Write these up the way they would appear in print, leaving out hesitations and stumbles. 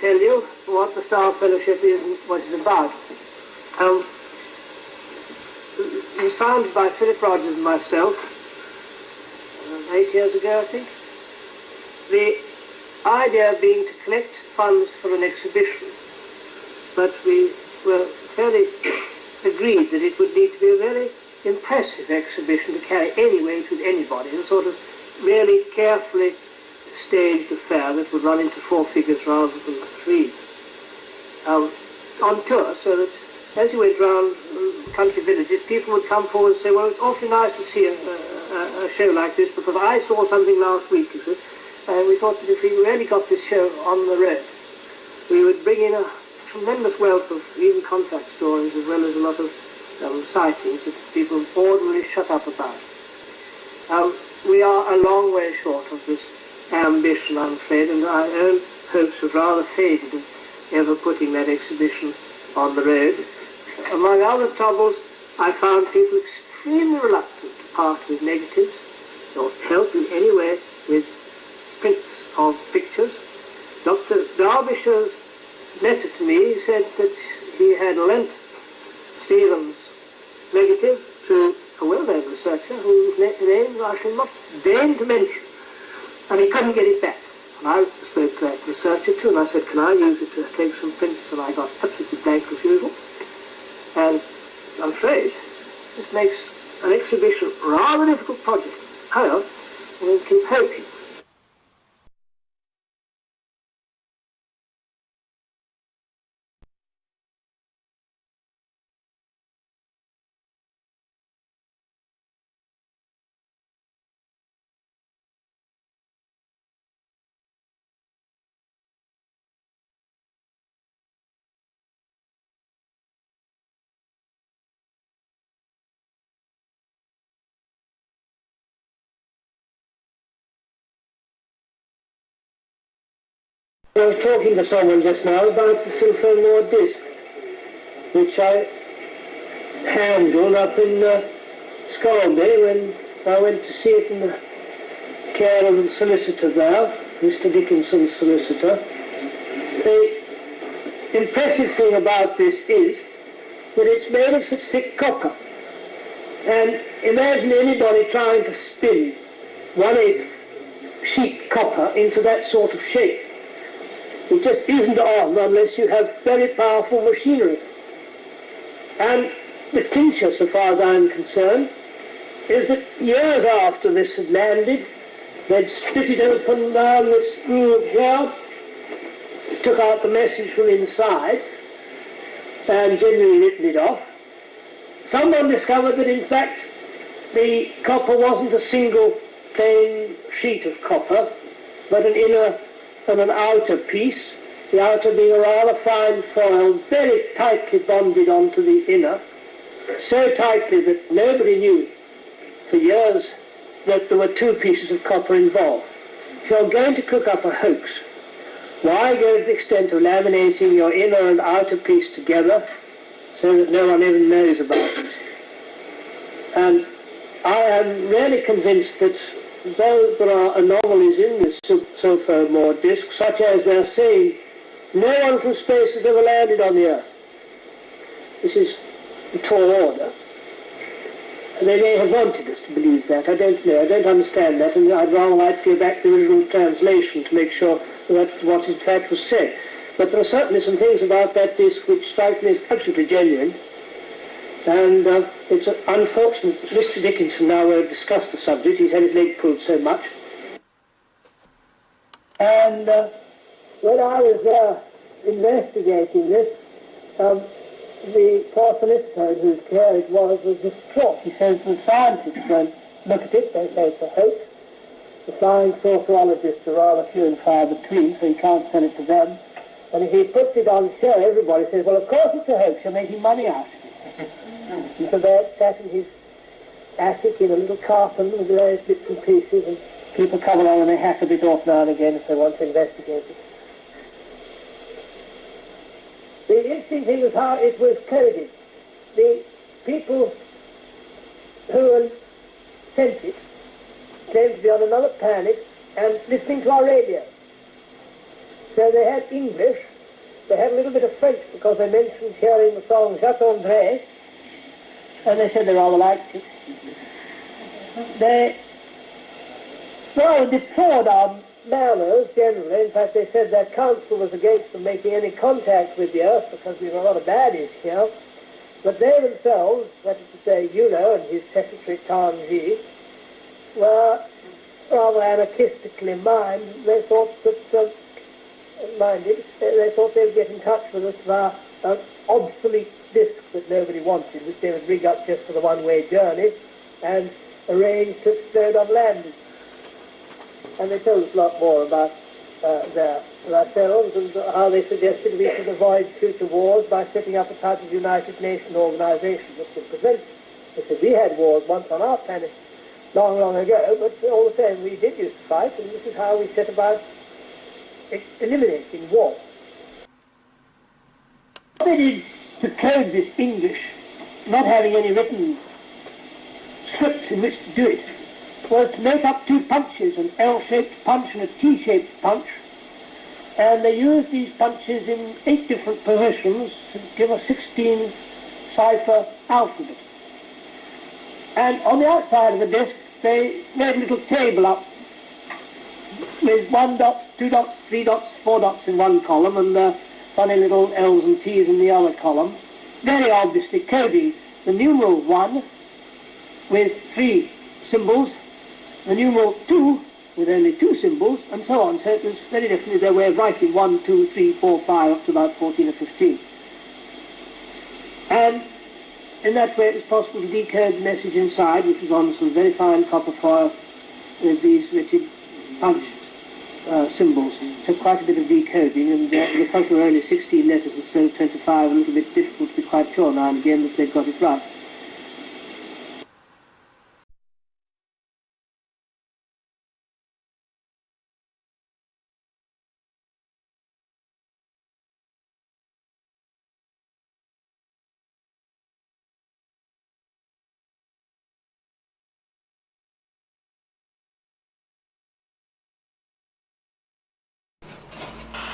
tell you what the Star Fellowship is and what it's about. It was founded by Philip Rodgers and myself 8 years ago, I think. The idea being to collect funds for an exhibition, but we were fairly agreed that it would need to be a very impressive exhibition to carry any weight with anybody, a sort of really carefully staged affair that would run into 4 figures rather than 3, on tour, so that as you went round country villages, people would come forward and say, well, it's awfully nice to see a show like this, because I saw something last week, you see, and we thought that if we really got this show on the road, we would bring in a tremendous wealth of even contact stories, as well as a lot of sightings that people ordinarily shut up about. We are a long way short of this ambition, I'm afraid, and our own hopes have rather faded of ever putting that exhibition on the road. Among other troubles, I found people extremely reluctant to part with negatives or help in any way with prints of pictures. Dr. Derbyshire's letter to me said that he had lent Stephen's negative to a well-known researcher whose name I shall not deign to mention, and he couldn't get it back. And I spoke to that researcher too, and I said, can I use it to take some prints? And I got absolutely blank refusal. And I'm afraid this makes an exhibition a rather difficult project. However, we'll keep hoping. I was talking to someone just now about the Silvermore disc, which I handled up in Scalby when I went to see it in the care of the solicitor there, Mr. Dickinson's solicitor. The impressive thing about this is that it's made of such thick copper. And imagine anybody trying to spin 1/8 sheet copper into that sort of shape. It just isn't on unless you have very powerful machinery. And the clincher, so far as I'm concerned, is that years after this had landed, they'd split it open down this groove here, took out the message from inside, and generally written it off. Someone discovered that in fact the copper wasn't a single plain sheet of copper, but an inner and an outer piece, the outer being a rather fine foil, very tightly bonded onto the inner, so tightly that nobody knew for years that there were 2 pieces of copper involved. If you're going to cook up a hoax, why go to the extent of laminating your inner and outer piece together so that no one ever knows about it? And I am really convinced that though there are anomalies in this Silvermore disk, such as they're saying no one from space has ever landed on the Earth. This is a tall order. And they may have wanted us to believe that. I don't know. I don't understand that, and I'd rather like to go back to the original translation to make sure that's what in fact was said. But there are certainly some things about that disk which strike me as absolutely genuine. And it's unfortunate that Mr. Dickinson now won't discuss the subject. He's had his leg pulled so much. And when I was investigating this, the poor solicitor in whose care it was distraught. He says the scientists won't look at it, they say it's a hoax. The flying saucerologists are rather few and far between, so he can't sell it to them. And if he puts it on show, everybody says, well, of course it's a hoax, you're making money out of it. And so they sat in his attic in a little carton with various bits and pieces, and people come along and they hack a bit off now and again if they want to investigate it. The interesting thing was how it was coded. The people who sent it claimed to be on another planet and listening to our radio. So they had English they had a little bit of French because they mentioned hearing the song Jacques André, and they said they rather liked it. They deplored our manners generally. In fact, they said that council was against them making any contact with the Earth because we were a lot of baddies here. But they themselves, that is to say, Euler and his secretary Tangi, were rather anarchistically minded. They thought that, they thought they would get in touch with us via an obsolete disc that nobody wanted, which they would rig up just for the one-way journey, and arrange to explode on landing. And they told us a lot more about themselves and how they suggested we should avoid future wars by setting up a type of United Nations organization that would prevent them. They said we had wars once on our planet long, long ago, but all the same we did used to fight, and this is how we set about eliminating war. What they did to code this English, not having any written scripts in which to do it, was to make up two punches, an L-shaped punch and a T-shaped punch, and they used these punches in 8 different positions to give a 16-cipher alphabet. And on the outside of the disc, they made a little table up with 1 dot, 2 dots, 3 dots, 4 dots in one column, and funny little L's and T's in the other column, very obviously coding the numeral 1 with 3 symbols, the numeral 2 with only 2 symbols, and so on. So it was very definitely their way of writing 1, 2, 3, 4, 5, up to about 14 or 15. And in that way it was possible to decode the message inside, which was on some very fine copper foil with these rigid punch symbols. It took quite a bit of decoding, and because there were only 16 letters instead of 25, a little bit difficult to be quite sure now and again that they'd got it right.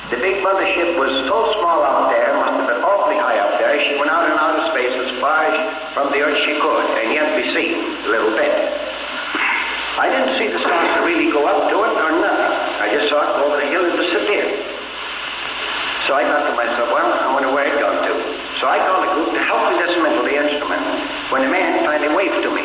The big mothership was so small out there, must have been awfully high up there. She went out in outer space as far from the Earth she could, and yet be seen a little bit. I didn't see the stars to really go up to it or nothing. I just saw it go over the hill and disappear. So I thought to myself, well, I wonder where it got to. So I called a group to help me dismantle the instrument, when the man finally waved to me.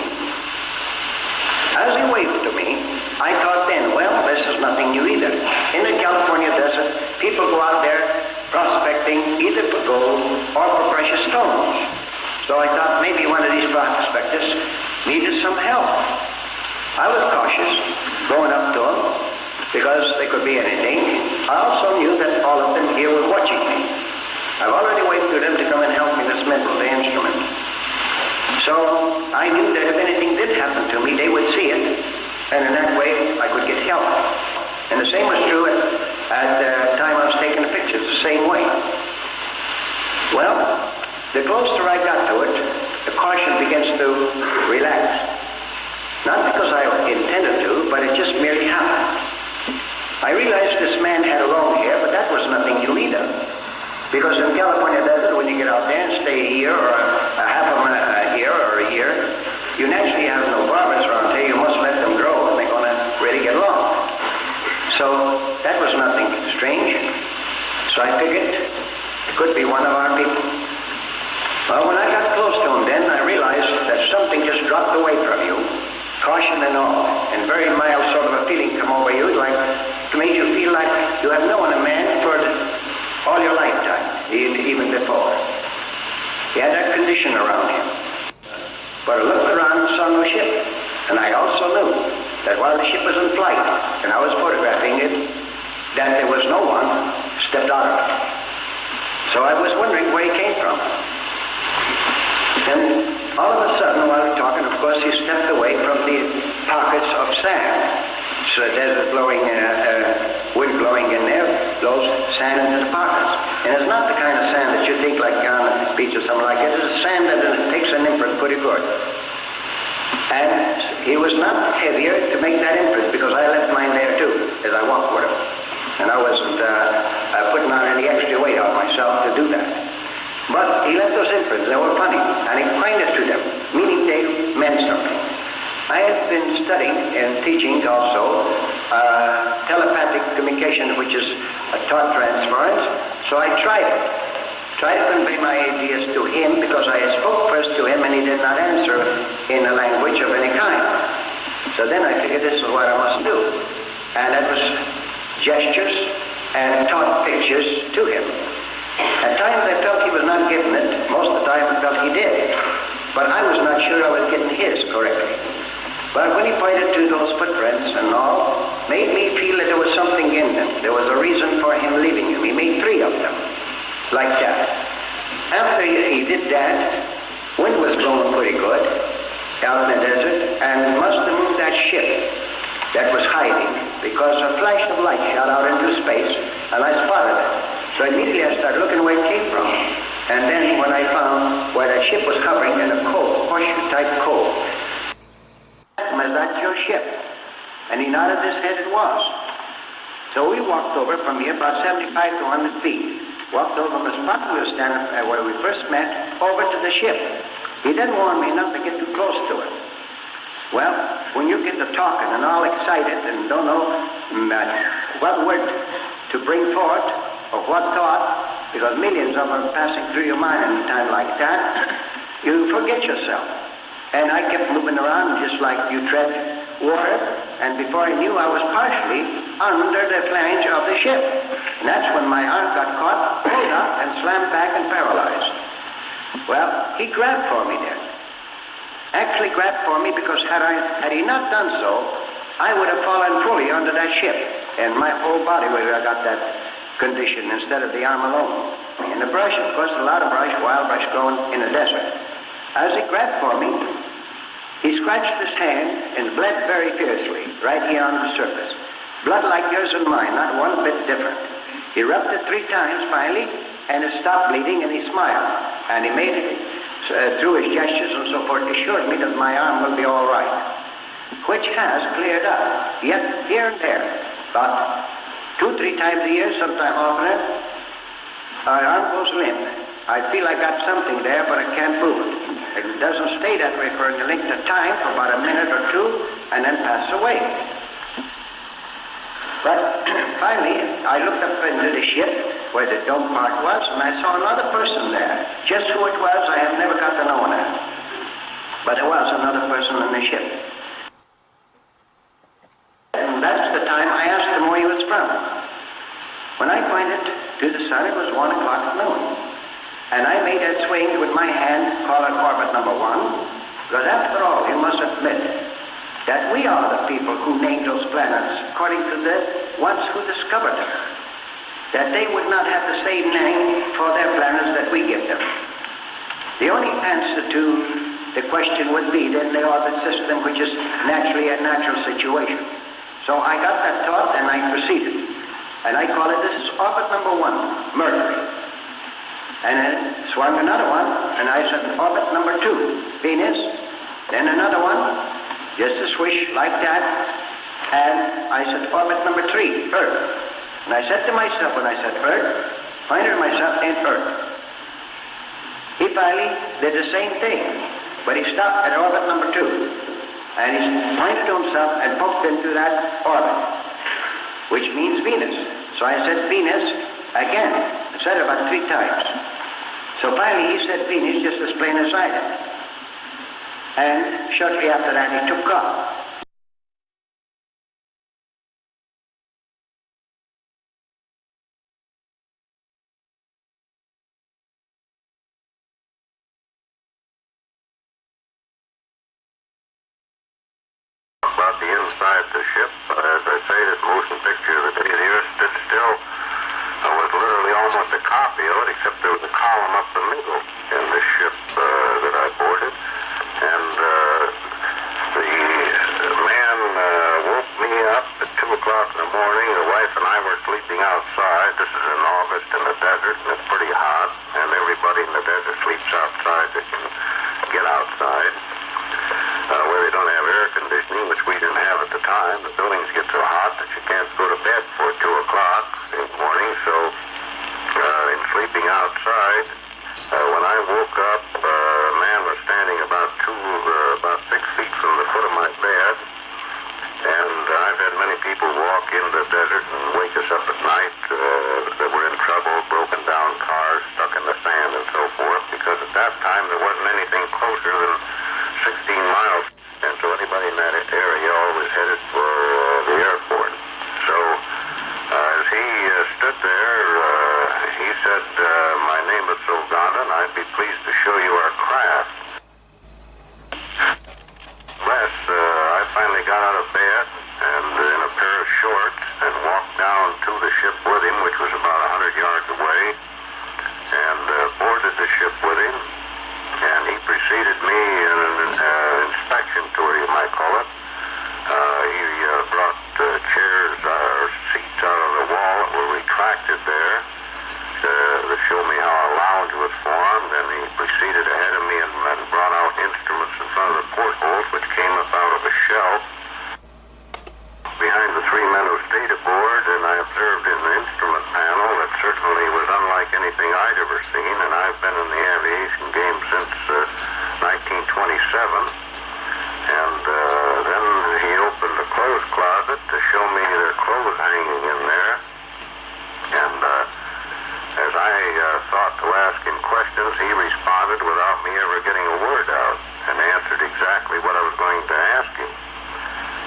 As he waved to me, I thought then, well, this is nothing new either. In the California desert, people go out there prospecting either for gold or for precious stones. So I thought maybe one of these prospectors needed some help. I was cautious going up to them because they could be in danger. I also knew that all of them here were watching me. I've already waved to them to come and help me dismantle the instrument. So I knew that if anything did happen to me, they would see it, and in that way I could get help. And the same was true at the time I was taking the pictures, the same way. Well, the closer I got to it, the caution begins to relax. Not because I intended to, but it just merely happened. I realized this man had long hair, but that was nothing new either. Because in California desert, when you get out there and stay a year or a half a year or a year, you naturally have no barbers around here. You must let them grow and they're going to really get long. So that was nothing strange. So I figured it could be one of our people. Well, when I got close to him then, I realized that something just dropped away from you. Caution and all, and very mild sort of a feeling come over you, like to make you feel like you have known a man for all your lifetime, even before. He had that condition around him. But I looked around and saw no ship, and I also knew that while the ship was in flight, and I was photographing it, that there was no one stepped out of it. So I was wondering where he came from. And all of a sudden, while we were talking, of course, he stepped away from the pockets of sand. So the desert blowing, wind blowing in there, blows sand into the pockets. And it's not the kind of sand that you think like on the beach or something like it. It's sand that takes an imprint pretty good. And he was not heavier to make that imprint because I left mine there too, as I walked with him. And I wasn't putting on any extra weight on myself. he left those imprints. They were funny, and he pointed to them, meaning they meant something. I had been studying and teaching also telepathic communication, which is a thought transference, so I tried it. Tried to convey my ideas to him because I spoke first to him and he did not answer in a language of any kind. So then I figured this is what I must do. And that was gestures and taught pictures to him. At times I felt he was not getting it. Most of the time I felt he did. But I was not sure I was getting his correctly. But when he pointed to those footprints and all, made me feel that there was something in them. There was a reason for him leaving them. He made 3 of them, like that. After he did that, wind was blowing pretty good out in the desert, and must have moved that ship that was hiding, because a flash of light shot out into space, and I spotted it. So immediately I started looking where it came from. And then when I found where that ship was hovering in a cove, horseshoe-type cove, "Is that your ship?" And he nodded his head, it was. So we walked over from here about 75 to 100 feet. Walked over from the spot we were standing where we first met, over to the ship. He didn't warn me not to get too close to it. Well, when you get to talking and all excited and don't know what word to bring forth or what thought, because millions of them are passing through your mind in a time like that, you forget yourself. And I kept moving around just like you tread water, and before I knew I was partially under the flange of the ship. And that's when my arm got caught, pulled up, and slammed back and paralyzed. Well, he grabbed for me then. Actually grabbed for me because had he not done so, I would have fallen fully under that ship, and my whole body would have got that condition instead of the arm alone. And the brush, of course, a lot of brush, wild brush growing in the desert. As he grabbed for me, he scratched his hand and bled very fiercely, right here on the surface. Blood like yours and mine, not one bit different. He rubbed it 3 times finally, and it stopped bleeding, and he smiled. And he made it, through his gestures and so forth, assured me that my arm will be all right, which has cleared up. Yet here and there, about 2-3 times a year, sometime oftener, my arm goes limp. I feel I got something there, but I can't move it. It doesn't stay that way for a length of time, for about a minute or 2, and then pass away. But finally, I looked up into the ship where the dome part was, and I saw another person there. Just who it was, I have never got to know that. But there was another person in the ship. And that's the time I asked him where he was from. When I pointed to the sun, it was 1 o'clock at noon. And I made that swing with my hand, call it orbit number 1, because after all, you must admit that we are the people who named those planets according to the ones who discovered them. That they would not have the same name for their planets that we give them. The only answer to the question would be then the orbit system, which is naturally a natural situation. So I got that thought and I proceeded. And I call it, this is orbit number 1, Mercury. And then swung another one, and I said orbit number 2, Venus. Then another one, just a swish like that. And I said orbit number 3, Earth. And I said to myself when I said Earth, pointed to myself in Earth. He finally did the same thing, but he stopped at orbit number 2. And he pointed to himself and poked into that orbit, which means Venus. So I said Venus again. I said it about 3 times. So finally he said Venus just as plain as I did. And shortly after that he took off. About the inside the ship, as I say, this motion picture of the day here stood still. I was literally almost a copy of it, except there was a column up the middle in the ship that I boarded. And the man woke me up at 2 o'clock in the morning. The wife and I were sleeping outside. This is in August in the desert, and it's pretty hot. And everybody in the desert sleeps outside that can get outside. Where they don't have air conditioning, which we didn't have at the time. The buildings get so hot that you can't go to bed before 2 o'clock in the morning. So in sleeping outside, when I feet from the foot of my bed. And I've had many people walk in the desert and wake us up at night that were in trouble, broken down cars, stuck in the sand and so forth, because at that time there wasn't anything closer than 16 miles. And so anybody in that area always headed for the airport. So as he stood there, he said, "My name is Sylvana, and I'd be pleased to show you our craft." I finally got out of bed and in a pair of shorts and walked down to the ship with him, which was about 100 yards away, and boarded the ship with him. And he preceded me in an inspection tour, you might call it. He brought chairs or seats out of the wall that were retracted there to show me how a lounge was formed, and he proceeded ahead of me and brought out instruments in front of the portholes, which came up out of a shelf behind the three men who stayed aboard, and I observed in the instrument panel that certainly was unlike anything I'd ever seen, and I've been in the aviation game since 1927. And then he opened a clothes closet to show me their clothes hanging in there. And as I thought to ask him questions, he responded without me ever getting a word out and answered exactly what I was going to ask him.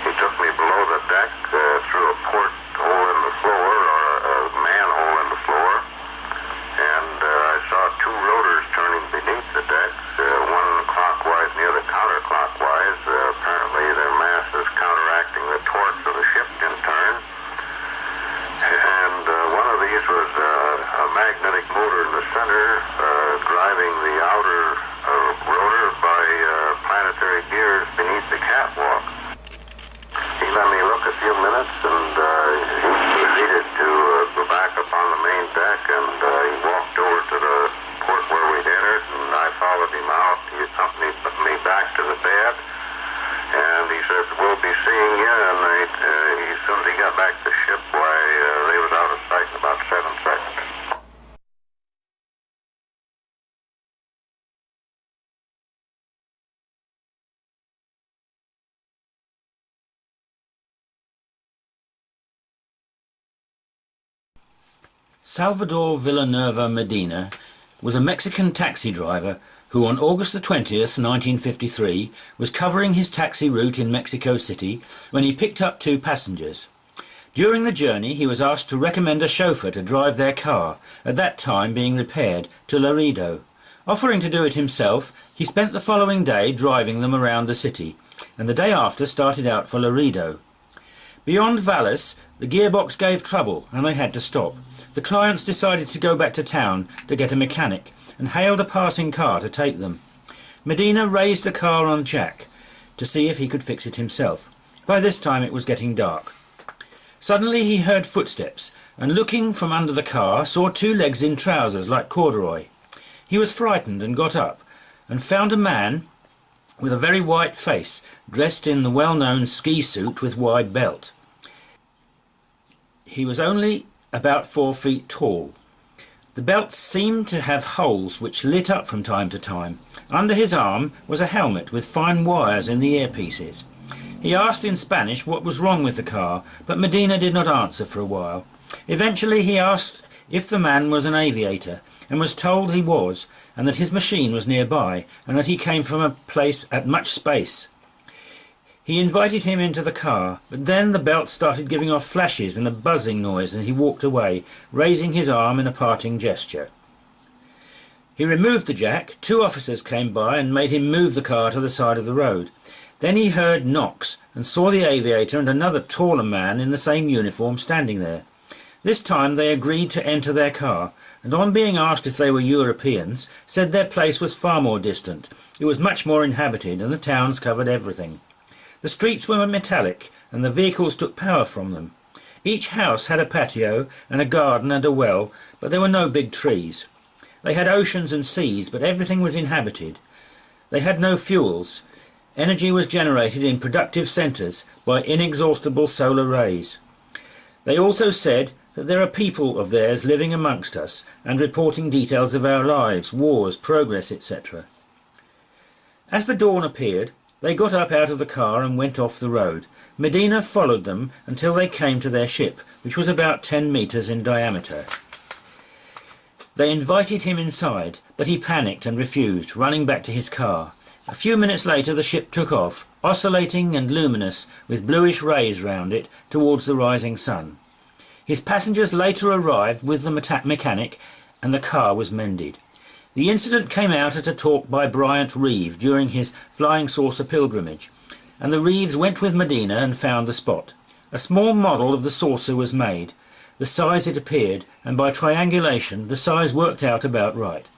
He took me below the deck through a porthole in the floor, or a manhole in the floor, and I saw two rotors turning beneath the deck, one clockwise and the other counterclockwise. Apparently their masses counteracting the torque of the ship in turn. And one of these was a magnetic motor in the center, driving the outer rotor by planetary gears beneath the catwalk. He let me look a few minutes, and he proceeded to go back up on the main deck, and he walked over to the port where we'd entered, and I followed him out. He accompanied me back to the bed, and he said, "We'll be seeing you," and as soon as he got back to the ship, why, they was out of sight in about 7 seconds. Salvador Villanueva Medina was a Mexican taxi driver who on August the 20th, 1953 was covering his taxi route in Mexico City when he picked up 2 passengers. During the journey he was asked to recommend a chauffeur to drive their car, at that time being repaired, to Laredo. Offering to do it himself, he spent the following day driving them around the city, and the day after started out for Laredo. Beyond Valles, the gearbox gave trouble and they had to stop. The clients decided to go back to town to get a mechanic and hailed a passing car to take them. Medina raised the car on jack to see if he could fix it himself. By this time it was getting dark. Suddenly he heard footsteps and, looking from under the car, saw 2 legs in trousers like corduroy. He was frightened and got up and found a man with a very white face, dressed in the well-known ski suit with wide belt. He was only about 4 feet tall. The belt seemed to have holes which lit up from time to time. Under his arm was a helmet with fine wires in the earpieces. He asked in Spanish what was wrong with the car, but Medina did not answer for a while. Eventually he asked if the man was an aviator, and was told he was, and that his machine was nearby, and that he came from a place at much space. He invited him into the car, but then the belt started giving off flashes and a buzzing noise, and he walked away, raising his arm in a parting gesture. He removed the jack. 2 officers came by and made him move the car to the side of the road. Then he heard knocks and saw the aviator and another taller man in the same uniform standing there. This time they agreed to enter their car, and on being asked if they were Europeans, said their place was far more distant. It was much more inhabited, and the towns covered everything. The streets were metallic, and the vehicles took power from them. Each house had a patio and a garden and a well, but there were no big trees. They had oceans and seas, but everything was inhabited. They had no fuels. Energy was generated in productive centres by inexhaustible solar rays. They also said that there are people of theirs living amongst us and reporting details of our lives, wars, progress, etc. As the dawn appeared, They got up out of the car and went off the road. Medina followed them until they came to their ship, which was about 10 metres in diameter. They invited him inside, but he panicked and refused, running back to his car. A few minutes later the ship took off, oscillating and luminous, with bluish rays round it, towards the rising sun. His passengers later arrived with the mechanic, and the car was mended. The incident came out at a talk by Bryant Reeve during his flying saucer pilgrimage, and the Reeves went with Medina and found the spot. A small model of the saucer was made, the size it appeared, and by triangulation the size worked out about right.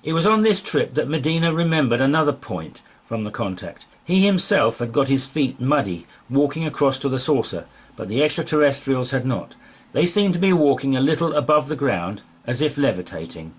It was on this trip that Medina remembered another point from the contact. He himself had got his feet muddy walking across to the saucer, but the extraterrestrials had not. They seemed to be walking a little above the ground, as if levitating.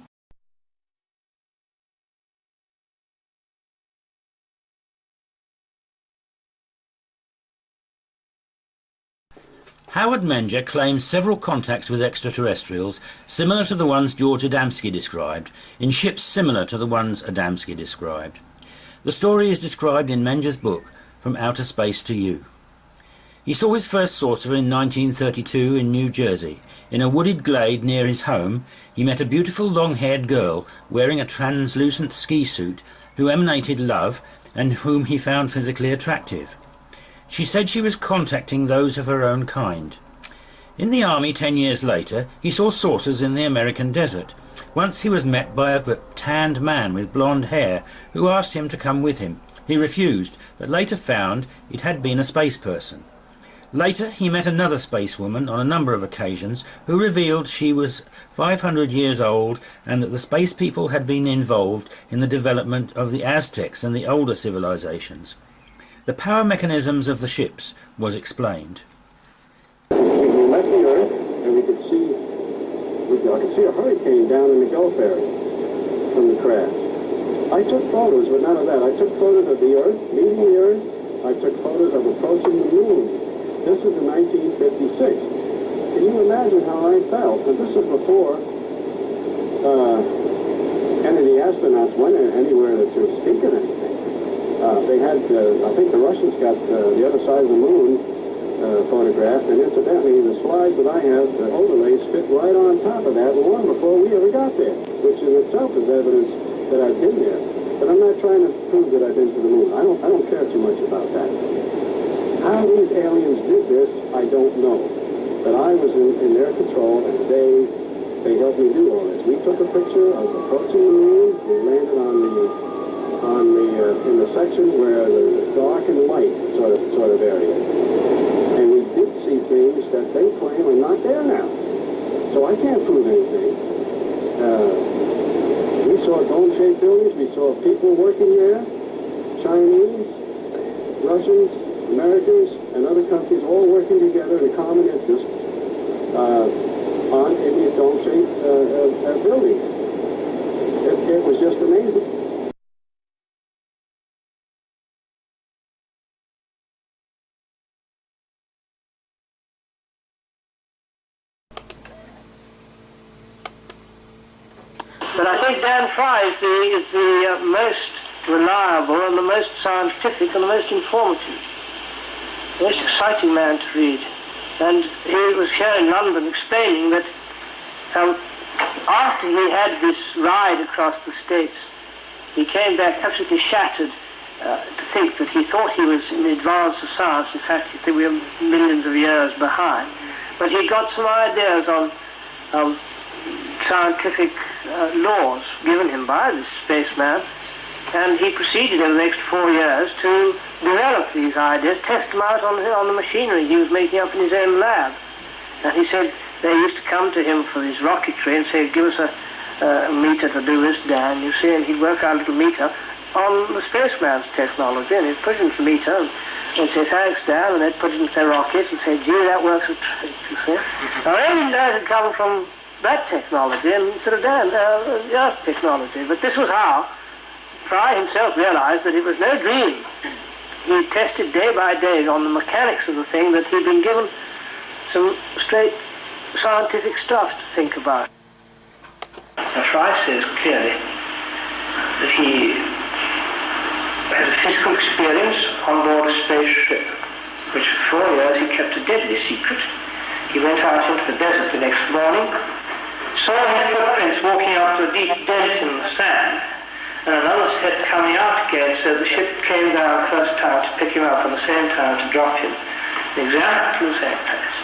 Howard Menger claims several contacts with extraterrestrials similar to the ones George Adamski described, in ships similar to the ones Adamski described. The story is described in Menger's book, From Outer Space to You. He saw his first saucer in 1932 in New Jersey. In a wooded glade near his home, he met a beautiful long-haired girl wearing a translucent ski suit who emanated love and whom he found physically attractive. She said she was contacting those of her own kind. In the army 10 years later, he saw saucers in the American desert. Once he was met by a tanned man with blonde hair who asked him to come with him. He refused, but later found it had been a space person. Later he met another spacewoman on a number of occasions who revealed she was 500 years old and that the space people had been involved in the development of the Aztecs and the older civilizations. The power mechanisms of the ships was explained. We left the Earth and I could see a hurricane down in the Gulf area from the crash. I took photos, but none of that. I took photos of the Earth, leaving the Earth. I took photos of approaching the moon. This was in 1956. Can you imagine how I felt? And this was before any of the astronauts went anywhere to speak of anything. They had, I think the Russians got the other side of the moon photographed, and incidentally, the slides that I have, the overlays, fit right on top of that one before we ever got there, which in itself is evidence that I've been there. But I'm not trying to prove that I've been to the moon. I don't care too much about that. How these aliens did this, I don't know. But I was in their control, and they helped me do all this. We took a picture of approaching the moon. We landed in the section where the dark and light sort of area. And we did see things that they claim are not there now. So I can't prove anything. We saw dome-shaped buildings. We saw people working there. Chinese, Russians, Americans, and other countries all working together in a common interest in these dome-shaped buildings. It was just amazing. But I think Dan Fry is the most reliable and the most scientific and the most informative. The most exciting man to read. And he was here in London explaining that after he had this ride across the States, he came back absolutely shattered to think that he thought he was in the advance of science. In fact, we were millions of years behind. But he got some ideas on scientific laws given him by this spaceman, and he proceeded in the next 4 years to develop these ideas, test them out on the machinery he was making up in his own lab. And he said they used to come to him for his rocketry and say, give us a meter to do this, Dan, you see, and he'd work out a little meter on the spaceman's technology, and he'd put it into the meter and say, thanks, Dan, and they'd put it into their rockets and say, gee, that works a trick, you see. Now, everything that had come from that technology and sort of the Earth technology. But this was how Fry himself realized that it was no dream. He tested day by day on the mechanics of the thing that he'd been given some straight scientific stuff to think about. Now, Fry says clearly that he had a physical experience on board a spaceship, which for 4 years he kept a deadly secret. He went out into the desert the next morning, saw his footprints walking up to a deep dent in the sand, and another set coming out again, so the ship came down the first time to pick him up and the same time to drop him, exactly the same place.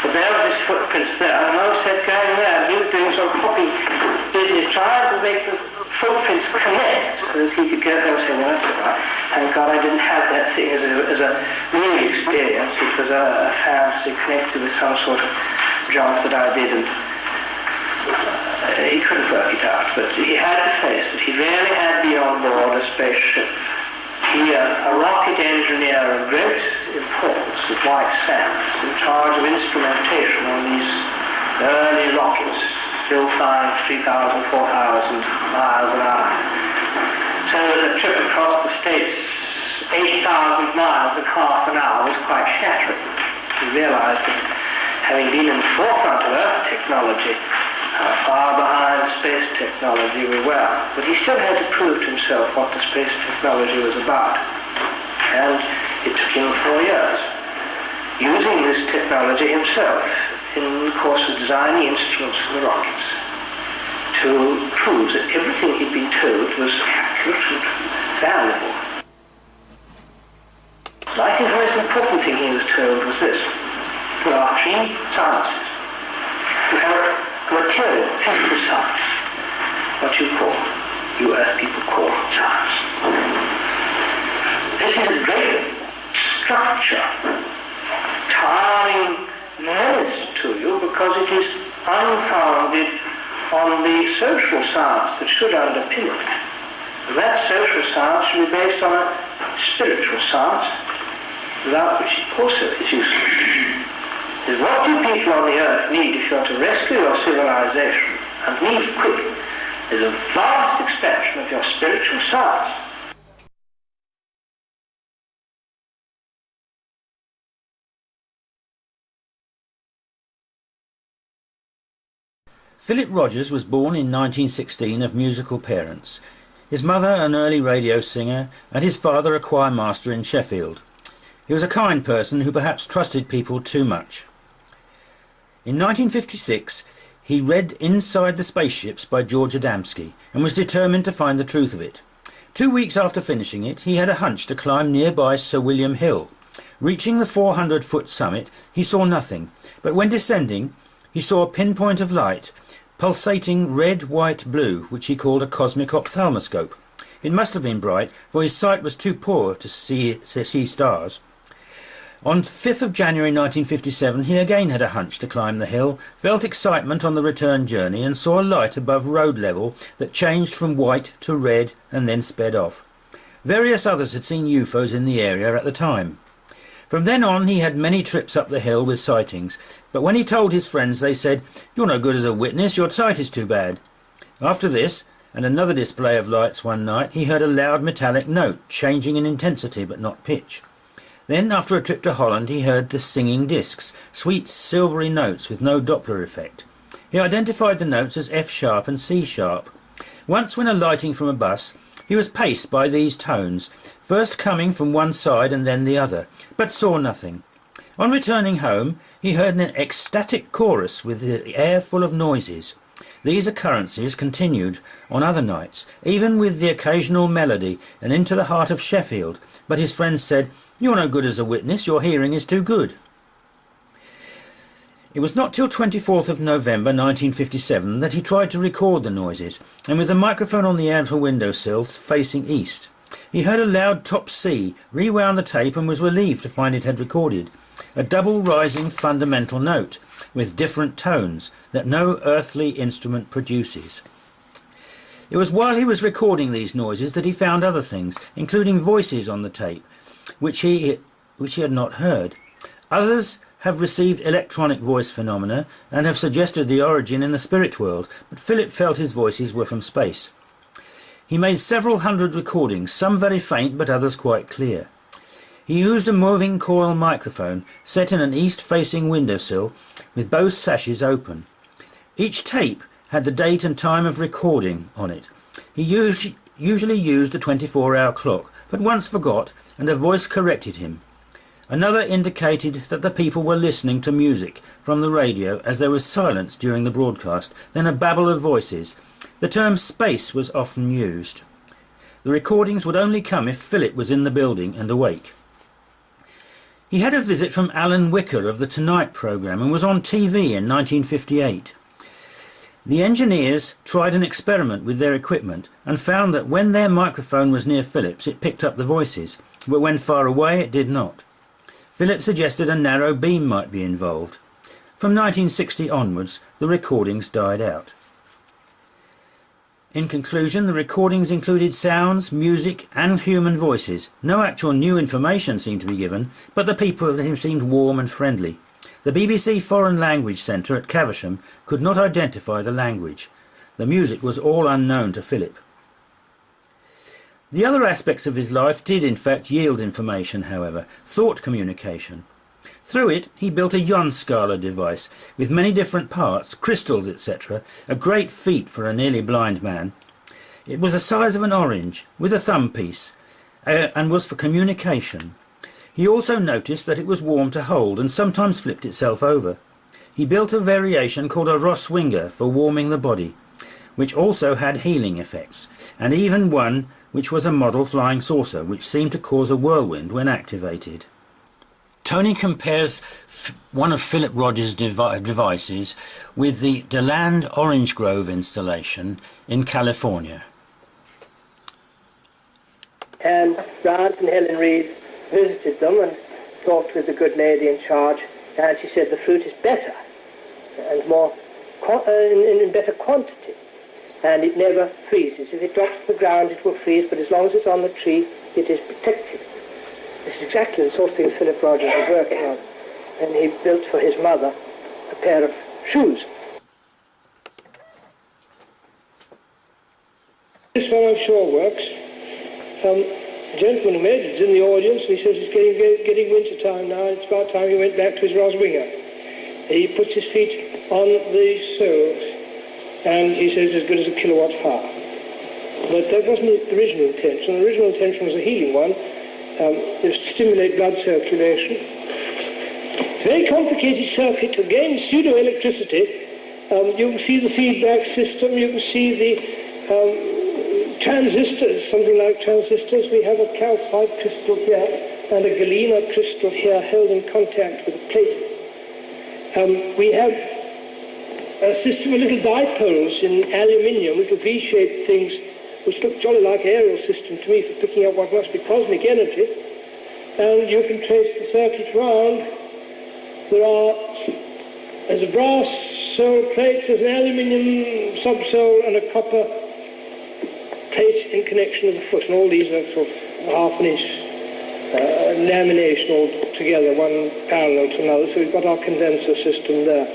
But there was his footprints there, and another set going there, and he was doing some hopping business, trying to make the footprints connect so that he could go home saying, well, that's all right. Thank God I didn't have that thing as a real experience. It was a fantasy connected with some sort of jump that I did, and he couldn't work it out. But he had to face that he really had been on board a spaceship. He, a rocket engineer of great importance at White Sands, in charge of instrumentation on these early rockets, still flying 3,000, 4,000 miles an hour. So that a trip across the States, 8,000 miles in half an hour, was quite shattering. He realized that having been in the forefront of Earth technology, far behind space technology we were, but he still had to prove to himself what the space technology was about. And it took him 4 years, using this technology himself in the course of designing instruments for the rockets, to prove that everything he'd been told was accurate and valuable. I think the most important thing he was told was this: there are 3 sciences. You have material, physical science, what you Earth people call science. This is a great structure, towering menace to you because it is unfounded on the social science that should underpin it. And that social science should be based on a spiritual science, without which it also is useless. Is what you people on the earth need if you're to rescue your civilization, and need quick, is a vast expansion of your spiritual science. Philip Rodgers was born in 1916 of musical parents. His mother an early radio singer, and his father a choir master in Sheffield. He was a kind person who perhaps trusted people too much. In 1956, he read Inside the Spaceships by George Adamski and was determined to find the truth of it. 2 weeks after finishing it, he had a hunch to climb nearby Sir William Hill. Reaching the 400-foot summit, he saw nothing, but when descending, he saw a pinpoint of light, pulsating red, white, blue, which he called a cosmic ophthalmoscope. It must have been bright, for his sight was too poor to see stars. On 5th of January 1957 he again had a hunch to climb the hill, felt excitement on the return journey and saw a light above road level that changed from white to red and then sped off. Various others had seen UFOs in the area at the time. From then on he had many trips up the hill with sightings, but when he told his friends they said, "You're no good as a witness, your sight is too bad." After this, and another display of lights one night, he heard a loud metallic note, changing in intensity but not pitch. Then, after a trip to Holland, he heard the singing discs, sweet silvery notes with no Doppler effect. He identified the notes as F-sharp and C-sharp. Once, when alighting from a bus, he was paced by these tones, first coming from one side and then the other, but saw nothing. On returning home, he heard an ecstatic chorus with the air full of noises. These occurrences continued on other nights, even with the occasional melody, and into the heart of Sheffield, but his friends said, "You're no good as a witness, your hearing is too good." It was not till 24th of November 1957 that he tried to record the noises, and with the microphone on the outer windowsill facing east. He heard a loud top C, rewound the tape and was relieved to find it had recorded a double rising fundamental note with different tones that no earthly instrument produces. It was while he was recording these noises that he found other things, including voices on the tape, which he had not heard. Others have received electronic voice phenomena and have suggested the origin in the spirit world, but Philip felt his voices were from space. He made several hundred recordings, some very faint but others quite clear. He used a moving coil microphone set in an east-facing windowsill with both sashes open. Each tape had the date and time of recording on it. He usually used a 24-hour clock, but once forgot, and a voice corrected him. Another indicated that the people were listening to music from the radio as there was silence during the broadcast, then a babble of voices. The term space was often used. The recordings would only come if Philip was in the building and awake. He had a visit from Alan Wicker of the Tonight programme and was on TV in 1958. The engineers tried an experiment with their equipment and found that when their microphone was near Philip's it picked up the voices, but when far away it did not. Philip suggested a narrow beam might be involved. From 1960 onwards the recordings died out. In conclusion, the recordings included sounds, music and human voices. No actual new information seemed to be given, but the people seemed warm and friendly. The BBC Foreign Language Centre at Caversham could not identify the language. The music was all unknown to Philip. The other aspects of his life did in fact yield information, however, thought communication. Through it he built a Jon-Skala device with many different parts, crystals, etc., a great feat for a nearly blind man. It was the size of an orange, with a thumb piece, and was for communication. He also noticed that it was warm to hold and sometimes flipped itself over. He built a variation called a Rosswinger for warming the body, which also had healing effects, and even one which was a model flying saucer which seemed to cause a whirlwind when activated. Tony compares one of Philip Rodgers' devices with the DeLand Orange Grove installation in California. And Grant and Helen Reid visited them and talked with the good lady in charge, and she said the fruit is better and more in better quantity, and it never freezes. If it drops to the ground it will freeze, but as long as it's on the tree it is protected. This is exactly the sort of thing Philip Rodgers was working on, and he built for his mother a pair of shoes. This one I'm sure works. A gentleman who made it is in the audience, and he says it's getting winter time now, and it's about time he went back to his Rosswinger. He puts his feet on the soles, and he says it's as good as a kilowatt hour. But that wasn't the original intention. The original intention was a healing one. It was to stimulate blood circulation. It's a very complicated circuit. Again, pseudo-electricity. You can see the feedback system. You can see the transistors, something like transistors. We have a calcite crystal here and a galena crystal here held in contact with a plate. We have a system of little dipoles in aluminium, little V-shaped things, which look jolly like an aerial system to me for picking up what must be cosmic energy. And you can trace the circuit round. There's a brass sole plate, there's an aluminium subsole and a copper plate in connection with the foot, and all these are sort of half an inch lamination all together, one parallel to another, so we've got our condenser system there.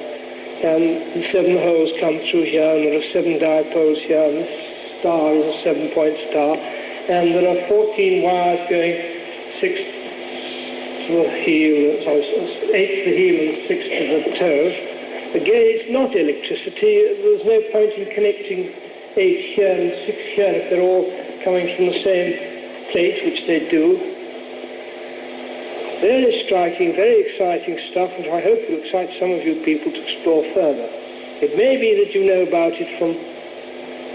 And the 7 holes come through here, and there are 7 dipoles here, and this star is a 7-point star, and there are 14 wires going 6th to the heel, 8th to the heel and 6th to the toe. Again, it's not electricity. There's no point in connecting 8 here and 6 here if they're all coming from the same plate, which they do. Very striking, very exciting stuff, and I hope will excite some of you people to explore further. It may be that you know about it from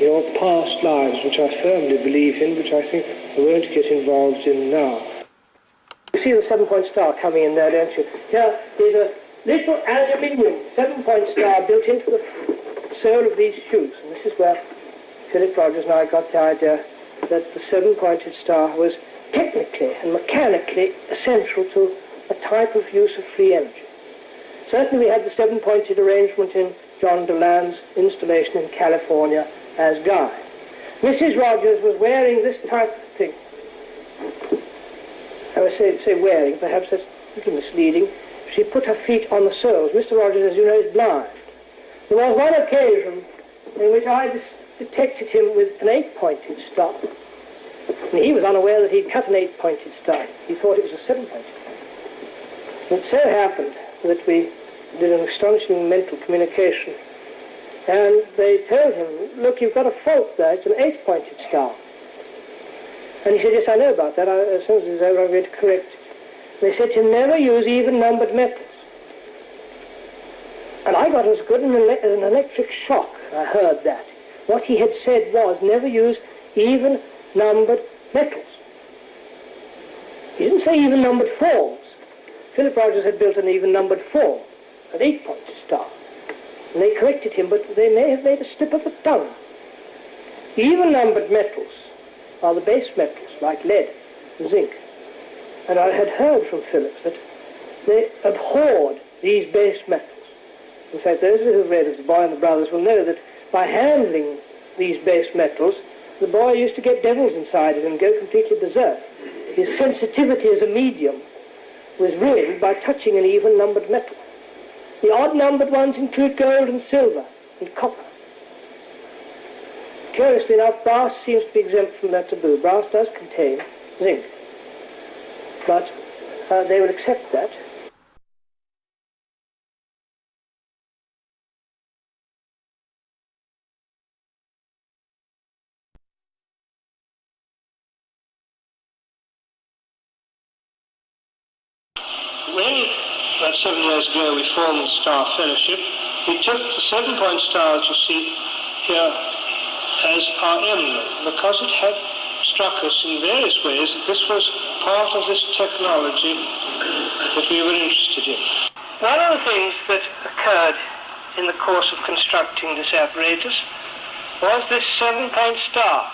your past lives, which I firmly believe in, which I think I won't get involved in now. You see the 7-point star coming in there, don't you? Here is a little aluminium 7-point star built into the sole of these shoes, and this is where Philip Rodgers and I got the idea that the 7-pointed star was technically and mechanically essential to a type of use of free energy. Certainly we had the 7-pointed arrangement in John DeLand's installation in California as guide. Mrs. Rodgers was wearing this type of thing. I would say wearing, perhaps that's a little misleading. She put her feet on the soles. Mr. Rodgers, as you know, is blind. There was one occasion in which I detected him with an 8-pointed star. And he was unaware that he'd cut an 8-pointed star. He thought it was a 7-pointed. It so happened that we did an astonishing mental communication. And they told him, look, you've got a fault there. It's an 8-pointed star. And he said, yes, I know about that. As soon as it's over, I'm going to correct. They said to him, never use even-numbered metals. And I got as good an electric shock. I heard that. What he had said was, never use even-numbered metals. He didn't say even-numbered forms. Philip Rodgers had built an even-numbered form, an 8-pointed star. And they corrected him, but they may have made a slip of the tongue. Even-numbered metals are the base metals, like lead and zinc. And I had heard from Philip that they abhorred these base metals. In fact, those who have read of The Boy and the Brothers will know that by handling these base metals, the boy used to get devils inside him and go completely berserk. His sensitivity as a medium was ruined by touching an even-numbered metal. The odd-numbered ones include gold and silver and copper. Curiously enough, brass seems to be exempt from that taboo. Brass does contain zinc, but they will accept that. When, about 7 years ago, we formed the Star Fellowship, we took the 7-point star, as you see here, as our emblem, because it had struck us in various ways that this was part of this technology that we were interested in. One of the things that occurred in the course of constructing this apparatus was this 7-point star.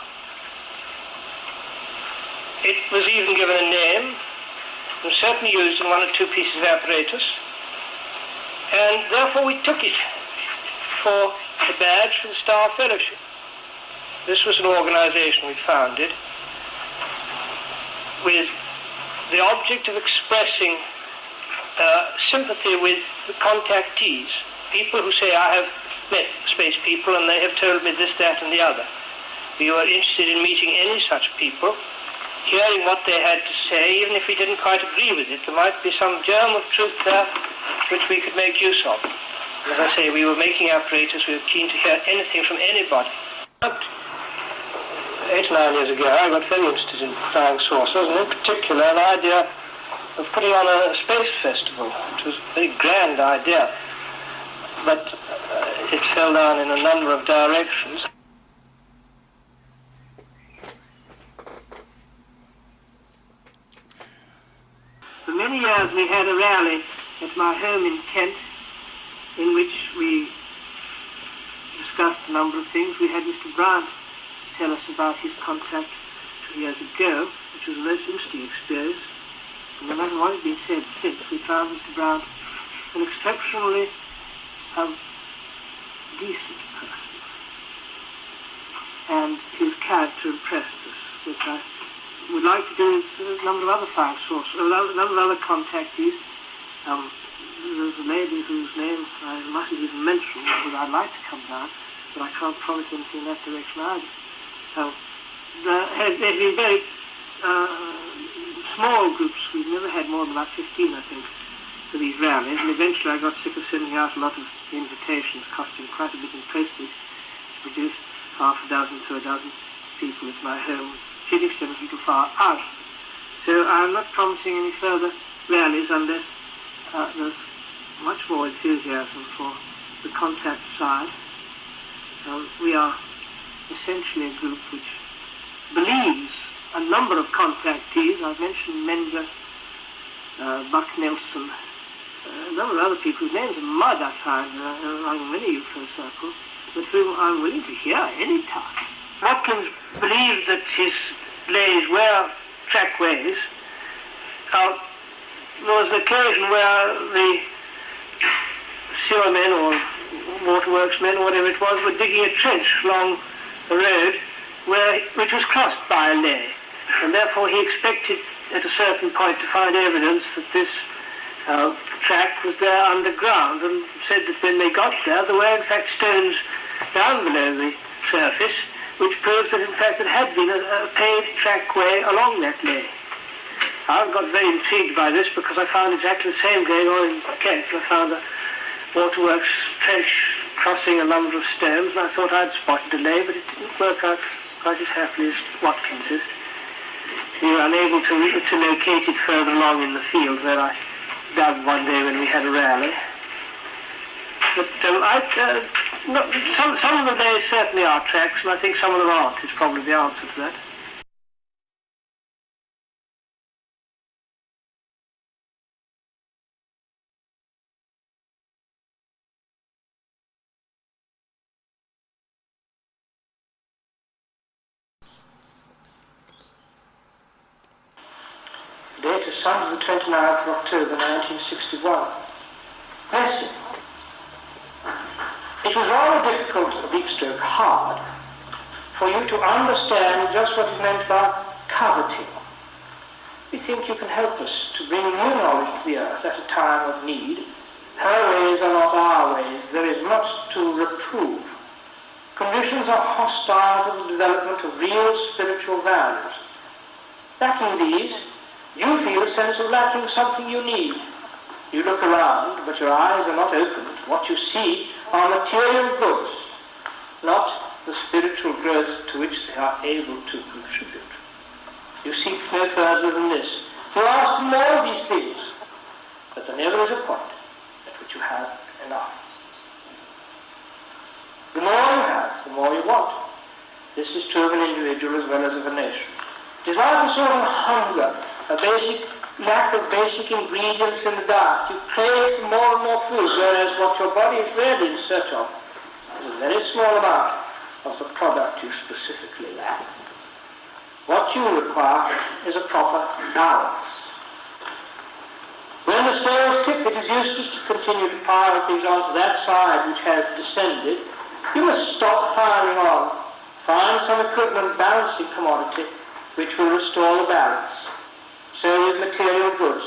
It was even given a name, and certainly used in 1 or 2 pieces of apparatus, and therefore we took it for a badge for the Star Fellowship. This was an organization we founded with the object of expressing sympathy with the contactees, people who say, I have met space people and they have told me this, that and the other. We were interested in meeting any such people, hearing what they had to say, even if we didn't quite agree with it. There might be some germ of truth there which we could make use of. As I say, we were making apparatus, we were keen to hear anything from anybody. But 8 or 9 years ago, I got very interested in flying saucers, and in particular an idea of putting on a space festival. It was a very grand idea, but it fell down in a number of directions. For many years we had a rally at my home in Kent in which we discussed a number of things. We had Mr. Bryant tell us about his contact 2 years ago, which was a most interesting experience. And no matter what has been said since, we found Mr. Bryant an exceptionally decent person. And his character impressed us, which I would like to do with a number of other flying saucers, a number of other contactees. There's a lady whose name I mustn't even mention, because I'd like to come down, but I can't promise anything in that direction either. There have been very small groups. We've never had more than about 15, I think, for these rallies, and eventually I got sick of sending out a lot of invitations, costing quite a bit in postage, to produce half a dozen to a dozen people at my home. Chiddingstone is a little far out. So I'm not promising any further rallies unless there's much more enthusiasm for the contact side. We are essentially a group which believes a number of contactees. I've mentioned Menger, Buck Nelson, a number of other people whose names are mud, I find, among many UFO circles, but whom I'm willing to hear any time. Watkins believed that his lays were trackways. There was an occasion where the sewermen or waterworks men or whatever it was were digging a trench along the road which was crossed by a lay, and therefore he expected at a certain point to find evidence that this track was there underground, and said that when they got there were in fact stones down below the surface, which proves that in fact there had been a paved trackway along that lay. I got very intrigued by this because I found exactly the same going on in Kent. I found a waterworks trench crossing a number of stones, and I thought I'd spotted a lay, but it didn't work out quite as happily as Watkins's. we were unable to locate it further along in the field where I dug one day when we had a rally. But some of them there certainly are tracks, and I think some of them aren't. Is probably the answer to that. The date is Sunday the 29th of October 1961. Lesson. It was rather difficult, a big stroke hard, for you to understand just what is meant by coveting. We think you can help us to bring new knowledge to the earth at a time of need. Her ways are not our ways. There is much to reprove. Conditions are hostile to the development of real spiritual values. Lacking these, you feel a sense of lacking something you need. You look around, but your eyes are not opened. What you see are material goods, not the spiritual growth to which they are able to contribute. You seek no further than this. You ask for more of these things, but there never is a point at which you have enough. The more you have, the more you want. This is true of an individual as well as of a nation. It is like a sort of hunger, a basic lack of basic ingredients in the diet. You crave for more and more food, whereas what your body is really in search of is a very small amount of the product you specifically lack. What you require is a proper balance. When the scales tip, it is useless to continue to pile things onto that side which has descended. You must stop piling on. Find some equivalent balancing commodity which will restore the balance. So with material goods.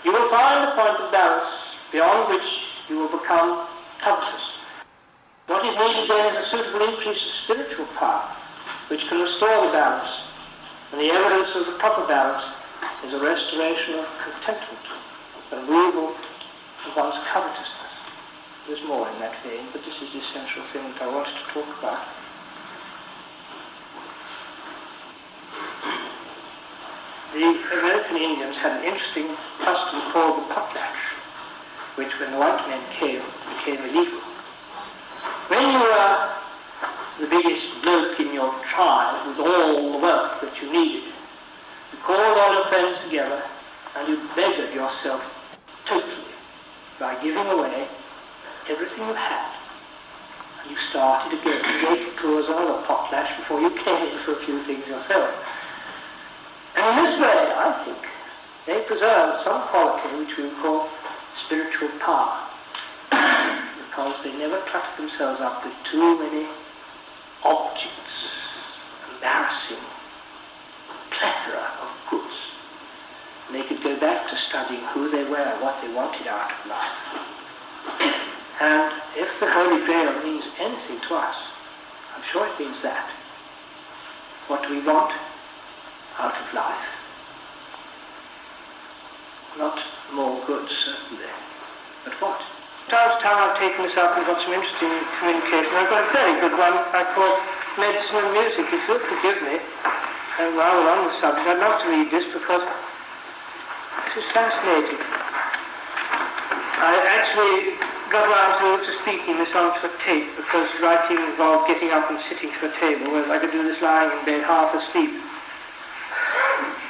You will find a point of balance beyond which you will become covetous. What is needed then is a suitable increase of spiritual power, which can restore the balance. And the evidence of the proper balance is a restoration of contentment, a removal of one's covetousness. There's more in that vein, but this is the essential thing that I wanted to talk about. The American Indians had an interesting custom called the potlatch, which when the white men came, became illegal. When you were the biggest bloke in your tribe with all the wealth that you needed, you called all your friends together and you beggared yourself totally by giving away everything you had. And you started again to go tours on a potlatch before you came in for a few things yourself. And in this way, I think, they preserve some quality which we call spiritual power, because they never cluttered themselves up with too many objects, embarrassing plethora of goods. And they could go back to studying who they were, what they wanted out of life. And if the Holy Grail means anything to us, I'm sure it means that. What do we want out of life? Not more goods, certainly, but what? Time to time I've taken this up and got some interesting communication. I've got a very good one I call Medicine and Music. If you'll forgive me, and while we're on the subject, I'd love to read this because this is fascinating. I actually got around to speaking this onto a tape because writing involved getting up and sitting to a table, whereas I could do this lying in bed half asleep.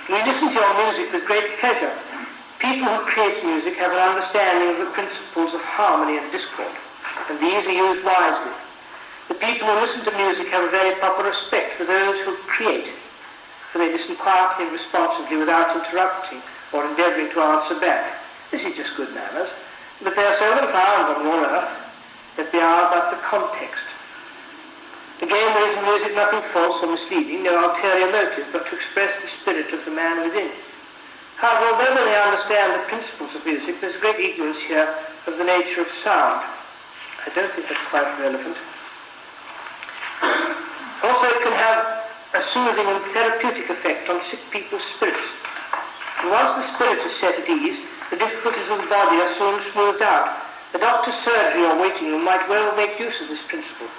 We listen to your music with great pleasure. People who create music have an understanding of the principles of harmony and discord, and these are used wisely. The people who listen to music have a very proper respect for those who create, for they listen quietly and responsibly without interrupting or endeavouring to answer back. This is just good manners, but they are seldom found on your earth, that they are but the context. Again, there is in music nothing false or misleading, no ulterior motive, but to express the spirit of the man within. However, although they understand the principles of music, there's great ignorance here of the nature of sound. I don't think that's quite relevant. Also, it can have a soothing and therapeutic effect on sick people's spirits. And once the spirit is set at ease, the difficulties of the body are soon smoothed out. A doctor's surgery or waiting room might well make use of this principle,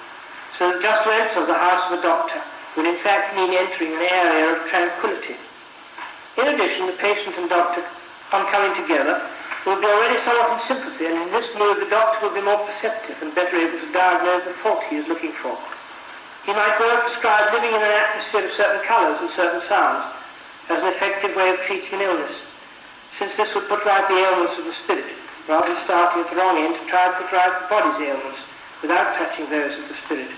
so that just to enter the house of a doctor would in fact mean entering an area of tranquility. In addition, the patient and doctor, on coming together, will be already somewhat in sympathy, and in this mood the doctor will be more perceptive and better able to diagnose the fault he is looking for. He might well prescribe living in an atmosphere of certain colours and certain sounds as an effective way of treating an illness, since this would put right the ailments of the spirit, rather than starting at the wrong end to try to put right the body's ailments without touching those of the spirit.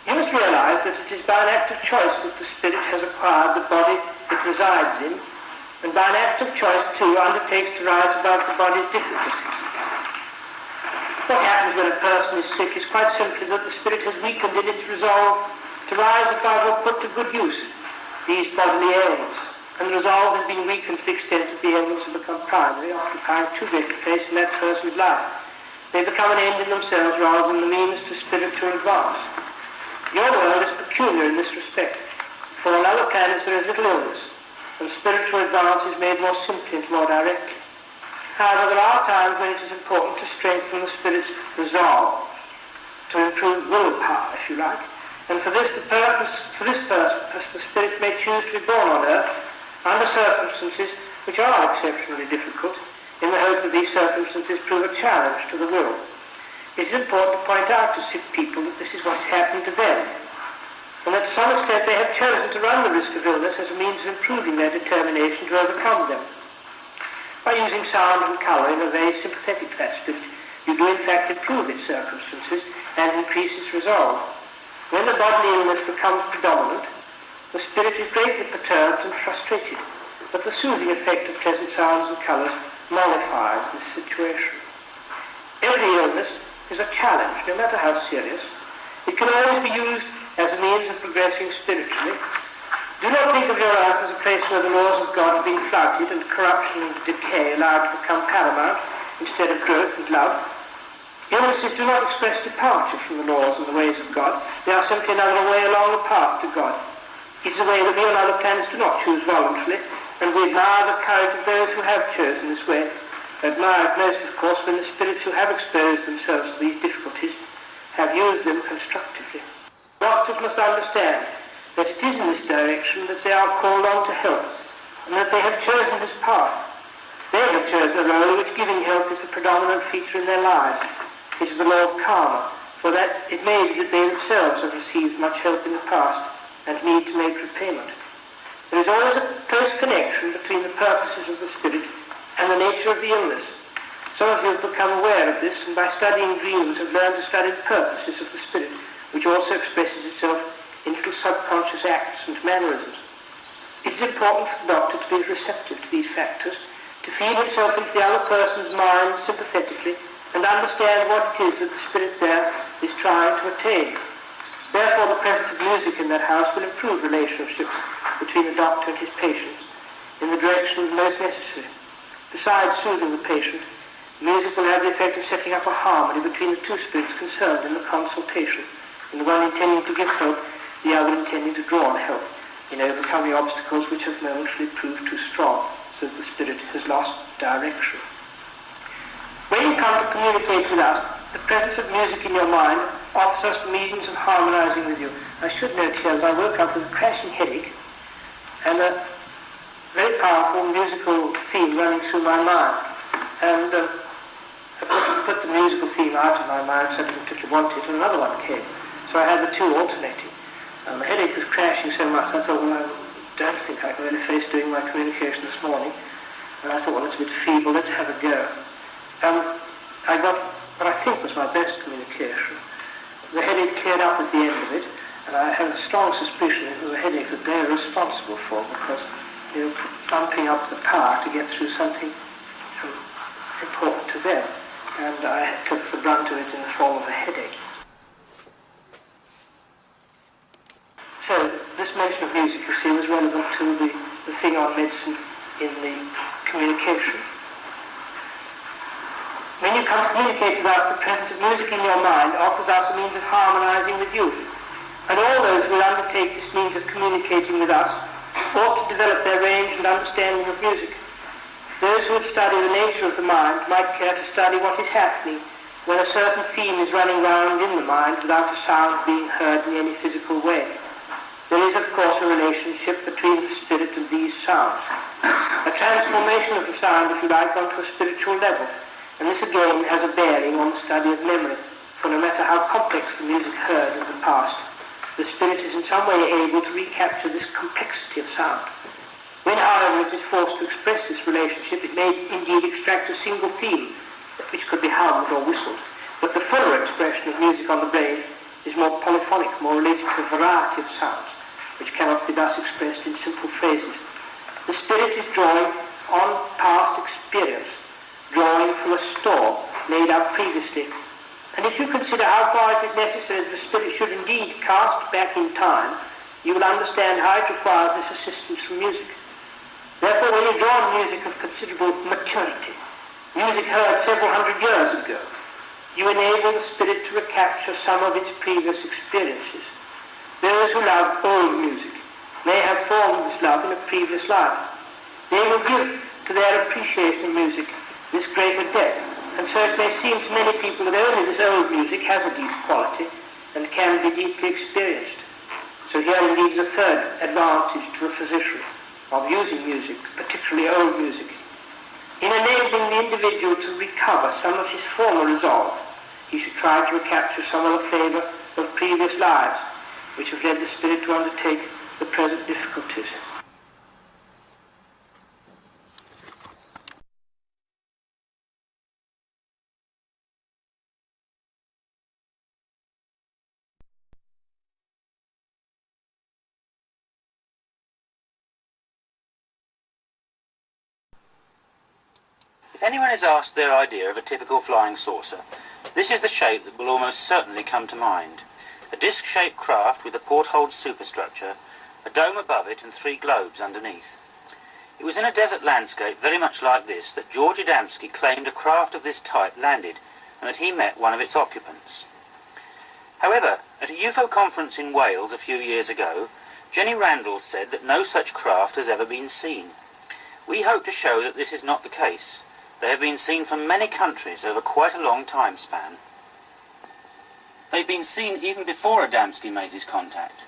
You must realise that it is by an act of choice that the spirit has acquired the body it resides in, and by an act of choice, too, undertakes to rise above the body's difficulties. What happens when a person is sick is quite simply that the spirit has weakened in its resolve to rise above or put to good use these bodily ailments, and the resolve has been weakened to the extent that the ailments have become primary, occupying too great a place in that person's life. They become an end in themselves rather than the means to spiritual advance. Your world is peculiar in this respect, for on other planets there is little illness, and spiritual advance is made more simply and more directly. However, there are times when it is important to strengthen the spirit's resolve, to improve willpower, if you like, and for this purpose, the spirit may choose to be born on earth under circumstances which are exceptionally difficult, in the hope that these circumstances prove a challenge to the will. It is important to point out to sick people that this is what is happening to them, and that to some extent they have chosen to run the risk of illness as a means of improving their determination to overcome them. By using sound and colour in a very sympathetic to that spirit, you do in fact improve its circumstances and increase its resolve. When the bodily illness becomes predominant, the spirit is greatly perturbed and frustrated, but the soothing effect of pleasant sounds and colours mollifies this situation. Every illness is a challenge, no matter how serious. It can always be used as a means of progressing spiritually. Do not think of your earth as a place where the laws of God are being flouted and corruption and decay allowed to become paramount instead of growth and love. Illnesses do not express departure from the laws and the ways of God. They are simply another way along the path to God. It is a way that we on other planets do not choose voluntarily, and we admire the courage of those who have chosen this way. Admire it most, of course, when the spirits who have exposed themselves to these difficulties have used them constructively. Doctors must understand that it is in this direction that they are called on to help, and that they have chosen this path. They have chosen a role in which giving help is the predominant feature in their lives. It is the law of karma, for that it may be that they themselves have received much help in the past and need to make repayment. There is always a close connection between the purposes of the spirit and the nature of the illness. Some of you have become aware of this, and by studying dreams have learned to study the purposes of the spirit, which also expresses itself in little subconscious acts and mannerisms. It is important for the doctor to be receptive to these factors, to feel himself into the other person's mind sympathetically, and understand what it is that the spirit there is trying to attain. Therefore, the presence of music in that house will improve relationships between the doctor and his patients in the direction most necessary. Besides soothing the patient, music will have the effect of setting up a harmony between the two spirits concerned in the consultation, in the one intending to give help, the other intending to draw on help, in overcoming obstacles which have momentarily proved too strong, so that the spirit has lost direction. When you come to communicate with us, the presence of music in your mind offers us the means of harmonizing with you. I should note here that I woke up with a crashing headache and a very powerful musical theme running through my mind. And I put the musical theme out of my mind so I didn't particularly want it, and another one came. So I had the two alternating. And the headache was crashing so much, I thought, well, I don't think I can really face doing my communication this morning. And I thought, well, it's a bit feeble, let's have a go. I got what I think was my best communication. The headache cleared up at the end of it, and I have a strong suspicion it was a headache that they are responsible for, because they were bumping up the power to get through something important to them, and I took the brunt of it in the form of a headache. So this mention of music, you see, was relevant to the thing on medicine in the communication. When you come to communicate with us, the presence of music in your mind offers us a means of harmonizing with you. And all those who will undertake this means of communicating with us ought to develop their range and understanding of music. Those who would study the nature of the mind might care to study what is happening when a certain theme is running round in the mind without a sound being heard in any physical way. There is, of course, a relationship between the spirit and these sounds. A transformation of the sound, if you like, onto a spiritual level. And this again has a bearing on the study of memory. For no matter how complex the music heard in the past, the spirit is in some way able to recapture this complexity of sound. When, however, it is forced to express this relationship, it may indeed extract a single theme, which could be hummed or whistled. But the fuller expression of music on the brain is more polyphonic, more related to a variety of sounds, which cannot be thus expressed in simple phrases. The spirit is drawing on past experience, drawing from a store laid out previously. And if you consider how far it is necessary that the spirit should indeed cast back in time, you will understand how it requires this assistance from music. Therefore, when you draw on music of considerable maturity, music heard several hundred years ago, you enable the spirit to recapture some of its previous experiences. Those who love old music may have formed this love in a previous life. They will give to their appreciation of music this greater depth, and so it may seem to many people that only this old music has a deep quality and can be deeply experienced. So here indeed is a third advantage to a physician of using music, particularly old music. In enabling the individual to recover some of his former resolve, he should try to recapture some of the flavour of previous lives, which have led the spirit to undertake the present difficulties. If anyone is asked their idea of a typical flying saucer, this is the shape that will almost certainly come to mind. A disc-shaped craft with a portholed superstructure, a dome above it and 3 globes underneath. It was in a desert landscape very much like this that George Adamski claimed a craft of this type landed and that he met one of its occupants. However, at a UFO conference in Wales a few years ago, Jenny Randall said that no such craft has ever been seen. We hope to show that this is not the case. They have been seen from many countries over quite a long time span. They've been seen even before Adamski made his contact.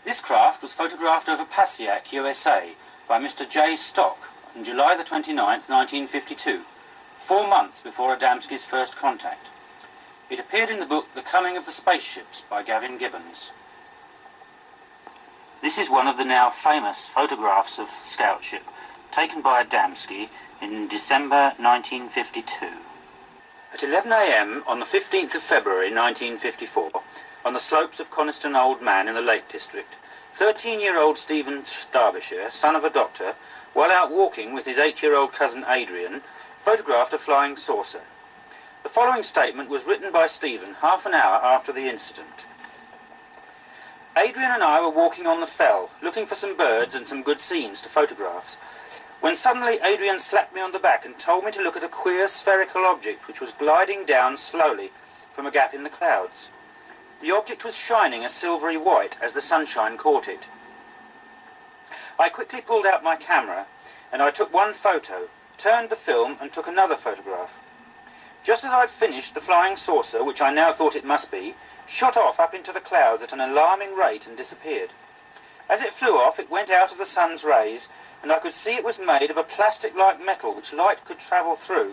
This craft was photographed over Passaic, USA, by Mr. J. Stock on July the 29th, 1952, 4 months before Adamski's first contact. It appeared in the book The Coming of the Spaceships by Gavin Gibbons. This is one of the now famous photographs of the scout ship, taken by Adamski in December 1952. At 11 a.m. on the 15th of February 1954, on the slopes of Coniston Old Man in the Lake District, 13-year-old Stephen Derbyshire, son of a doctor, while out walking with his 8-year-old cousin Adrian, photographed a flying saucer. The following statement was written by Stephen half an hour after the incident. Adrian and I were walking on the fell, looking for some birds and some good scenes to photograph, when suddenly Adrian slapped me on the back and told me to look at a queer spherical object which was gliding down slowly from a gap in the clouds. The object was shining a silvery white as the sunshine caught it. I quickly pulled out my camera and I took one photo, turned the film and took another photograph. Just as I'd finished, the flying saucer, which I now thought it must be, shot off up into the clouds at an alarming rate and disappeared. As it flew off, it went out of the sun's rays, and I could see it was made of a plastic-like metal which light could travel through,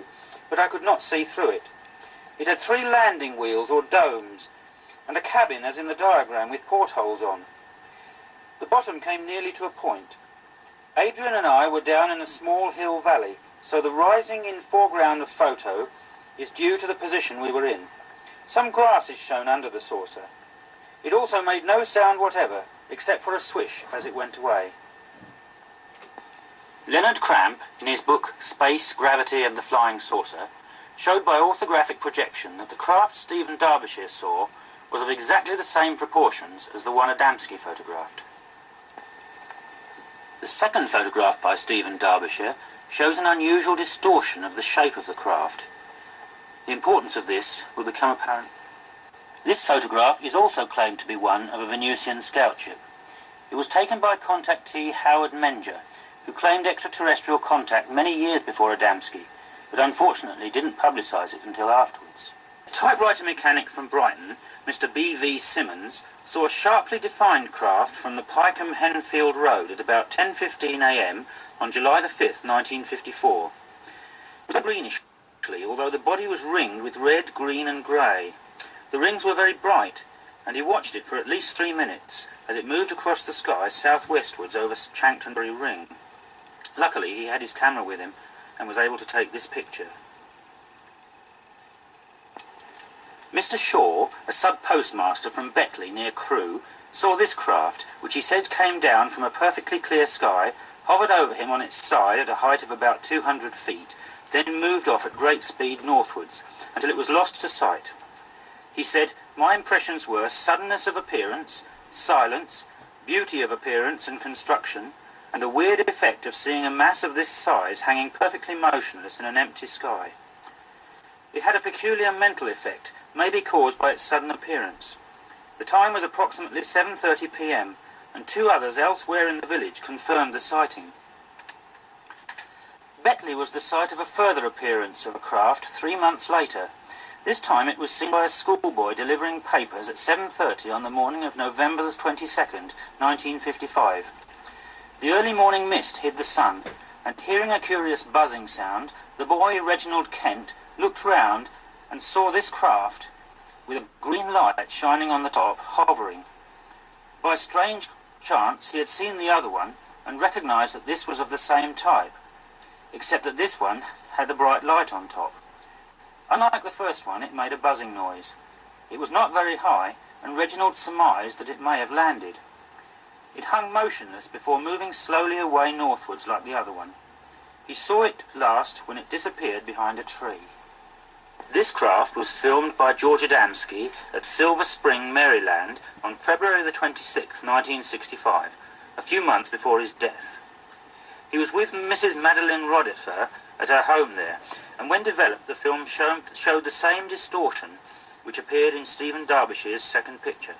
but I could not see through it. It had 3 landing wheels or domes, and a cabin as in the diagram with portholes on. The bottom came nearly to a point. Adrian and I were down in a small hill valley, so the rising in foreground of photo is due to the position we were in. Some grass is shown under the saucer. It also made no sound whatever, except for a swish as it went away. Leonard Cramp, in his book Space, Gravity and the Flying Saucer, showed by orthographic projection that the craft Stephen Derbyshire saw was of exactly the same proportions as the one Adamski photographed. The second photograph by Stephen Derbyshire shows an unusual distortion of the shape of the craft. The importance of this will become apparent. This photograph is also claimed to be one of a Venusian scout ship. It was taken by contactee Howard Menger, who claimed extraterrestrial contact many years before Adamski, but unfortunately didn't publicise it until afterwards. A typewriter mechanic from Brighton, Mr. B.V. Simmons, saw a sharply defined craft from the Pycombe-Henfield Road at about 10:15 a.m. on July the 5th, 1954. It was greenish, although the body was ringed with red, green and grey. The rings were very bright, and he watched it for at least 3 minutes as it moved across the sky southwestwards over Chanctonbury Ring. Luckily, he had his camera with him and was able to take this picture. Mr. Shaw, a sub-postmaster from Betley near Crewe, saw this craft, which he said came down from a perfectly clear sky, hovered over him on its side at a height of about 200 feet, then moved off at great speed northwards until it was lost to sight. He said, "My impressions were suddenness of appearance, silence, beauty of appearance and construction, and the weird effect of seeing a mass of this size hanging perfectly motionless in an empty sky. It had a peculiar mental effect, maybe caused by its sudden appearance. The time was approximately 7:30 p.m, and 2 others elsewhere in the village confirmed the sighting." Betley was the site of a further appearance of a craft 3 months later. This time it was seen by a schoolboy delivering papers at 7:30 on the morning of November the 22nd, 1955. The early morning mist hid the sun, and hearing a curious buzzing sound, the boy Reginald Kent looked round and saw this craft with a green light shining on the top, hovering. By strange chance he had seen the other one and recognised that this was of the same type, except that this one had the bright light on top. Unlike the first one, it made a buzzing noise. It was not very high, and Reginald surmised that it may have landed. It hung motionless before moving slowly away northwards like the other one. He saw it last when it disappeared behind a tree. This craft was filmed by George Adamski at Silver Spring, Maryland on February the 26th, 1965, a few months before his death. He was with Mrs. Madeline Roddifer at her home there, and when developed the film showed the same distortion which appeared in Stephen Derbyshire's second picture,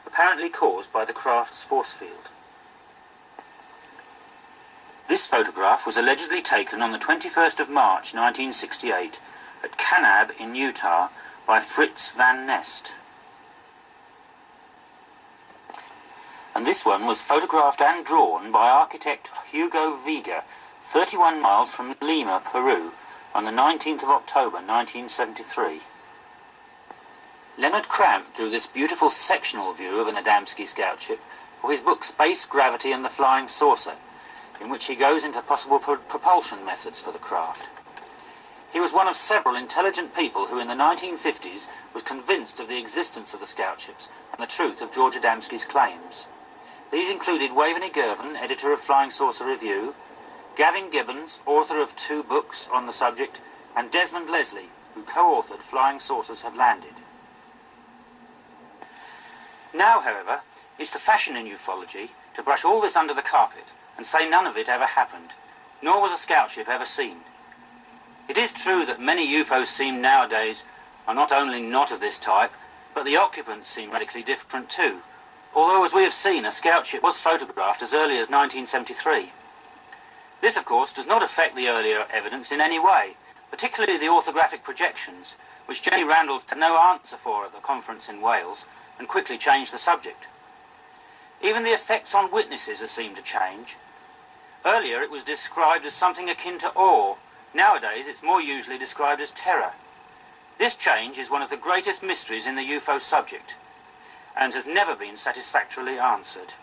apparently caused by the craft's force field. This photograph was allegedly taken on the 21st of March 1968 at Kanab in Utah by Fritz Van Nest. And this one was photographed and drawn by architect Hugo Vega, 31 miles from Lima, Peru, on the 19th of October 1973. Leonard Cramp drew this beautiful sectional view of an Adamski scout ship for his book Space, Gravity and the Flying Saucer, in which he goes into possible propulsion methods for the craft. He was one of several intelligent people who in the 1950s was convinced of the existence of the scout ships and the truth of George Adamski's claims. These included Waveney Girvan, editor of Flying Saucer Review, Gavin Gibbons, author of 2 books on the subject, and Desmond Leslie, who co-authored Flying Saucers Have Landed. Now, however, it's the fashion in ufology to brush all this under the carpet and say none of it ever happened, nor was a scout ship ever seen. It is true that many UFOs seen nowadays are not only not of this type, but the occupants seem radically different too, although as we have seen, a scout ship was photographed as early as 1973. This, of course, does not affect the earlier evidence in any way, particularly the orthographic projections, which Jenny Randalls had no answer for at the conference in Wales, and quickly changed the subject. Even the effects on witnesses have seemed to change. Earlier it was described as something akin to awe. Nowadays it's more usually described as terror. This change is one of the greatest mysteries in the UFO subject, and has never been satisfactorily answered.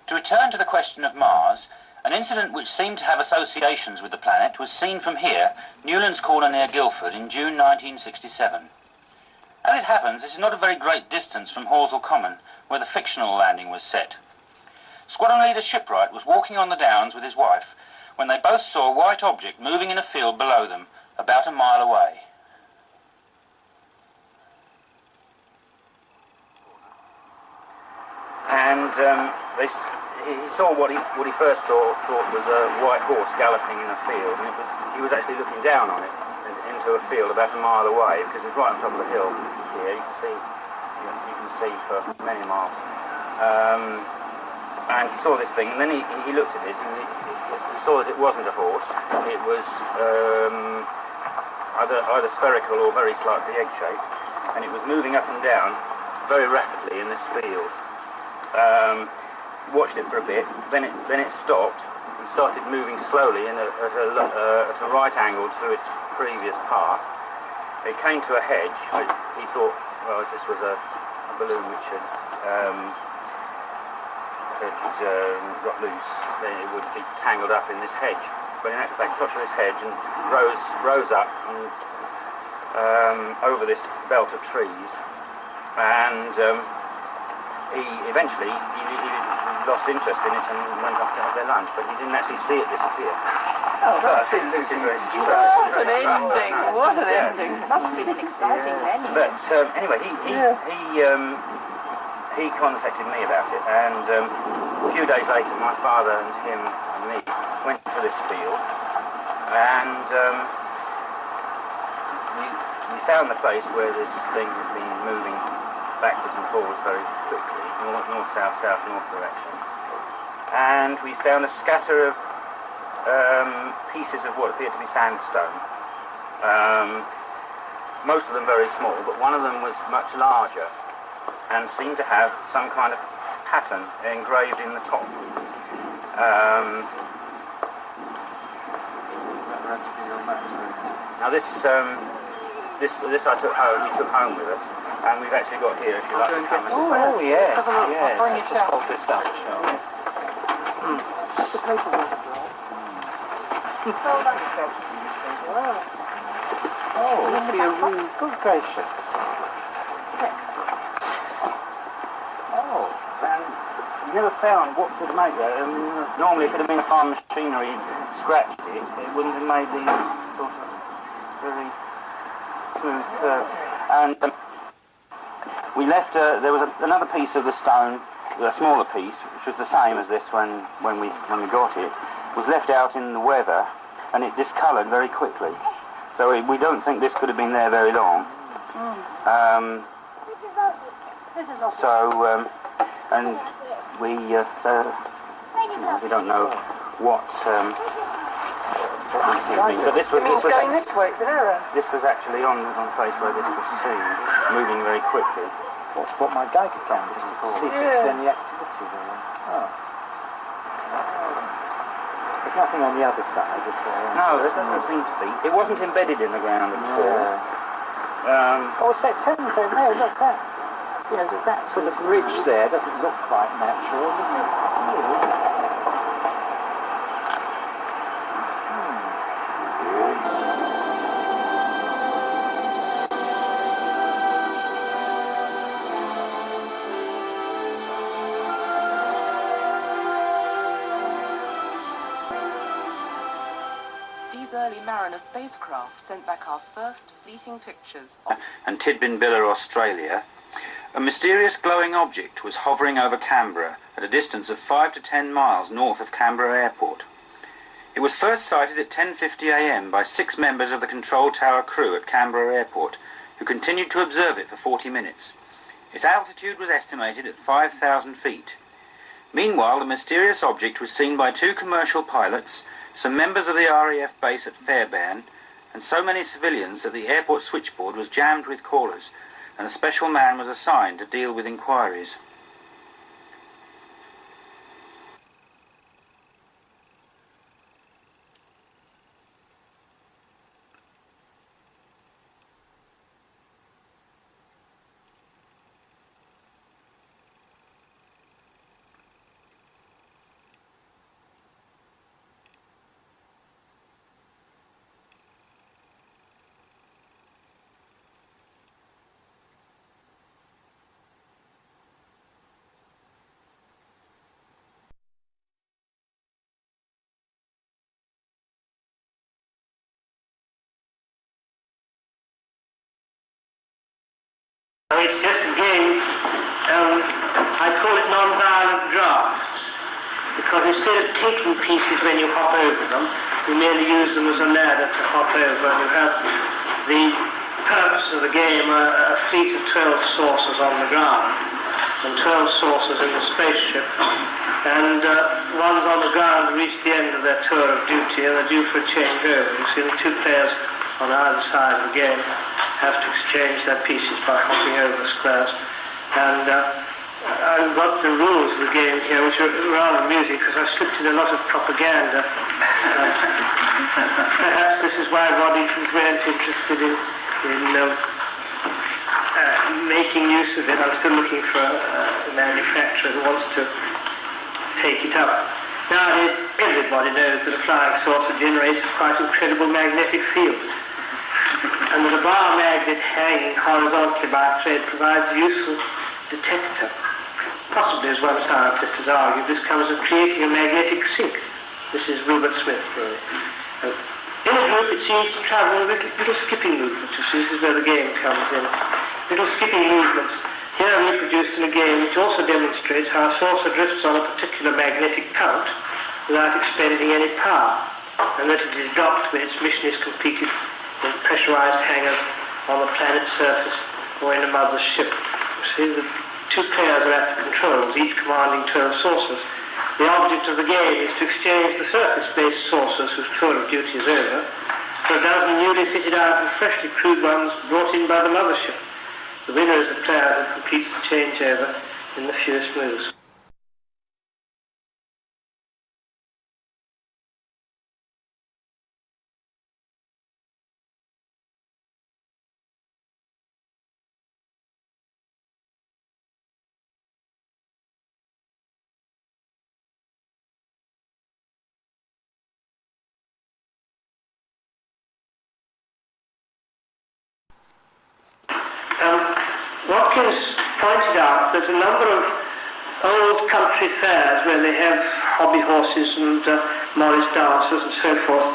To return to the question of Mars, an incident which seemed to have associations with the planet was seen from here, Newlands Corner near Guildford, in June 1967. As it happens, this is not a very great distance from Horsell Common, where the fictional landing was set. Squadron Leader Shipwright was walking on the downs with his wife when they both saw a white object moving in a field below them, about a mile away. And he saw what he first thought was a white horse galloping in a field, and he was actually looking down on it and into a field about a mile away, because it's right on top of the hill here. You can see for many miles. And he saw this thing, and then he looked at it, and he saw that it wasn't a horse. It was either spherical or very slightly egg-shaped, and it was moving up and down very rapidly in this field. Watched it for a bit, then it stopped and started moving slowly at a right angle to its previous path. It came to a hedge. He thought, well, this was a balloon which had got loose, then it would be tangled up in this hedge. But in actual fact, got to this hedge and rose up and over this belt of trees, and he eventually lost interest in it and went off to have their lunch, but he didn't actually see it disappear. Oh, that's very strange. What an ending! What an ending! Must have been an exciting ending. But anyway, he contacted me about it, and a few days later, my father and him and me went to this field, and we found the place where this thing had been moving backwards and forwards very quickly, north, south, north direction. And we found a scatter of pieces of what appeared to be sandstone. Most of them very small, but one of them was much larger and seemed to have some kind of pattern engraved in the top. Now this I took home. We took home with us, and we've actually got here. If you like to come and oh yes, yes. Bring Let's it just out. hold this up, shall we? That's the paperwork. Oh, must be a room. Good gracious. Oh, and you never found what could make that. Normally, if it had been a farm machinery scratched it, it wouldn't have made these sort of very smooth curve. And we left. There was another piece of the stone, a smaller piece, which was the same as this when we got it, was left out in the weather, and it discoloured very quickly. So we don't think this could have been there very long. And we don't know what but this was going this way, it's an error. This was actually on the place where this was seen, moving very quickly. what my Geiger camera is to see if it's any activity there. Oh. There's nothing on the other side, is there? No, there doesn't seem to be. It wasn't embedded in the ground at all. Oh, September, no, look, that. You know, that sort of ridge there doesn't look quite natural, does it? These early Mariner spacecraft sent back our first fleeting pictures of... And Tidbinbilla, Australia, a mysterious glowing object was hovering over Canberra at a distance of 5 to 10 miles north of Canberra Airport. It was first sighted at 10:50 a.m. by 6 members of the control tower crew at Canberra Airport, who continued to observe it for 40 minutes. Its altitude was estimated at 5,000 feet. Meanwhile, the mysterious object was seen by 2 commercial pilots, some members of the RAF base at Fairbairn, and so many civilians that the airport switchboard was jammed with callers, and a special man was assigned to deal with inquiries. It's just a game, I call it non-violent drafts, because instead of taking pieces when you hop over them, you merely use them as a ladder to hop over, and you have purpose of the game a fleet of 12 saucers on the ground and 12 saucers in the spaceship, and one's on the ground to reach the end of their tour of duty and they're due for a changeover. You see, the two players on either side of the game have to exchange their pieces by hopping over the squares. And I've got the rules of the game here, which are rather amusing because I've slipped in a lot of propaganda. Perhaps this is why Waddington's weren't interested in making use of it. I'm still looking for a manufacturer who wants to take it up. Nowadays, everybody knows that a flying saucer generates a quite incredible magnetic field, and that a bar magnet hanging horizontally by a thread provides a useful detector. Possibly, as one scientist has argued, this comes of creating a magnetic sink. This is Wilbert Smith's theory. In a group, it seems to travel with little skipping movements. You see, this is where the game comes in. Little skipping movements. Here reproduced in a game which also demonstrates how a saucer drifts on a particular magnetic current without expending any power, and that it is docked when its mission is completed in pressurized hangars on the planet's surface or in a mother's ship. You see, the two players are at the controls, each commanding 12 saucers. The object of the game is to exchange the surface-based saucers whose tour of duty is over for a dozen newly fitted out and freshly crewed ones brought in by the mothership. The winner is the player who completes the changeover in the fewest moves. Watkins pointed out that a number of old country fairs where they have hobby horses and Morris dancers and so forth,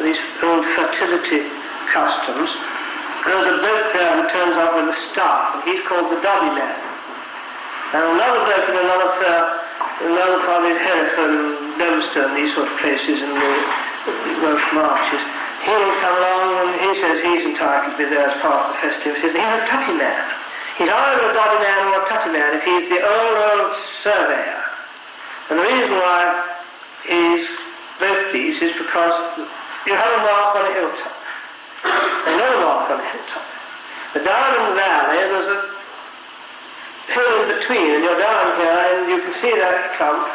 these old fertility customs, there was a bloke there who turns up with a staff, and he's called the Dobby Man. And another bloke in another fair, another part in Hereford and Neolithic, these sort of places in the Welsh marches, he'll come along and he says he's entitled to be there as part of the festivities. He's a tutty man. He's either a Dobby man or a tutty man if he's the old surveyor. And the reason why he's both these is because you have a mark on a hilltop. There's no mark on a hilltop. But down in the valley there's a hill in between, and you're down here and you can see that clump,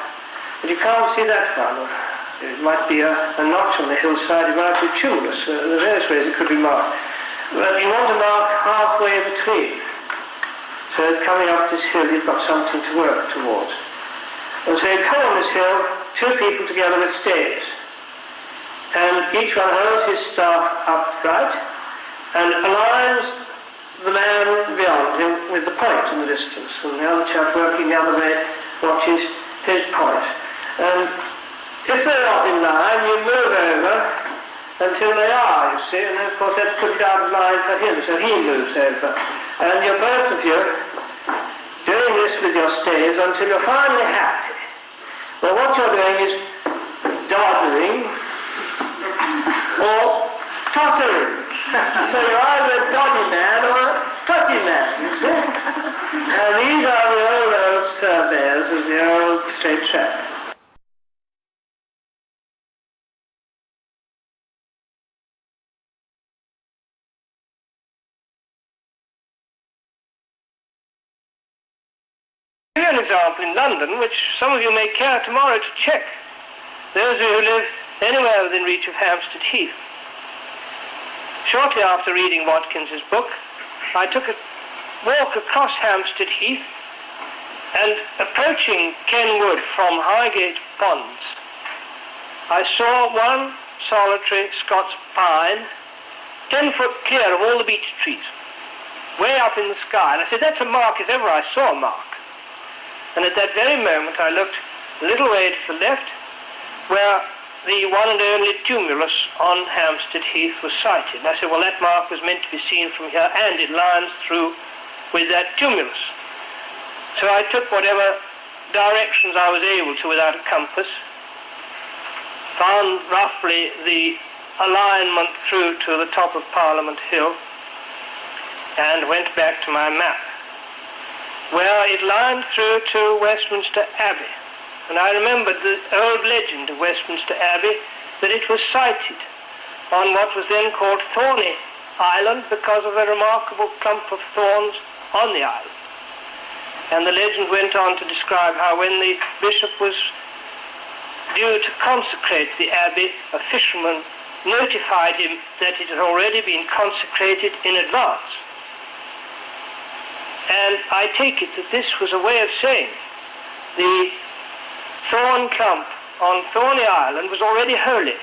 but you can't see that one. It might be a notch on the hillside, it might be tumulus. There are various ways it could be marked. But you want to mark halfway between. So coming up this hill, you've got something to work towards. And so you come on this hill, two people together with staves. And each one holds his staff upright and aligns the man beyond him with the point in the distance. And the other chap working the other way watches his point. And if they're not in line, you move over until they are, you see, and of course that's put it out of line for him, so he moves over. And you're both of you doing this with your staves until you're finally happy. Well, what you're doing is doddering or tottering. So you're either a doddy man or a tutty man, you see. And these are the old surveyors of the old straight track. An example in London, which some of you may care tomorrow to check. Those of you who live anywhere within reach of Hampstead Heath. Shortly after reading Watkins's book, I took a walk across Hampstead Heath, and approaching Kenwood from Highgate Ponds, I saw one solitary Scots pine, 10 foot clear of all the beech trees, way up in the sky. And I said, that's a mark if ever I saw a mark. And at that very moment I looked a little way to the left, where the one and only tumulus on Hampstead Heath was sighted. And I said, well, that mark was meant to be seen from here, and it lines through with that tumulus. So I took whatever directions I was able to without a compass, found roughly the alignment through to the top of Parliament Hill, and went back to my map, where it lined through to Westminster Abbey. And I remembered the old legend of Westminster Abbey, that it was sited on what was then called Thorny Island because of a remarkable clump of thorns on the island. And the legend went on to describe how when the bishop was due to consecrate the abbey, a fisherman notified him that it had already been consecrated in advance. And I take it that this was a way of saying the thorn clump on Thorny Island was already holy,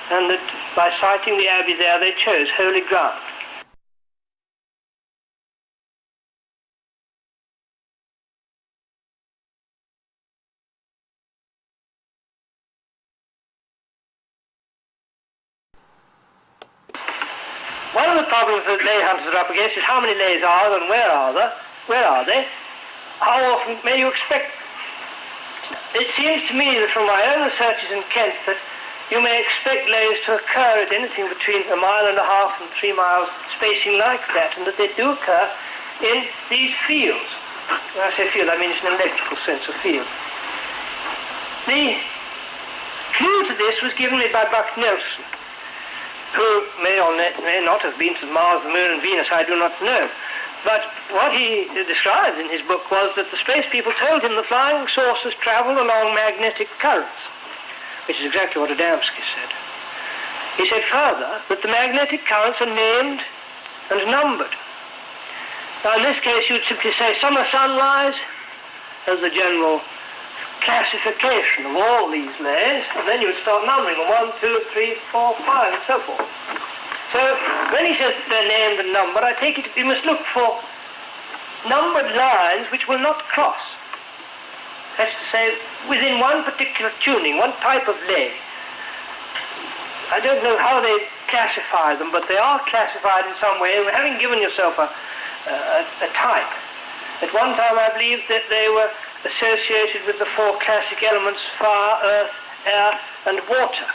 and that by siting the abbey there they chose holy ground. One of the problems that lay hunters are up against is how many lays are there and where are they? How often may you expect? It seems to me that from my own researches in Kent that you may expect lays to occur at anything between 1.5 miles and 3 miles spacing like that, and that they do occur in these fields. When I say field, I mean it's an electrical sense of field. The clue to this was given me by Buck Nelson, who may or may not have been to Mars, the Moon and Venus, I do not know. But what he described in his book was that the space people told him the flying saucers traveled along magnetic currents, which is exactly what Adamski said. He said further that the magnetic currents are named and numbered. Now in this case you would simply say summer sunrise as the general classification of all these lays, and then you would start numbering them 1, 2, 3, 4, 5, and so forth. So when he says they're named and numbered, I take it you must look for numbered lines which will not cross. That's to say, within one particular tuning, one type of lay. I don't know how they classify them, but they are classified in some way, having given yourself a type. At one time I believe that they were associated with the 4 classic elements, fire, earth, air, and water,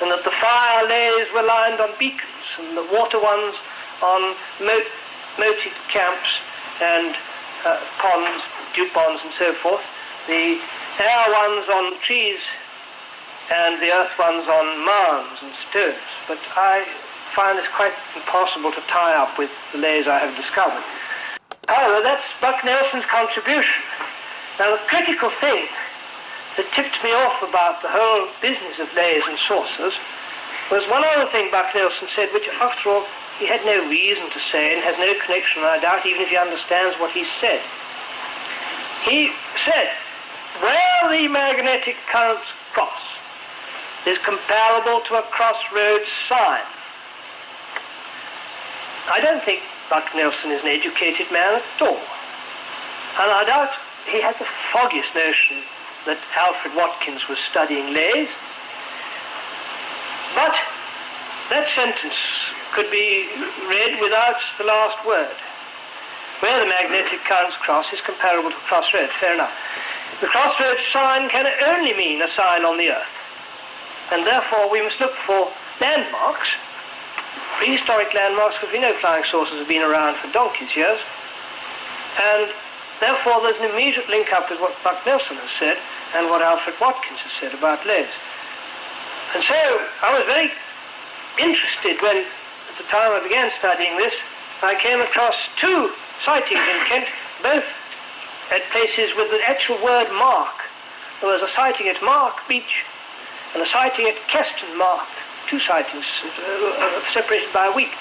and that the fire lays were lined on beacons, and the water ones on moated camps and ponds, dew ponds, and so forth, the air ones on trees, and the earth ones on mounds and stones. But I find this quite impossible to tie up with the lays I have discovered. However, that's Buck Nelson's contribution. Now, the critical thing that tipped me off about the whole business of lays and saucers was one other thing Buck Nelson said, which, after all, he had no reason to say and has no connection, I doubt, even if he understands what he said. He said, where the magnetic currents cross is comparable to a crossroads sign. I don't think Buck Nelson is an educated man at all, and I doubt he had the foggiest notion that Alfred Watkins was studying lays. But that sentence could be read without the last word. Where the magnetic currents cross is comparable to a crossroad. Fair enough. The crossroads sign can only mean a sign on the earth, and therefore we must look for landmarks, prehistoric landmarks, because we know flying saucers have been around for donkey's years, and therefore there's an immediate link up with what Buck Nelson has said and what Alfred Watkins has said about lays. And so I was very interested when, at the time I began studying this, I came across 2 sightings in Kent, both at places with the actual word mark. There was a sighting at Mark Beach and a sighting at Keston Mark, 2 sightings separated by a week.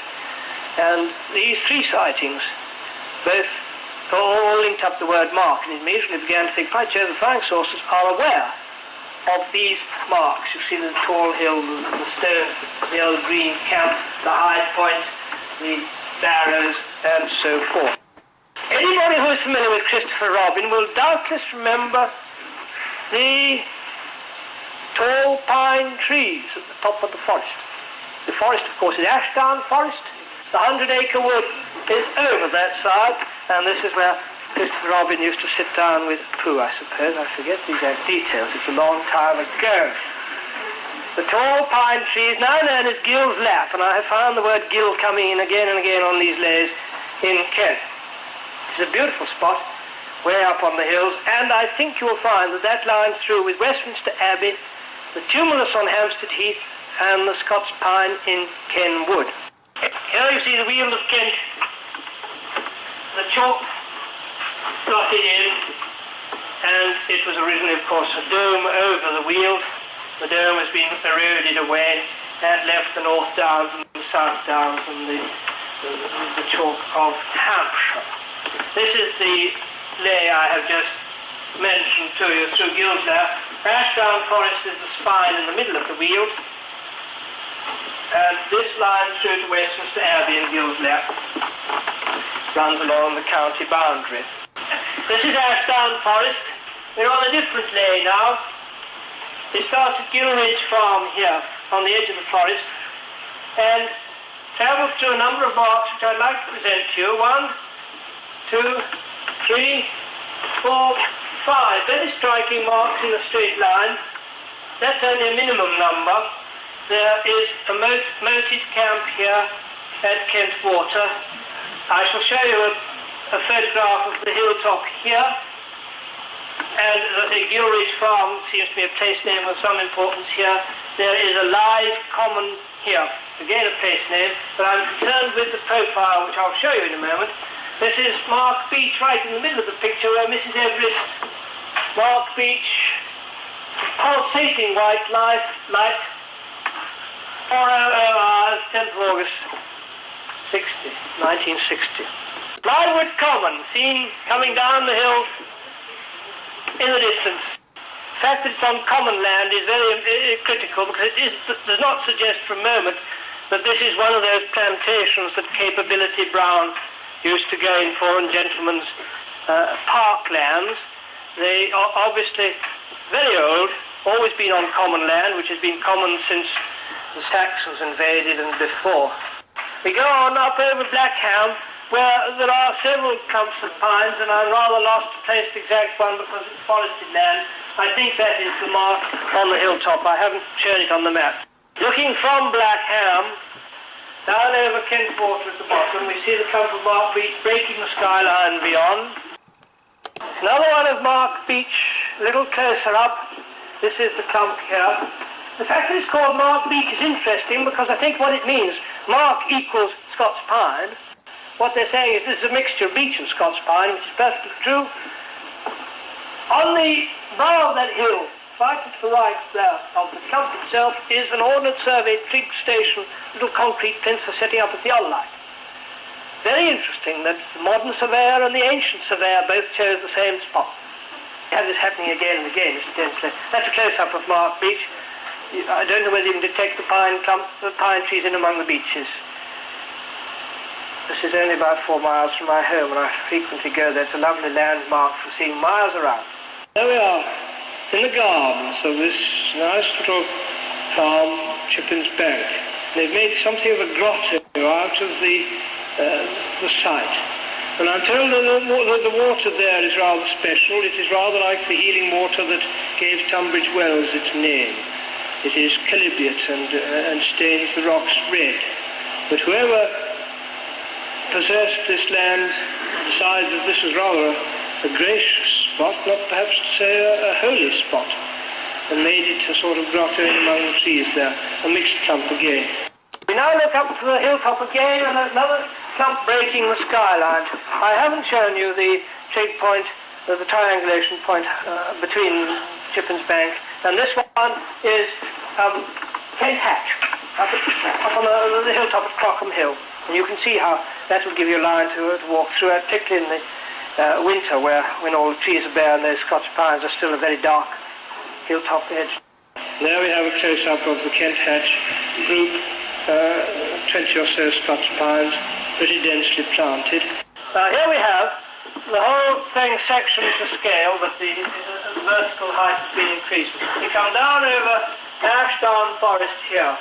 And these 3 sightings both all linked up the word mark, and immediately began to think, by Jove, the flying saucers are aware of these marks. You see the tall hill, the stone, the old green camp, the high point, the barrows, and so forth. Anybody who is familiar with Christopher Robin will doubtless remember the tall pine trees at the top of the forest. The forest, of course, is Ashdown Forest. The 100-acre wood is over that side, and this is where Christopher Robin used to sit down with Pooh, I suppose. I forget the exact details. It's a long time ago. The tall pine tree is now known as Gill's Lap, and I have found the word gill coming in again and again on these lays, in Kent. It's a beautiful spot, way up on the hills, and I think you'll find that that lines through with Westminster Abbey, the tumulus on Hampstead Heath, and the Scots Pine in Ken Wood. Here you see the wheel of Kent, the chalk slotted in, and it was originally, of course, a dome over the wheel. The dome has been eroded away and left the North Downs and the South Downs and the chalk of Hampshire. This is the lay I have just mentioned to you through Gilslap. Ashdown Forest is the spine in the middle of the wheel, and this line through to Westminster Abbey in Gilslap runs along the county boundary. This is Ashdown Forest. We're on a different lay now. It starts at Gilridge Farm here on the edge of the forest and travels through a number of marks which I'd like to present to you. 1, 2, 3, 4, 5 very striking marks in a straight line. That's only a minimum number. There is a moated camp here at Kent Water. I shall show you a photograph of the hilltop here, and the Gilridge Farm seems to be a place name of some importance here. There is a live common here, again a place name, but I'm concerned with the profile, which I'll show you in a moment. This is Mark Beach right in the middle of the picture where Mrs. Everest, Mark Beach, pulsating white light, 4:00 hours, 10th of August, 1960. Lywood Common, seen coming down the hill in the distance. The fact that it's on common land is very critical, because it does not suggest for a moment that this is one of those plantations that Capability Brown used to go in for in gentlemen's parklands. They are obviously very old, always been on common land, which has been common since the Saxons invaded and before. We go on up over Blackham, where there are several clumps of pines, and I'm rather lost to place the exact one because it's forested land. I think that is the mark on the hilltop. I haven't shown it on the map. Looking from Blackham, down over Kent Water at the bottom, we see the clump of Mark Beach breaking the skyline beyond. Another one of Mark Beach, a little closer up. This is the clump here. The fact that it's called Mark Beach is interesting because I think what it means, Mark equals Scots Pine. What they're saying is this is a mixture of beech and Scots Pine, which is perfectly true. On the brow of that hill, right to the right there of the clump itself, is an ordnance survey trig station, little concrete plinths for setting up a theodolite. Very interesting that the modern surveyor and the ancient surveyor both chose the same spot. You have this happening again and again, incidentally. That's a close-up of Mark Beach. I don't know whether you can detect the pine trees in among the beeches. This is only about 4 miles from my home, and I frequently go there. It's a lovely landmark for seeing miles around. There we are, in the gardens of this nice little farm, Chippin's Bank. They've made something of a grotto out of the site. And I'm told that the water there is rather special. It is rather like the healing water that gave Tunbridge Wells its name. It is chalybeate and stains the rocks red. But whoever possessed this land decides that this is rather a gracious spot, not perhaps to say a holy spot, and made it a sort of grotto in among the trees there, a mixed clump again. We now look up to the hilltop again, and another clump breaking the skyline. I haven't shown you the trig point, the triangulation point between Chippin's Bank, and this one is Kent Hatch, up on the hilltop at Crockham Hill. And you can see how that will give you a line to walk through, particularly in the winter, when all the trees are bare and those Scotch pines are still a very dark hilltop edge. There we have a close-up of the Kent Hatch group, 20 or so Scotch pines, pretty densely planted. Now here we have the whole thing sectioned to scale, but the vertical height has been increased. You come down over Ashdown Forest here,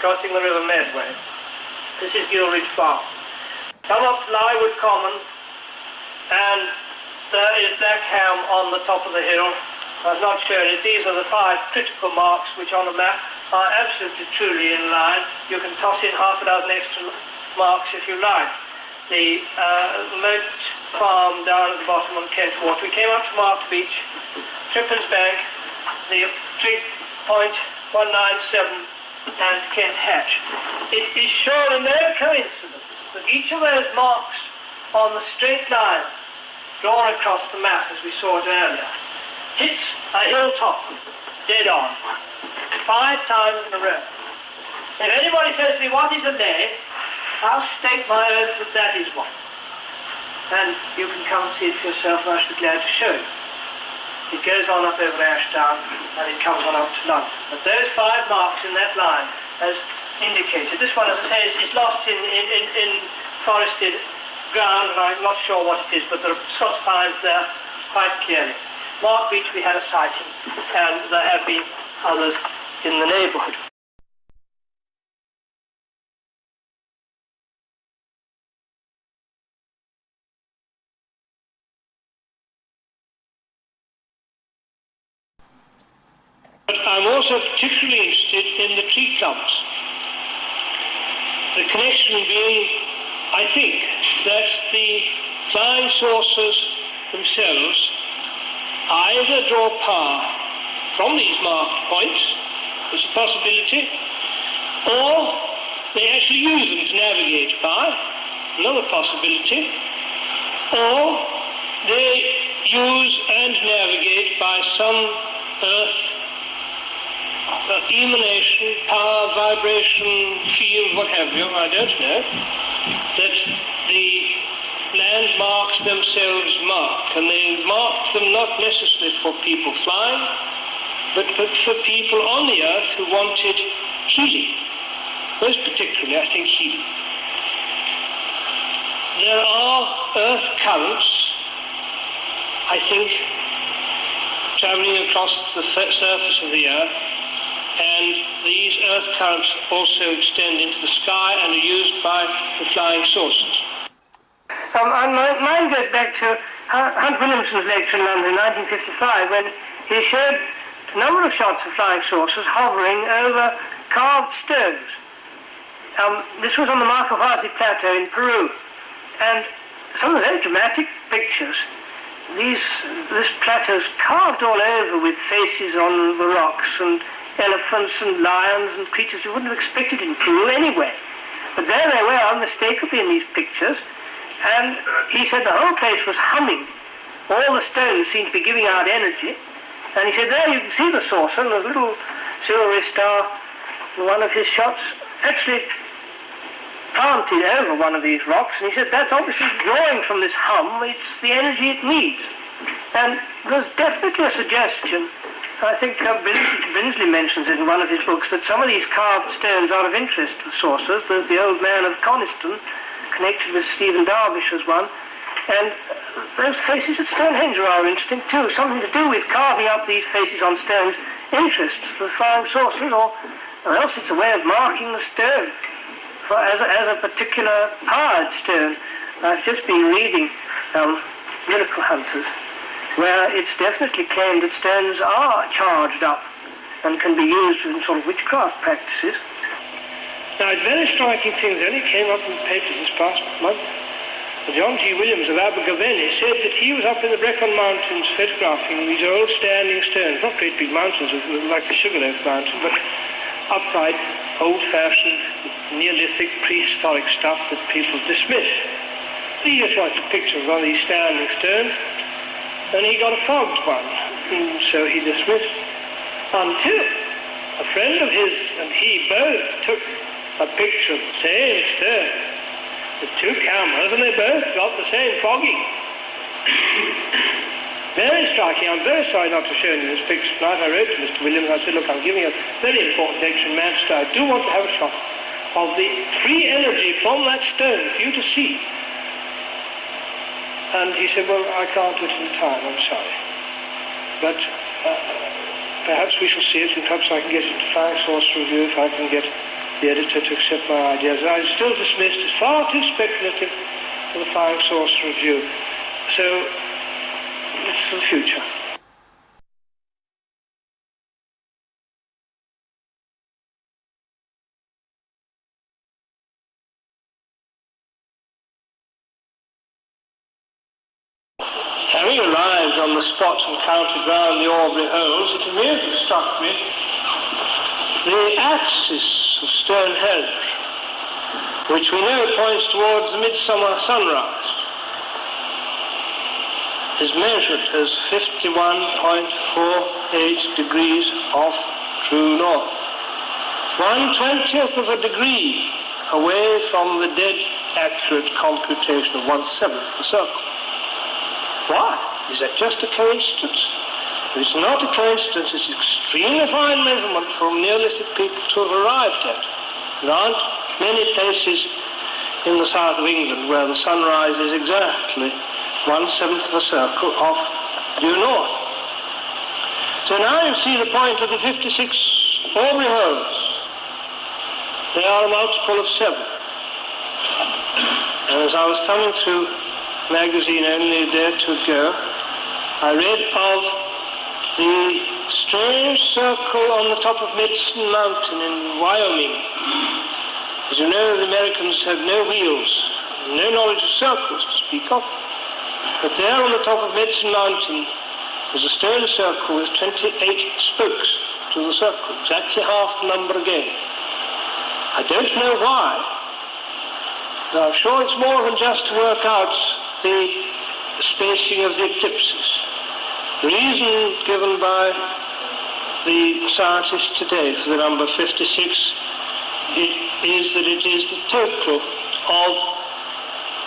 crossing the River Medway. This is Gilridge Farm. Come up Lywood Common, and there is Blackham on the top of the hill. I've not shown it. These are the 5 critical marks which on a map are absolutely truly in line. You can toss in half a dozen extra marks if you like. the remote farm down at the bottom on Kent Water. We came up to Mark Beach, Trippin's Bank, the trig point 197 and Kent Hatch. It is surely no coincidence that each of those marks on the straight line drawn across the map as we saw it earlier hits a hilltop dead on 5 times in a row. If anybody says to me, what is a lay, I'll stake my oath that that is one. And you can come and see it for yourself, and I should be glad to show you. It goes on up over Ashdown, and it comes on up to London. But those 5 marks in that line, as indicated, this one, as I say, is lost in forested ground, and I'm not sure what it is, but there are Scots pines there quite clearly. Mark Beach, we had a sighting, and there have been others in the neighbourhood. But I'm also particularly interested in the tree clumps. The connection being, I think, that the flying saucers themselves either draw power from these marked points, there's a possibility, or they actually use them to navigate by, another possibility, or they use and navigate by some earth emanation, power, vibration, field, what have you, I don't know, that the landmarks themselves mark, and they mark them not necessarily for people flying, but for people on the earth who wanted healing, most particularly, I think, healing. There are earth currents, I think, travelling across the surface of the earth, and these earth currents also extend into the sky and are used by the flying saucers. Mine goes back to Hunt Williamson's lecture in London in 1955, when he showed a number of shots of flying saucers hovering over carved stones. This was on the Marcohasi Plateau in Peru, and some of the very dramatic pictures. This plateau's carved all over with faces on the rocks, and elephants and lions and creatures you wouldn't have expected in Peru anyway. But there they were, unmistakably in these pictures, and he said the whole place was humming. All the stones seemed to be giving out energy, and he said, there you can see the saucer, and a little silvery star in one of his shots actually planted over one of these rocks, and he said that's obviously drawing from this hum, it's the energy it needs. And there's definitely a suggestion, I think Brinsley mentions it in one of his books, that some of these carved stones are of interest to the saucers. There's the old man of Coniston, connected with Stephen Derbyshire, one, and those faces at Stonehenge are interesting too, something to do with carving up these faces on stones interests the flying saucers, or else it's a way of marking the stone as a particular powered stone. I've just been reading Miracle Hunters, where it's definitely claimed that stones are charged up and can be used in sort of witchcraft practices. Now, it's very striking things. It only came up in the papers this past month. John G. Williams of Abergavenny said that he was up in the Brecon Mountains photographing these old standing stones, not great big mountains like the Sugarloaf Mountain, but upright, old-fashioned, Neolithic, prehistoric stuff that people dismiss. He just wanted pictures of these standing stones, and he got a fogged one, and so he dismissed, until a friend of his and he both took a picture of the same stone with 2 cameras, and they both got the same fogging. Very striking. I'm very sorry not to show you this picture tonight. I wrote to Mr. Williams, I said, look, I'm giving a very important lecture in Manchester. I do want to have a shot of the free energy from that stone for you to see. And he said, well, I can't do it in time, I'm sorry. But perhaps we shall see it, and perhaps I can get it into Flying Saucer Review if I can get the editor to accept my ideas. I'm still dismissed as far too speculative for the Flying Saucer Review. So, it's for the future. arrived on the spot and counted round the Aubrey holes, it immediately struck me the axis of Stonehenge, which we know points towards the midsummer sunrise, is measured as 51.48 degrees off true north. 1/20th of a degree away from the dead accurate computation of 1/7 of a circle. Why? Is that just a coincidence? If it's not a coincidence, it's extremely fine measurement from Neolithic people to have arrived at. There aren't many places in the south of England where the sunrise is exactly 1/7 of a circle off due north. So now you see the point of the 56 Aubrey holes. They are a multiple of 7. And as I was thumbing through a magazine only a day or two ago, I read of the strange circle on the top of Medicine Mountain in Wyoming. As you know, the Americans have no wheels, no knowledge of circles to speak of. But there on the top of Medicine Mountain was a stone circle with 28 spokes to the circle, exactly half the number again. I don't know why. But I'm sure it's more than just to work out the spacing of the eclipses. The reason given by the scientists today for the number 56 is that it is the total of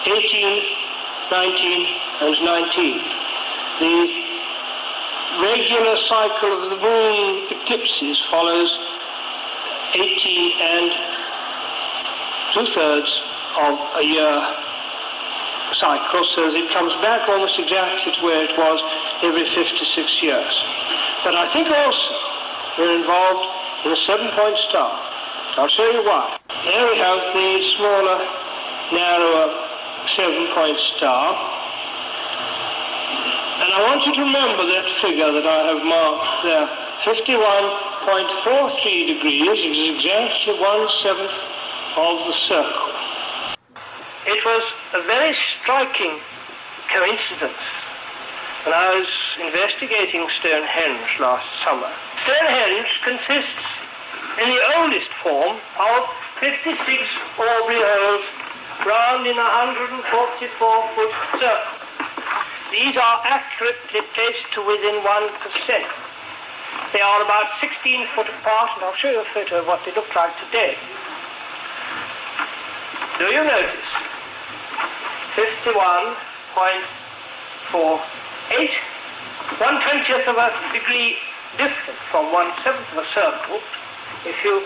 18, 19, and 19. The regular cycle of the moon eclipses follows 18 and 2/3 of a year cycle, so that it comes back almost exactly to where it was every 56 years. But I think also we're involved in a 7-point star. I'll show you why. Here we have the smaller, narrower 7-point star. And I want you to remember that figure that I have marked there. 51.43 degrees is exactly 1/7 of the circle. It was a very striking coincidence when I was investigating Stonehenge last summer. Stonehenge consists in the oldest form of 56 Aubrey holes round in a 144-foot circle. These are accurately placed to within 1%. They are about 16 foot apart, and I'll show you a photo of what they look like today. Do you notice? 51.48, 1/20th of a degree different from 1/7 of a circle. If you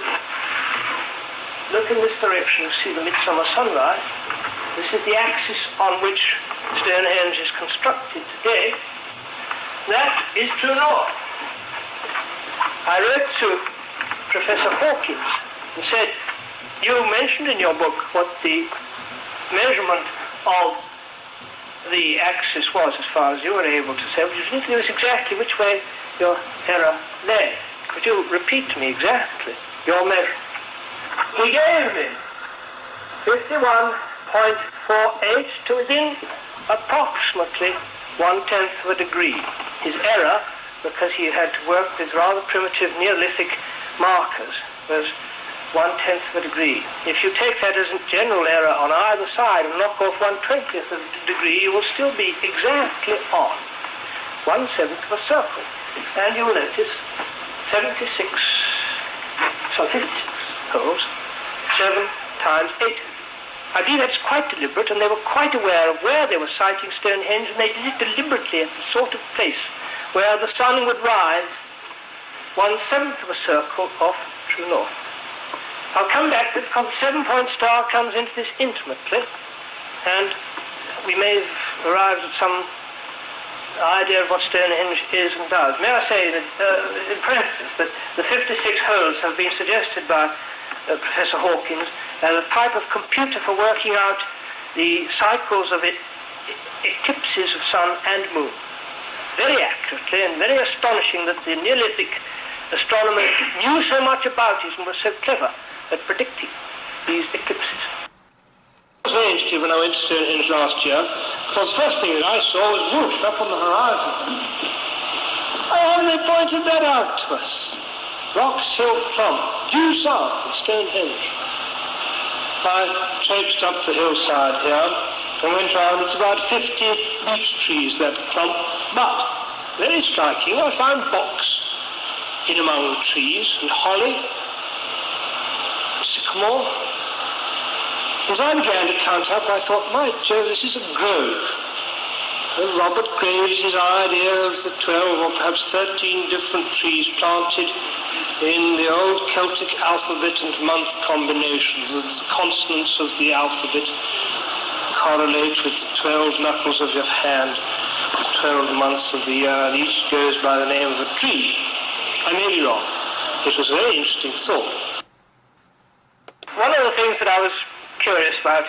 look in this direction, you see the midsummer sunrise. This is the axis on which Stonehenge is constructed today. That is true north. I wrote to Professor Hawkins and said, you mentioned in your book what the measurement of the axis was as far as you were able to say, but you didn't tell us exactly which way your error lay. Could you repeat to me exactly your measure? He gave me 51.48 to within approximately 1/10 of a degree. His error, because he had to work with rather primitive Neolithic markers, was 1/10 of a degree. If you take that as a general error on either side and knock off 1/20th of a degree, you will still be exactly on 1/7 of a circle. And you will notice 56 holes, 7 times 8. I believe that's quite deliberate, and they were quite aware of where they were sighting Stonehenge, and they did it deliberately at the sort of place where the sun would rise 1/7 of a circle off true north. I'll come back because the 7-point star comes into this intimately, and we may have arrived at some idea of what Stonehenge is and does. May I say that, in parenthesis, that the 56 holes have been suggested by Professor Hawkins as a type of computer for working out the cycles of eclipses of sun and moon. Very accurately and very astonishing that the Neolithic astronomers knew so much about it and were so clever at predicting these eclipses. strange to me when I went to Stonehenge last year, because the first thing that I saw was whoosh up on the horizon. Why haven't they pointed that out to us? Rocks Hill Plumb, due south of Stonehenge. I traipsed up the hillside here and went round. It's about 50 beech trees, that clump, but very striking, I found box in among the trees, and holly, sycamore. As I began to count up, I thought, my Jove, this is a grove. And Robert Graves' idea of the 12 or perhaps 13 different trees planted in the old Celtic alphabet and month combinations, the consonants of the alphabet correlate with the 12 knuckles of your hand, the 12 months of the year, and each goes by the name of a tree. I may be wrong. It was a very interesting thought. One of the things that I was curious about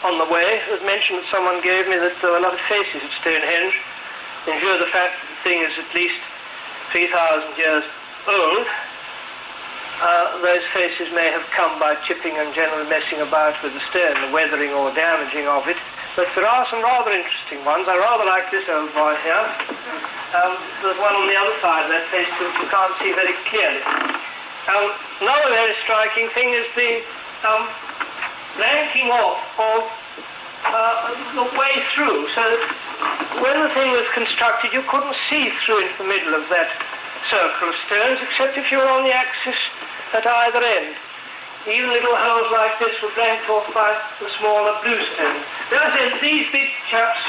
on the way was mentioned that someone gave me that there were a lot of faces at Stonehenge, in view of the fact that the thing is at least 3,000 years old. Those faces may have come by chipping and generally messing about with the stone, the weathering or damaging of it. But there are some rather interesting ones. I rather like this old boy here. There's one on the other side of that face which you can't see very clearly. Another very striking thing is the blanking off of the way through, so that when the thing was constructed you couldn't see through into the middle of that circle of stones except if you were on the axis at either end. Even little holes like this were blanked off by the smaller blue stones. As I said, these big chaps,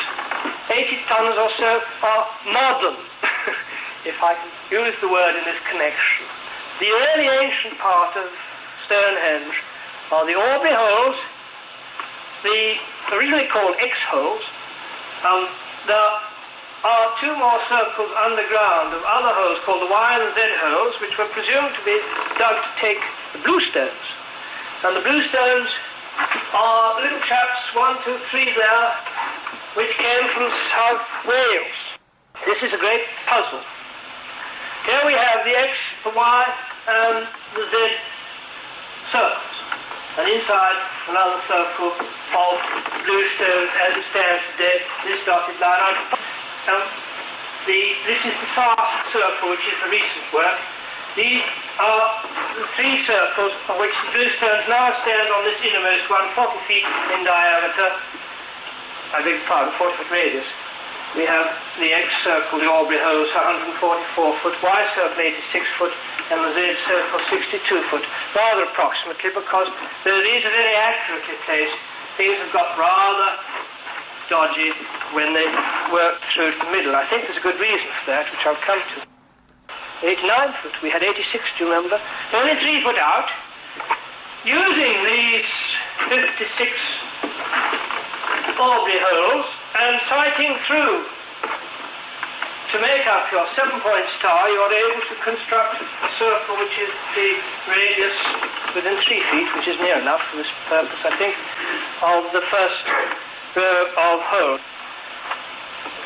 80 tons or so, are modern, if I can use the word in this connection. The early ancient part of Stonehenge are the Aubrey holes, the originally called X-holes. There are two more circles underground of other holes called the Y and Z holes, which were presumed to be dug to take the blue stones. And the blue stones are little chaps, 1, 2, 3 there, which came from South Wales. This is a great puzzle. Here we have the X, the Y, and the Z circles. And inside another circle of blue stones as it stands today, this dotted line. This is the Tassel circle, which is the recent work. These are the three circles of which the blue stones now stand on this innermost one, 40 feet in diameter. I beg your pardon, 40 foot radius. We have the X circle, the Aubrey holes, 144 foot, Y circle 86 foot, and the Z circle 62 foot. Rather approximately, because though these are very accurately placed, things have got rather dodgy when they work through to the middle. I think there's a good reason for that, which I'll come to. 89 foot, we had 86, do you remember? Only 3 foot out. Using these 56 Aubrey holes and sighting through to make up your 7-point star, you are able to construct a circle which is the radius within 3 feet, which is near enough for this purpose, I think, of the first row of holes.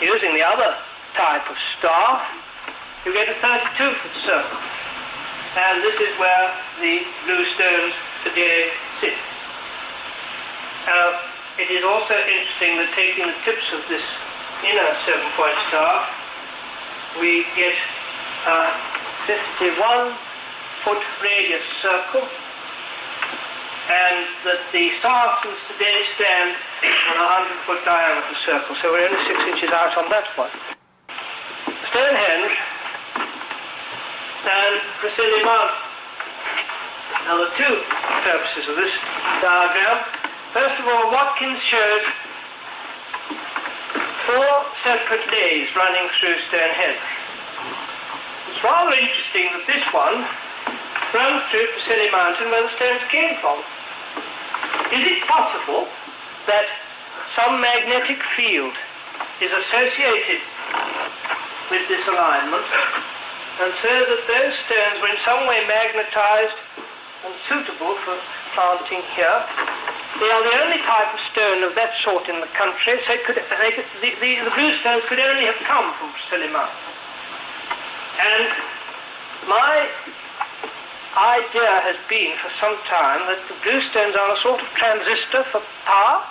Using the other type of star, you get a 32-foot circle. And this is where the blue stones today sit. It is also interesting that taking the tips of this inner 7-point star, we get a 51-foot radius circle, and that the sartans today stand on a 100-foot diameter circle, so we're only 6 inches out on that one. Stonehenge and Priscilla Mountain. Now the two purposes of this diagram. First of all, Watkins shows 4 separate lays running through Stonehenge. It's rather interesting that this one runs through Priscilla Mountain where the stones came from. Is it possible that some magnetic field is associated with this alignment, and so that those stones were in some way magnetized and suitable for planting here? They are the only type of stone of that sort in the country, so the blue stones could only have come from Priscilla Mountain. And my idea has been for some time that the bluestones are a sort of transistor for power,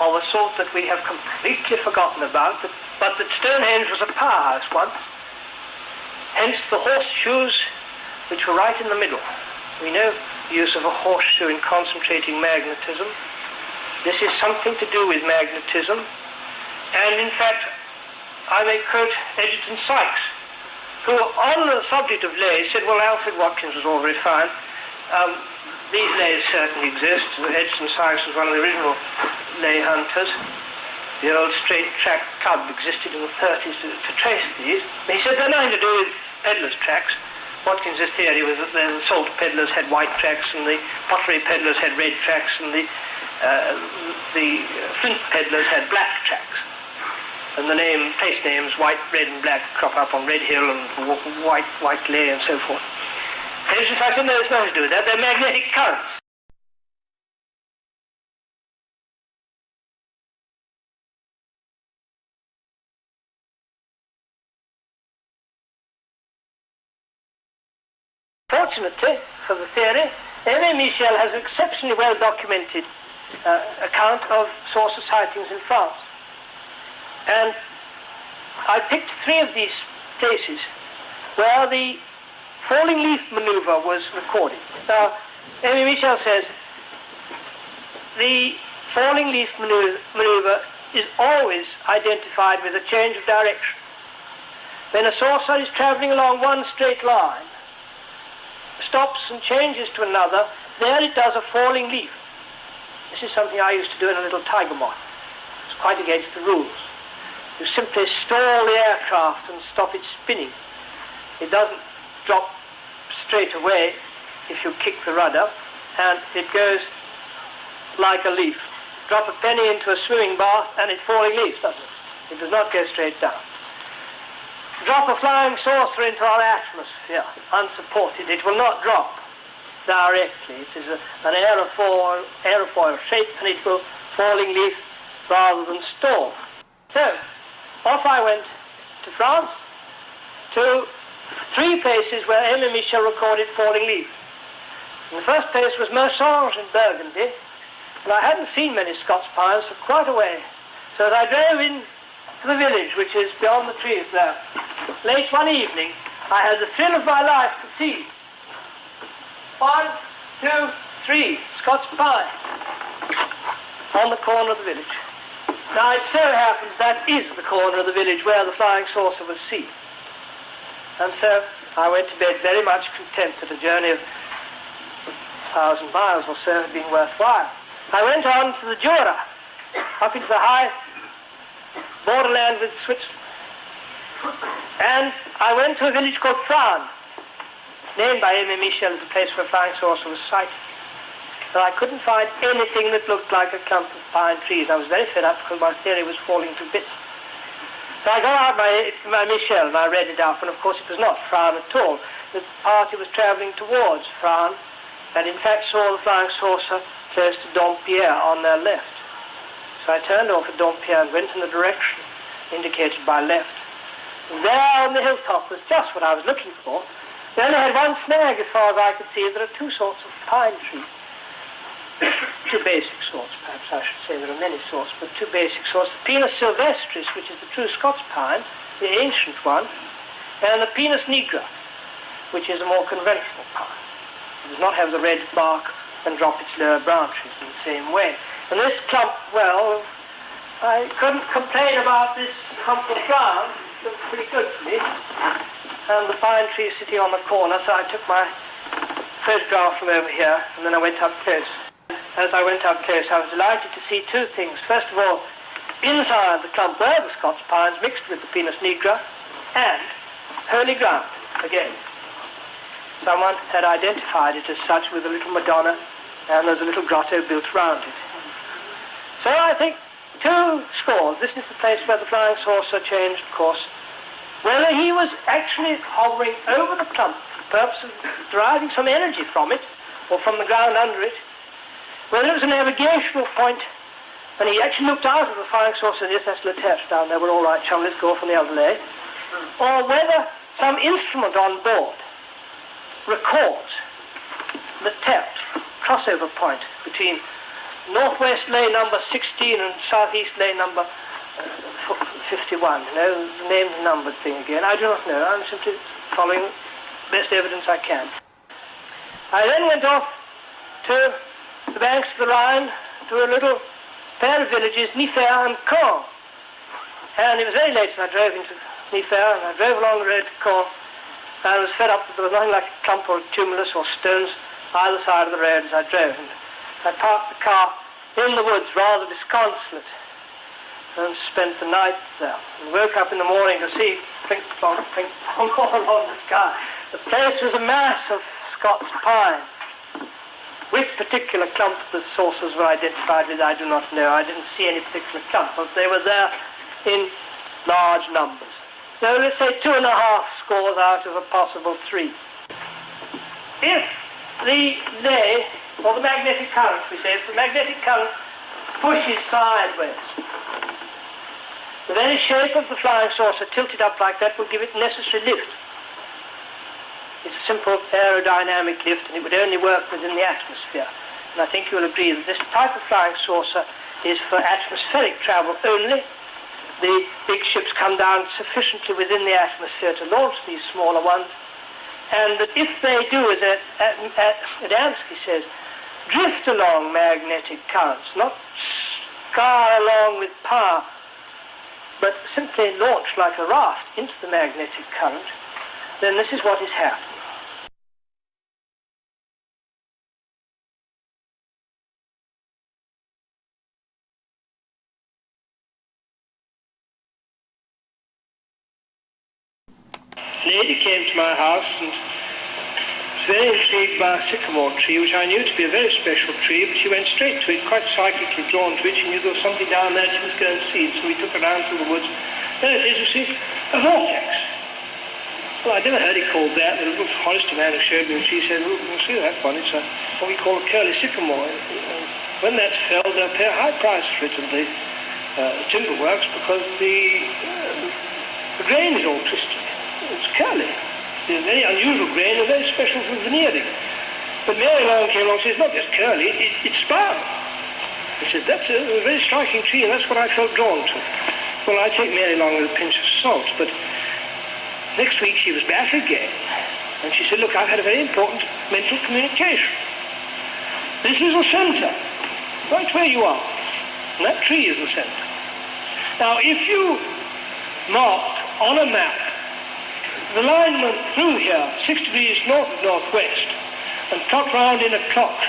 of a sort that we have completely forgotten about, but that Stonehenge was a powerhouse once. Hence the horseshoes, which were right in the middle. We know the use of a horseshoe in concentrating magnetism. This is something to do with magnetism. And in fact, I may quote Egerton Sykes, who on the subject of lays said, well, Alfred Watkins was all very fine. These lays certainly exist. Egerton Sykes was one of the original lay hunters. The old straight track club existed in the 30s to trace these. He said they're nothing to do with peddlers' tracks. Watkins' theory was that the salt peddlers had white tracks and the pottery peddlers had red tracks and the flint peddlers had black tracks. And the place names, white, red and black, crop up on Red Hill and white lay and so forth. Egerton Sykes said, no, it's nothing to do with that. They're magnetic currents. Fortunately for the theory, Aime Michel has an exceptionally well documented account of saucer sightings in France. And I picked 3 of these places where the falling leaf maneuver was recorded. Now, Aime Michel says the falling leaf maneuver is always identified with a change of direction. When a saucer is travelling along one straight line, stops and changes to another, there it does a falling leaf. This is something I used to do in a little tiger moth. It's quite against the rules. You simply stall the aircraft and stop it spinning. It doesn't drop straight away if you kick the rudder, and it goes like a leaf. Drop a penny into a swimming bath and it's falling leaves, doesn't it? It does not go straight down. Drop a flying saucer into our atmosphere, unsupported. It will not drop directly. It is an aerofoil shape, and it will falling leaf rather than stall. So, off I went to France, to 3 places where Aime Michel recorded falling leaves. And the first place was Mersange in Burgundy, and I hadn't seen many Scots pines for quite a way. So as I drove in to the village, which is beyond the trees there, late one evening, I had the thrill of my life to see 1, 2, 3 Scots pines on the corner of the village. Now it so happens that is the corner of the village where the flying saucer was seen. And so I went to bed very much content that a journey of 1,000 miles or so had been worthwhile. I went on to the Jura, up into the high borderland with Switzerland. And I went to a village called Frasnes, named by Aime Michel as the place where a flying saucer was sighted. But I couldn't find anything that looked like a clump of pine trees. I was very fed up because my theory was falling to bits. So I got out my Michel and I read it up, and of course it was not Frasnes at all. The party was travelling towards Frasnes, and in fact saw the flying saucer close to Dompierre on their left. So I turned off at Dompierre and went in the direction indicated by left. And there on the hilltop was just what I was looking for. They only had one snag as far as I could see. There are 2 sorts of pine trees. 2 basic sorts, perhaps I should say. There are many sorts, but 2 basic sorts. The Pinus sylvestris, which is the true Scots pine, the ancient one, and the Pinus nigra, which is a more conventional pine. It does not have the red bark and drop its lower branches in the same way. And this clump, well, I couldn't complain about this clump of ground. It looked pretty good to me. And the pine tree sitting on the corner, so I took my photograph from over here, and then I went up close. As I went up close, I was delighted to see 2 things. First of all, inside the clump were the Scots pines mixed with the Pinus nigra, and holy ground again. Someone had identified it as such with a little Madonna, and there's a little grotto built round it. So I think 2 scores. This is the place where the flying saucer changed course. Whether he was actually hovering over the clump for the purpose of deriving some energy from it, or from the ground under it, whether it was a navigational point, and he actually looked out of the flying saucer, yes, that's Le Tertre down there, we're all right, chum, let's go off on the other lay, or whether some instrument on board records crossover point between northwest lane number 16 and southeast lane number 51. You know, the named numbered thing again. I do not know. I'm simply following the best evidence I can. I then went off to the banks of the Rhine to a little pair of villages, Nifer and Caen. And it was very late, and I drove into Nifer, and I drove along the road to Caen, and I was fed up that there was nothing like a clump or a tumulus or stones either side of the road as I drove. And I parked the car in the woods, rather disconsolate, and spent the night there. And woke up in the morning to see plink-plonk all along the sky. The place was a mass of Scots pine. Which particular clump the sources were identified with, I do not know. I didn't see any particular clump, but they were there in large numbers. So let's say 2.5 scores out of a possible 3. If the lay, or the magnetic current, we say, if the magnetic current pushes sideways, the very shape of the flying saucer tilted up like that will give it necessary lift. It's a simple aerodynamic lift, and it would only work within the atmosphere. And I think you'll agree that this type of flying saucer is for atmospheric travel only. The big ships come down sufficiently within the atmosphere to launch these smaller ones, and that if they do, as Adamski says, drift along magnetic currents, not scar along with power, but simply launch like a raft into the magnetic current, then this is what is happening. A lady came to my house and was very intrigued by a sycamore tree, which I knew to be a very special tree, but she went straight to it, quite psychically drawn to it. She knew there was something down there she must go and see, so we took her down through the woods. There it is, you see, a vortex. Well, I'd never heard it called that. The little forester man who showed me, and she said, "Look, you see that one? It's what we call a curly sycamore. And when that's felled, they'll pay a high price for it in the timber works, because the grain is all twisted. It's curly. It's a very unusual grain and very special for veneering." But Mary Long came along and said, "It's not just curly, it's spiral." I said, "That's a very striking tree, and that's what I felt drawn to." Well, I take Mary Long with a pinch of salt, but next week she was back again, and she said, "Look, I've had a very important mental communication. This is the centre, right where you are, and that tree is the centre. Now, if you marked on a map the line went through here, 6 degrees north of northwest, and cut round in a clock,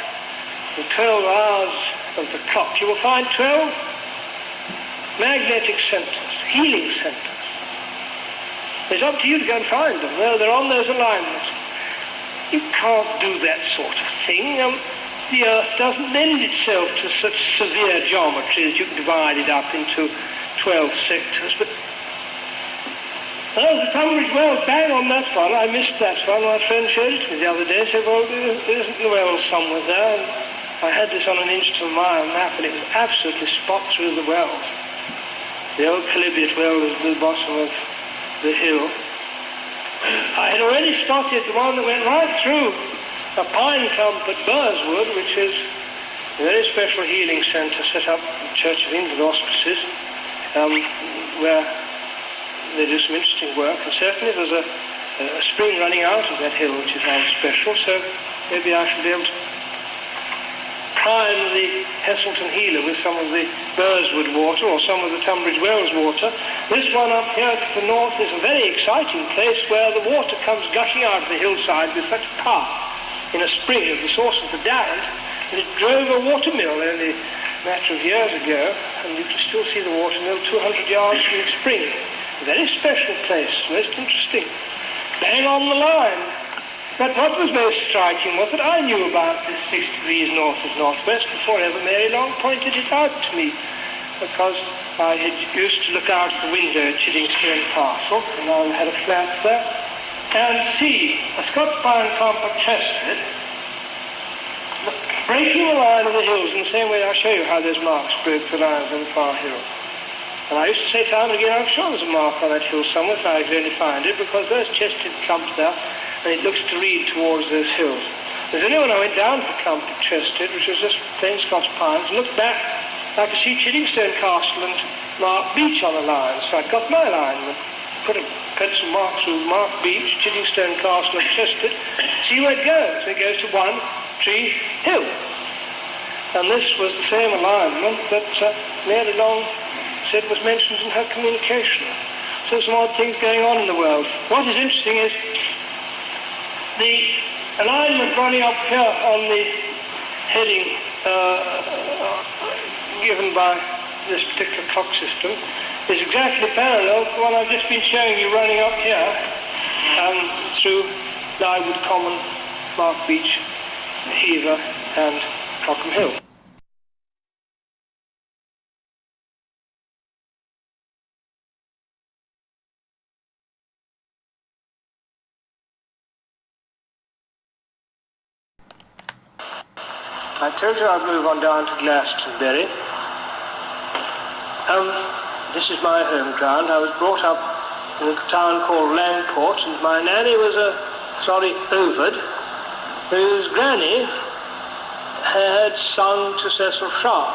the 12 hours of the clock, you will find 12 magnetic centres, healing centres. It's up to you to go and find them. They're on those alignments. You can't do that sort of thing. The Earth doesn't lend itself to such severe geometry that you can divide it up into 12 sectors, but the Tunbridge Wells, bang on that one. I missed that one. My friend showed it to me the other day. Said, "Well, isn't the wells somewhere there?" And I had this on an inch to a mile map, and it was absolutely spot through the wells. The old Chalybeate well was at the bottom of the hill. I had already spotted the one that went right through a pine clump at Burswood, which is a very special healing centre set up in the Church of England auspices, where they do some interesting work, and certainly there's a spring running out of that hill which is rather special, so maybe I shall be able to prime the Heselton Healer with some of the Burswood water or some of the Tunbridge Wells water. This one up here to the north is a very exciting place where the water comes gushing out of the hillside with such power in a spring of the source of the Darrant, and it drove a watermill only a matter of years ago, and you can still see the watermill 200 yards from the spring. A very special place, most interesting. Bang on the line. But what was most striking was that I knew about this 6 degrees north of northwest before ever Mary Long pointed it out to me, because I had used to look out of the window at Chiddingstone Castle, and I had a flat there, and see a Scots pine clump at Chester, breaking the line of the hills in the same way I show you how those marks broke the lines on the far hill. And I used to say time and again, I'm sure there's a mark on that hill somewhere if I could only find it, because there's chested clumps there, and it looks to lead towards those hills. There's only when I went down to the clump at chested, which was just plain Scotch pines, and looked back, I could see Chiddingstone Castle and Mark Beach on the line. So I got my alignment, put a pencil mark through Mark Beach, Chiddingstone Castle and Chested, see where it goes. It goes to 1 Tree Hill. And this was the same alignment that Mary Long said was mentioned in her communication. So some odd things going on in the world. What is interesting is the alignment running up here on the heading given by this particular clock system is exactly parallel to what I've just been showing you running up here through Lywood Common, Mark Beach, Hever and Cockham Hill. I told you I'd move on down to Glastonbury. This is my home ground. I was brought up in a town called Langport, and my nanny was Ovid, whose granny had sung to Cecil Sharp.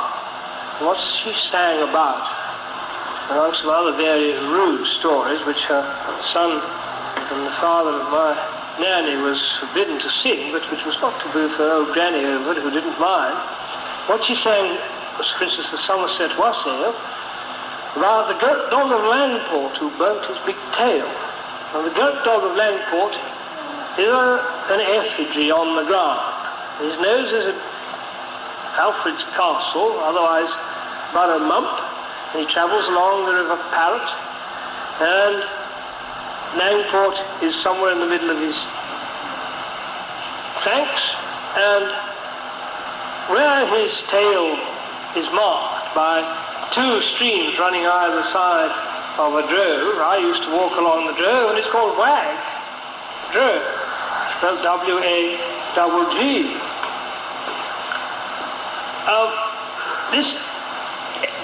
What she sang about, among some other very rude stories, which her son and the father of my nanny was forbidden to sing, but which was not taboo for old Granny Ovid, who didn't mind. What she sang was, for instance, the Somerset Wassail, about the goat dog of Langport who burnt his big tail. And the goat dog of Langport is an effigy on the ground. His nose is at Alfred's Castle, otherwise Borough Mump, and he travels along the River Parrot, and Langport is somewhere in the middle of his flanks, and where his tail is marked by 2 streams running either side of a drove. I used to walk along the drove, and it's called Wag Drove, spelled W-A-G-G. This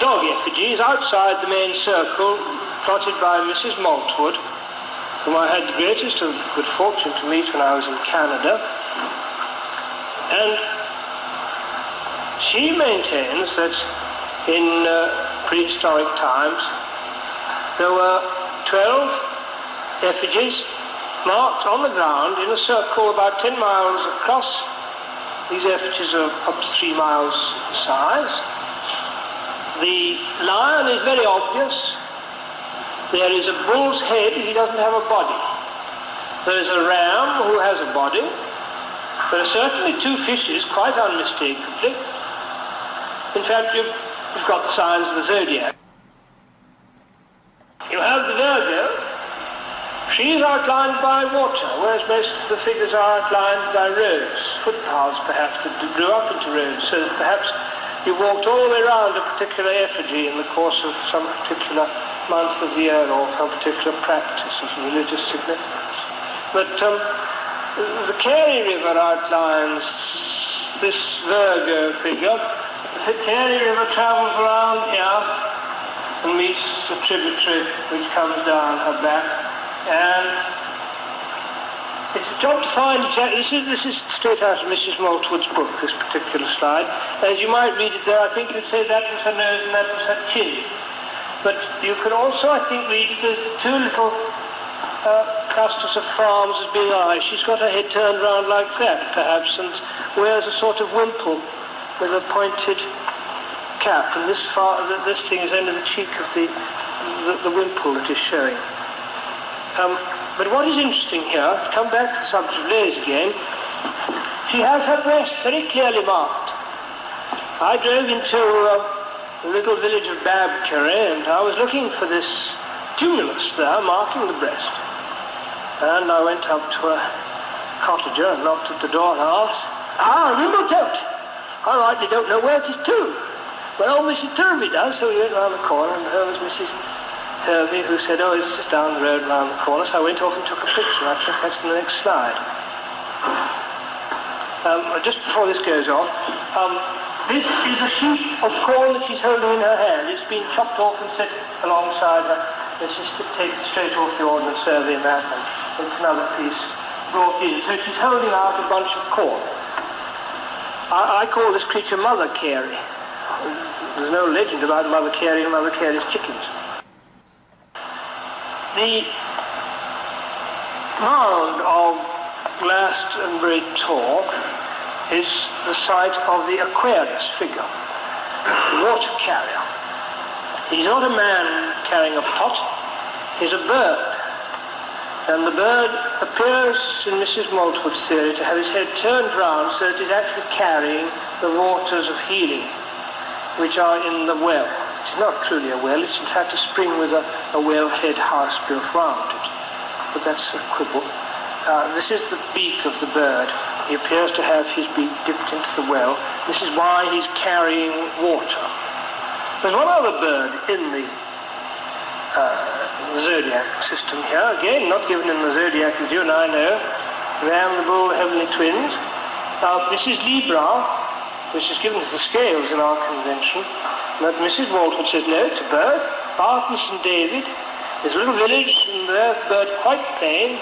dog effigy is outside the main circle, plotted by Mrs. Maltwood, whom I had the greatest of good fortune to meet when I was in Canada. And she maintains that in prehistoric times there were 12 effigies marked on the ground in a circle about 10 miles across. These effigies are up to 3 miles in size. The lion is very obvious. There is a bull's head, he doesn't have a body. There is a ram who has a body. There are certainly 2 fishes, quite unmistakably. In fact, you've got the signs of the zodiac. You have the Virgo. She is outlined by water, whereas most of the figures are outlined by roads, footpaths perhaps, that grew up into roads, so that perhaps you walked all the way around a particular effigy in the course of some particular month of the year or some particular practice of religious significance. But the Carey River outlines this Virgo figure. The Carey River travels around here and meets the tributary which comes down her back, and it's a job to find exactly. This is straight out of Mrs. Maltwood's book, this particular slide. As you might read it there, I think you'd say that was her nose and that was her chin. But you could also, I think, read it as 2 little clusters of farms as being eyes. She's got her head turned round like that, perhaps, and wears a sort of wimple with a pointed cap. And this thing is only the cheek of the wimple that is showing. But what is interesting here, to come back to the subject of layers again, she has her breast very clearly marked. I drove into the little village of Babkerry, and I was looking for this tumulus there, marking the breast. And I went up to a cottager and knocked at the door and asked, remote out! I rightly don't know where it is to. Well, Mrs. Turvey does, so we went round the corner, and there was Mrs. Turvey, who said, it's just down the road round the corner. So I went off and took a picture. I think that's the next slide. Just before this goes off, this is a sheet of corn that she's holding in her hand. It's been chopped off and set alongside her. This is taken straight off the Ordnance Survey map, and it's another piece brought in. So she's holding out a bunch of corn. I call this creature Mother Carey. There's no legend about Mother Carey and Mother Carey's chickens. The mound of Glastonbury Tor is the site of the Aquarius figure, the water carrier. He's not a man carrying a pot, he's a bird. And the bird appears in Mrs. Maltwood's theory to have his head turned round so that he's actually carrying the waters of healing, which are in the well. It's not truly a well, it's in fact a spring with a well-head house built round it. But that's a quibble. This is the beak of the bird. He appears to have his beak dipped into the well. This is why he's carrying water. There's one other bird in the zodiac system here, again not given in the zodiac as you and I know, Ram, the Bull, the Heavenly Twins. Now this is Libra, which is given as the scales in our convention, but Mrs. Waltwood says no, it's a bird. Artemis and David, there's a little village and there's the bird quite plain,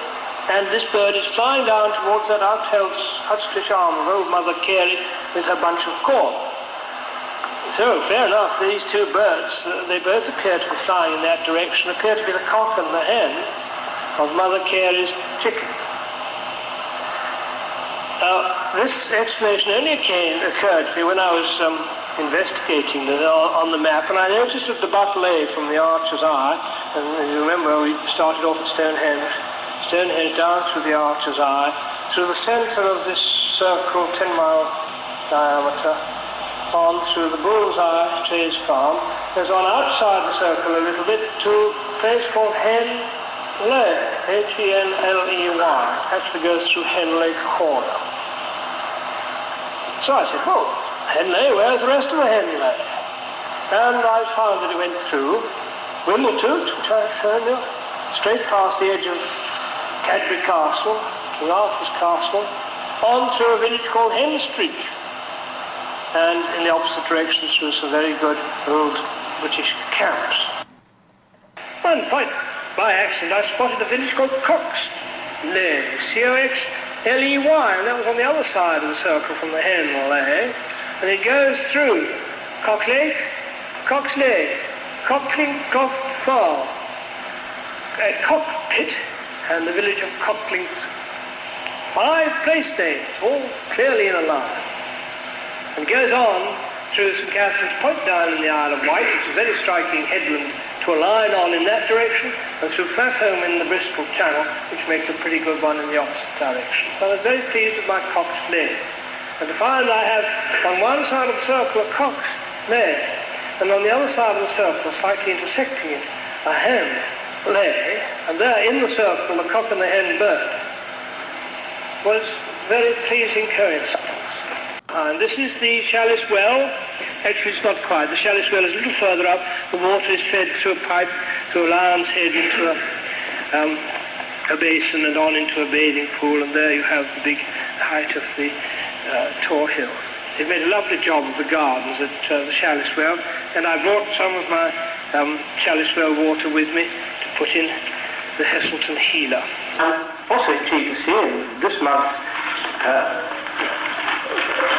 and this bird is flying down towards that outstretched arm of old Mother Carey with her bunch of corn. So, fair enough, these two birds, they both appear to be flying in that direction, appear to be the cock and the hen of Mother Carey's chicken. This explanation only occurred to me when I was investigating on the map, and I noticed that the Butley from the Archer's Eye, and you remember we started off at Stonehenge down through the Archer's Eye, through the centre of this circle, 10-mile diameter, on through the Bullseye Strays Farm. There's on outside the circle a little bit to a place called Henley, Henley. Actually goes through Henley Corner. So I said, well, Henley, where's the rest of the Henley? And I found that it went through Wimbletoot, which I've shown you, straight past the edge of Cadbury Castle, King Arthur's Castle, on through a village called Hen Street, and in the opposite direction through some very good old British camps. One point, by accident, I spotted a village called Coxley, Coxley, and that was on the other side of the circle from the Henley, and it goes through Coxley, Cockling, Cockfall, Cockpit, and the village of Cockling. 5 place names, all clearly in a line. And goes on through St. Catherine's Point down in the Isle of Wight, which is a very striking headland to a line on in that direction, and through Flatholm in the Bristol Channel, which makes a pretty good one in the opposite direction. So I was very pleased with my Coxley. And to find I have on one side of the circle a Coxley, and on the other side of the circle, slightly intersecting it, a Henley, and there in the circle the cock and the hen bird, was very pleasing coincidence. And this is the Chalice Well. Actually, it's not quite. The Chalice Well is a little further up. The water is fed through a pipe, through a lion's head into a basin and on into a bathing pool, and there you have the big height of the Tor Hill. They've made a lovely job of the gardens at the Chalice Well, and I brought some of my Chalice Well water with me to put in the Heselton Healer. I'm also intrigued to see in this month's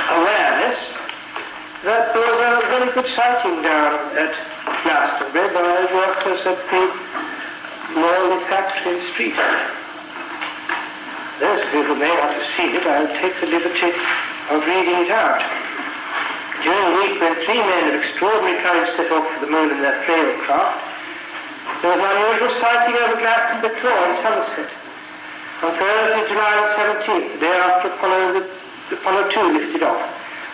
awareness that there was a very good sighting down at Glastonbury by workers at the Neolithic Street. Those of you who may not have seen it, I'll take the liberty of reading it out. During a week when 3 men of extraordinary courage set off for the moon in their frail craft, there was an unusual sighting over Glastonbury Tor in Somerset. On Thursday, July 17th, the day after Apollo 2 lifted off,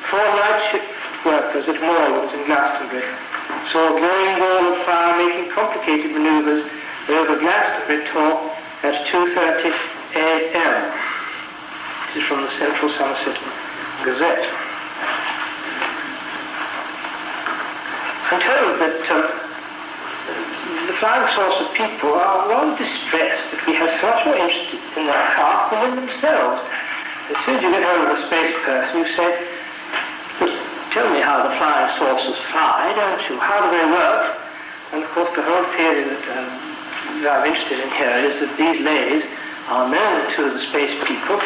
4 night shift workers at Moorlands in Glastonbury saw a glowing wall of fire making complicated manoeuvres over Glastonbury Tor at 2:30 a.m. This is from the Central Somerset Gazette. I'm told that the flying saucer people are rather distressed that we have so much more interest in their craft than in themselves. As soon as you get hold of a space person, you say, tell me how the flying saucers fly, don't you? How do they work? And of course the whole theory that I'm interested in here is that these ladies are known to the space people,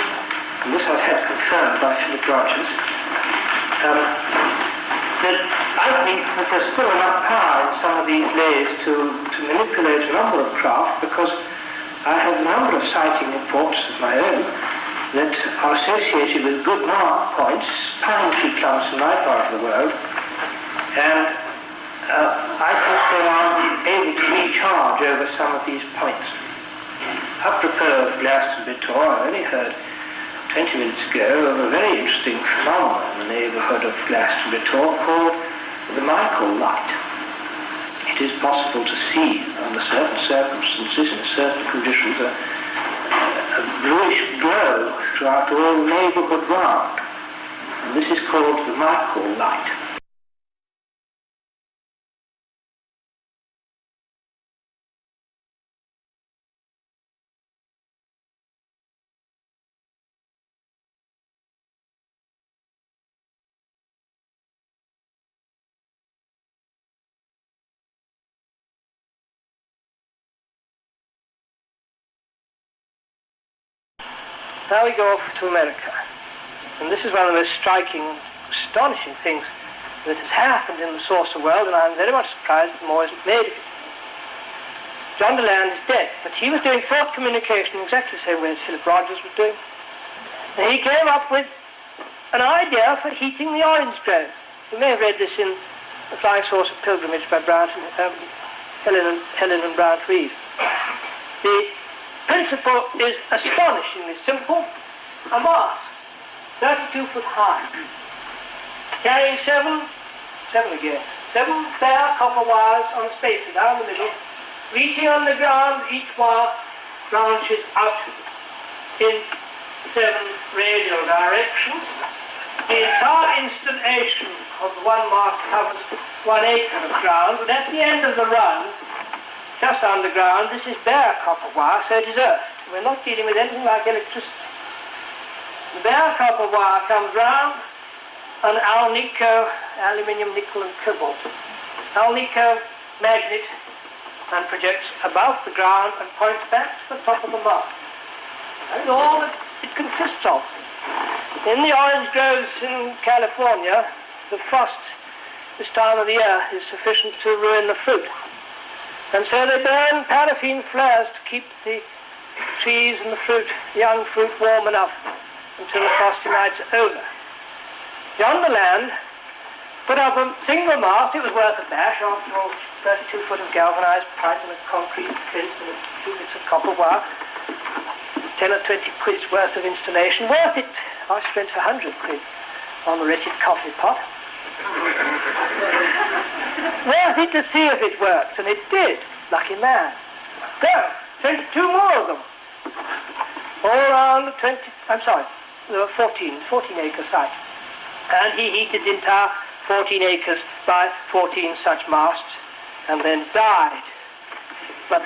and this I've had confirmed by Philip Rodgers, I think that there's still enough power in some of these lathes to manipulate a number of craft, because I have a number of sighting reports of my own that are associated with good mark points, pine tree clumps in my part of the world, and I think they are able to recharge over some of these points. Apropos of Glastonbury, I only heard 20 minutes ago of a very interesting phenomenon in the neighbourhood of Glastonbury called the Michel light. It is possible to see under certain circumstances, in certain conditions, a bluish glow throughout all the neighbourhood round. And this is called the Michel light. Now we go off to America, and this is one of the most striking, astonishing things that has happened in the saucer world, and I'm very much surprised that more isn't made of it. John DeLand is dead, but he was doing thought communication exactly the same way as Philip Rodgers was doing. And he came up with an idea for heating the orange grove. You may have read this in The Flying Saucer Pilgrimage by Helen and Brown Reeve. The principle is astonishingly simple. A mast, 32 foot high, carrying seven bare copper wires on spacer down the middle, reaching on the ground, each wire branches out in 7 radial directions. The entire installation of the one mast covers 1 acre of ground, but at the end of the run, just underground, this is bare copper wire, so it is earth. We're not dealing with anything like electricity. The bare copper wire comes round an alnico, aluminium, nickel and cobalt, alnico magnet, and projects above the ground and points back to the top of the mast. That is all that it consists of. In the orange groves in California, the frost this time of the year is sufficient to ruin the fruit. And so they burn paraffin flares to keep the trees and the fruit, young fruit, warm enough until the frosty nights are over. John DeLand put up a single mast. It was worth a bash, after all, 32 foot of galvanized pipe and a concrete flint and a few bits of copper wire. 10 or 20 quid's worth of installation. Worth it. I spent 100 quid on the wretched coffee pot. Worth it to see if it worked, and it did. Lucky man. There, 22 more of them. All around the 14 acre site. And he heated the entire 14 acres by 14 such masts, and then died. But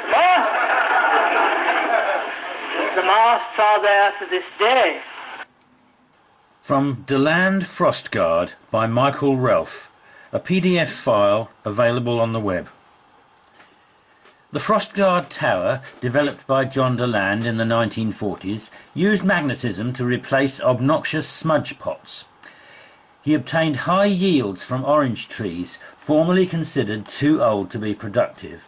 the masts are there to this day. From DeLand Frostguard by Michael Ralph, a PDF file available on the web. The Frostguard Tower, developed by John DeLand in the 1940s, used magnetism to replace obnoxious smudge pots. He obtained high yields from orange trees, formerly considered too old to be productive.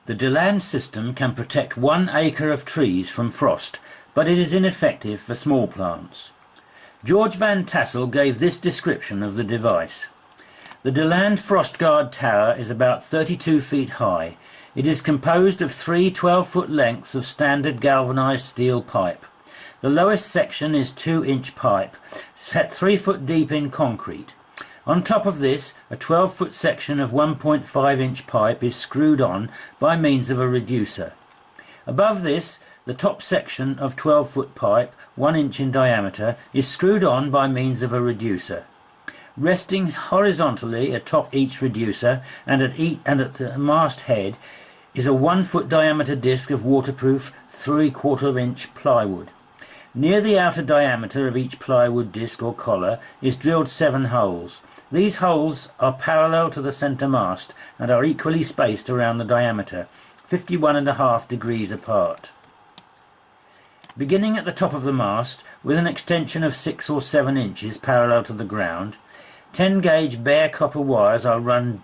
The DeLand system can protect 1 acre of trees from frost, but it is ineffective for small plants. George Van Tassel gave this description of the device. The DeLand Frostguard Tower is about 32 feet high. It is composed of 3 12-foot lengths of standard galvanized steel pipe. The lowest section is 2-inch pipe, set 3 foot deep in concrete. On top of this, a 12-foot section of 1.5-inch pipe is screwed on by means of a reducer. Above this, the top section of 12-foot pipe, 1 inch in diameter, is screwed on by means of a reducer. Resting horizontally atop each reducer and at the mast head is a 1 foot diameter disc of waterproof 3/4 inch plywood. Near the outer diameter of each plywood disc or collar is drilled 7 holes. These holes are parallel to the centre mast and are equally spaced around the diameter, 51.5 degrees apart. Beginning at the top of the mast, with an extension of 6 or 7 inches parallel to the ground, 10-gauge bare copper wires are run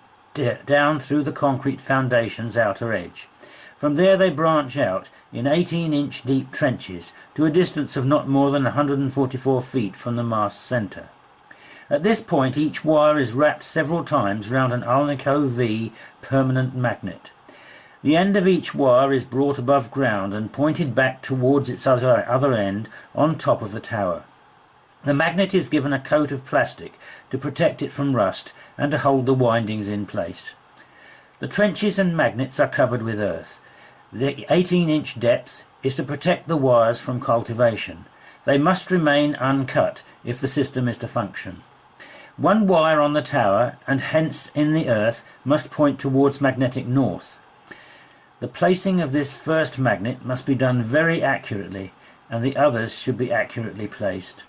down through the concrete foundation's outer edge. From there they branch out in 18-inch deep trenches to a distance of not more than 144 feet from the mast's centre. At this point each wire is wrapped several times round an Alnico V permanent magnet. The end of each wire is brought above ground and pointed back towards its other end on top of the tower. The magnet is given a coat of plastic to protect it from rust and to hold the windings in place. The trenches and magnets are covered with earth. The 18-inch depth is to protect the wires from cultivation. They must remain uncut if the system is to function. One wire on the tower, and hence in the earth, must point towards magnetic north. The placing of this first magnet must be done very accurately, and the others should be accurately placed.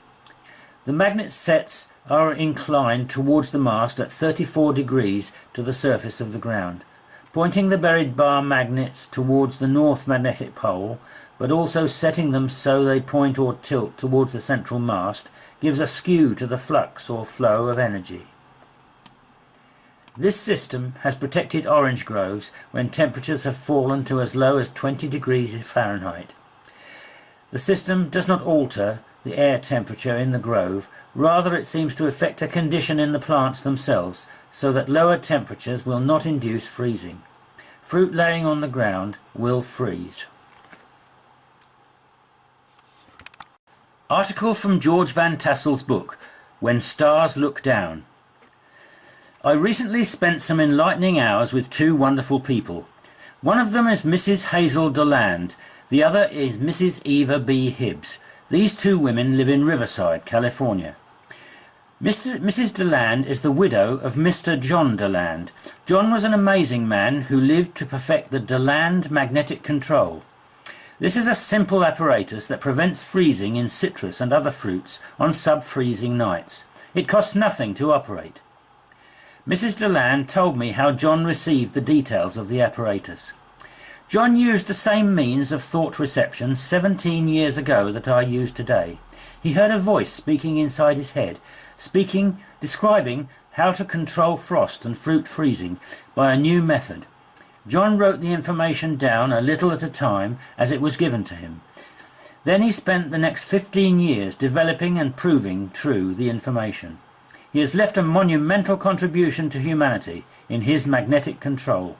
The magnet sets are inclined towards the mast at 34 degrees to the surface of the ground, pointing the buried bar magnets towards the north magnetic pole, but also setting them so they point or tilt towards the central mast gives a skew to the flux or flow of energy. This system has protected orange groves when temperatures have fallen to as low as 20 degrees Fahrenheit. The system does not alter the air temperature in the grove, rather it seems to affect a condition in the plants themselves, so that lower temperatures will not induce freezing. Fruit laying on the ground will freeze. Article from George Van Tassel's book, When Stars Look Down. I recently spent some enlightening hours with two wonderful people. One of them is Mrs. Hazel Deland, the other is Mrs. Eva B. Hibbs. These two women live in Riverside, California. Mrs. Deland is the widow of Mr. John Deland. John was an amazing man who lived to perfect the Deland magnetic control. This is a simple apparatus that prevents freezing in citrus and other fruits on sub-freezing nights. It costs nothing to operate. Mrs. Deland told me how John received the details of the apparatus. John used the same means of thought reception 17 years ago that I use today. He heard a voice speaking inside his head, describing how to control frost and fruit freezing by a new method. John wrote the information down a little at a time as it was given to him. Then he spent the next 15 years developing and proving true the information. He has left a monumental contribution to humanity in his magnetic control.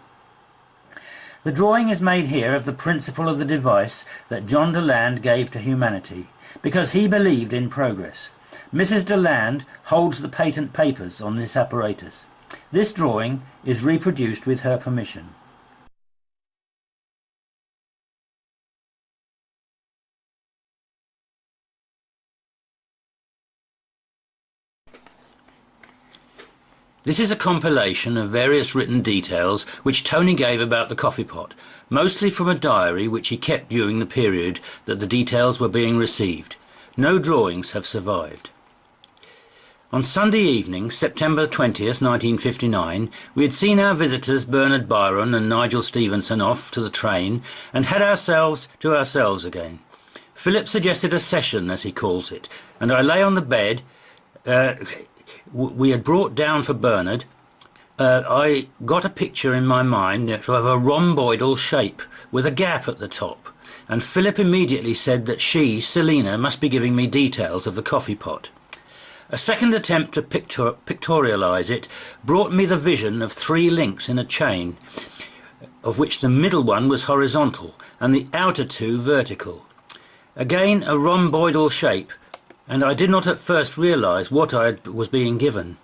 The drawing is made here of the principle of the device that John Deland gave to humanity, because he believed in progress. Mrs. Deland holds the patent papers on this apparatus. This drawing is reproduced with her permission. This is a compilation of various written details which Tony gave about the coffee pot, mostly from a diary which he kept during the period that the details were being received. No drawings have survived. On Sunday evening, September 20th, 1959, we had seen our visitors Bernard Byron and Nigel Stevenson off to the train and had ourselves to ourselves again. Philip suggested a session, as he calls it, and I lay on the bed we had brought down for Bernard. I got a picture in my mind of a rhomboidal shape with a gap at the top, and Philip immediately said that she, Selina, must be giving me details of the coffee pot. A second attempt to pictorialise it brought me the vision of 3 links in a chain, of which the middle one was horizontal and the outer 2 vertical. Again a rhomboidal shape, and I did not at first realise what I was being given.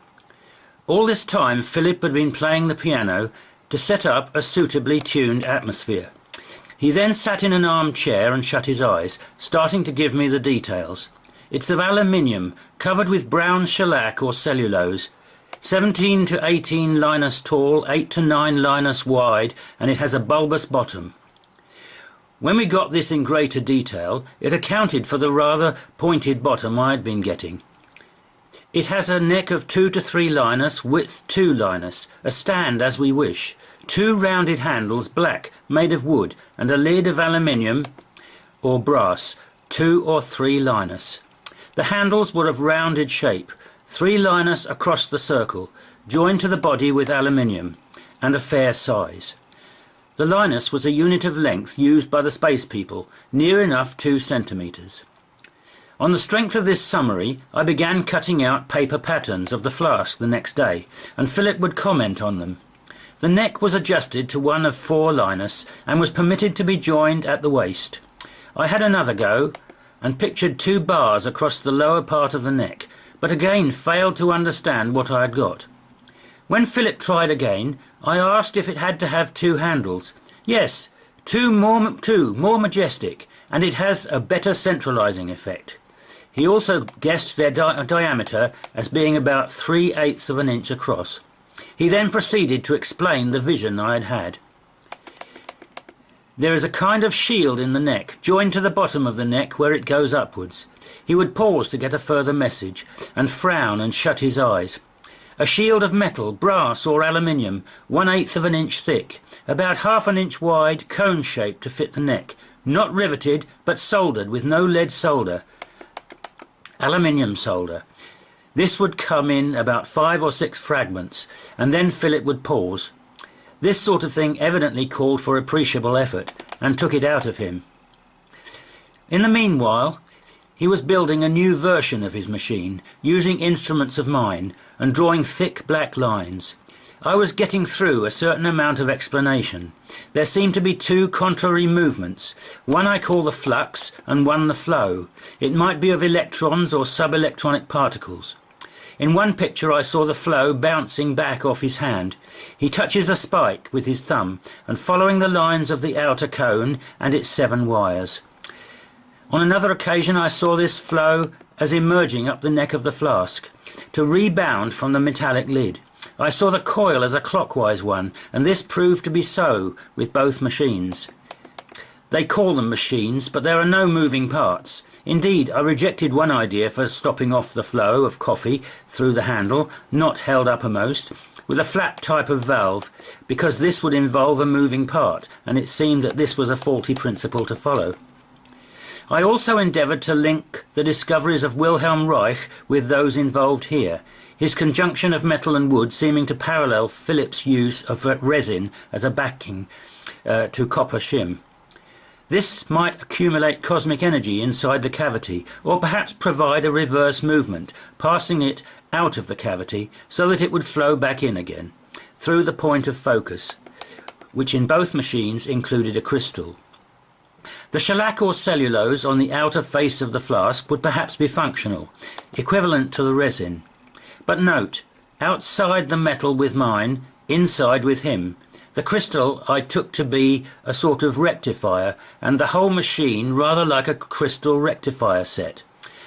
All this time Philip had been playing the piano to set up a suitably tuned atmosphere. He then sat in an armchair and shut his eyes, starting to give me the details. It's of aluminium, covered with brown shellac or cellulose, 17 to 18 linus tall, 8 to 9 linus wide, and it has a bulbous bottom. When we got this in greater detail, it accounted for the rather pointed bottom I had been getting. It has a neck of 2 to 3 linus, width 2 linus, a stand as we wish, 2 rounded handles, black, made of wood, and a lid of aluminium or brass, 2 or 3 Linus. The handles were of rounded shape, 3 Linus across the circle, joined to the body with aluminium, and a fair size. The Linus was a unit of length used by the space people, near enough 2 centimetres. On the strength of this summary, I began cutting out paper patterns of the flask the next day, and Philip would comment on them. The neck was adjusted to one of 4 Linus and was permitted to be joined at the waist. I had another go and pictured 2 bars across the lower part of the neck, but again failed to understand what I had got. When Philip tried again, I asked if it had to have 2 handles. Yes, 2 more majestic, and it has a better centralising effect. He also guessed their diameter as being about 3/8 of an inch across. He then proceeded to explain the vision I had had. There is a kind of shield in the neck, joined to the bottom of the neck where it goes upwards. He would pause to get a further message, and frown and shut his eyes. A shield of metal, brass or aluminium, 1/8 of an inch thick, about 1/2 an inch wide, cone-shaped to fit the neck, not riveted but soldered with no lead solder, aluminium solder. This would come in about 5 or 6 fragments, and then Philip would pause. This sort of thing evidently called for appreciable effort, and took it out of him. In the meanwhile, he was building a new version of his machine, using instruments of mine, and drawing thick black lines. I was getting through a certain amount of explanation. There seemed to be 2 contrary movements, one I call the flux and one the flow. It might be of electrons or subelectronic particles. In one picture I saw the flow bouncing back off his hand. He touches a spike with his thumb and following the lines of the outer cone and its 7 wires. On another occasion I saw this flow as emerging up the neck of the flask, to rebound from the metallic lid. I saw the coil as a clockwise one, and this proved to be so with both machines. They call them machines, but there are no moving parts. Indeed, I rejected one idea for stopping off the flow of coffee through the handle, not held uppermost, with a flap type of valve, because this would involve a moving part, and it seemed that this was a faulty principle to follow. I also endeavoured to link the discoveries of Wilhelm Reich with those involved here, his conjunction of metal and wood seeming to parallel Philip's use of resin as a backing to copper shim. This might accumulate cosmic energy inside the cavity, or perhaps provide a reverse movement, passing it out of the cavity so that it would flow back in again, through the point of focus, which in both machines included a crystal. The shellac or cellulose on the outer face of the flask would perhaps be functional, equivalent to the resin. But note, outside the metal with mine, inside with him. The crystal I took to be a sort of rectifier, and the whole machine rather like a crystal rectifier set.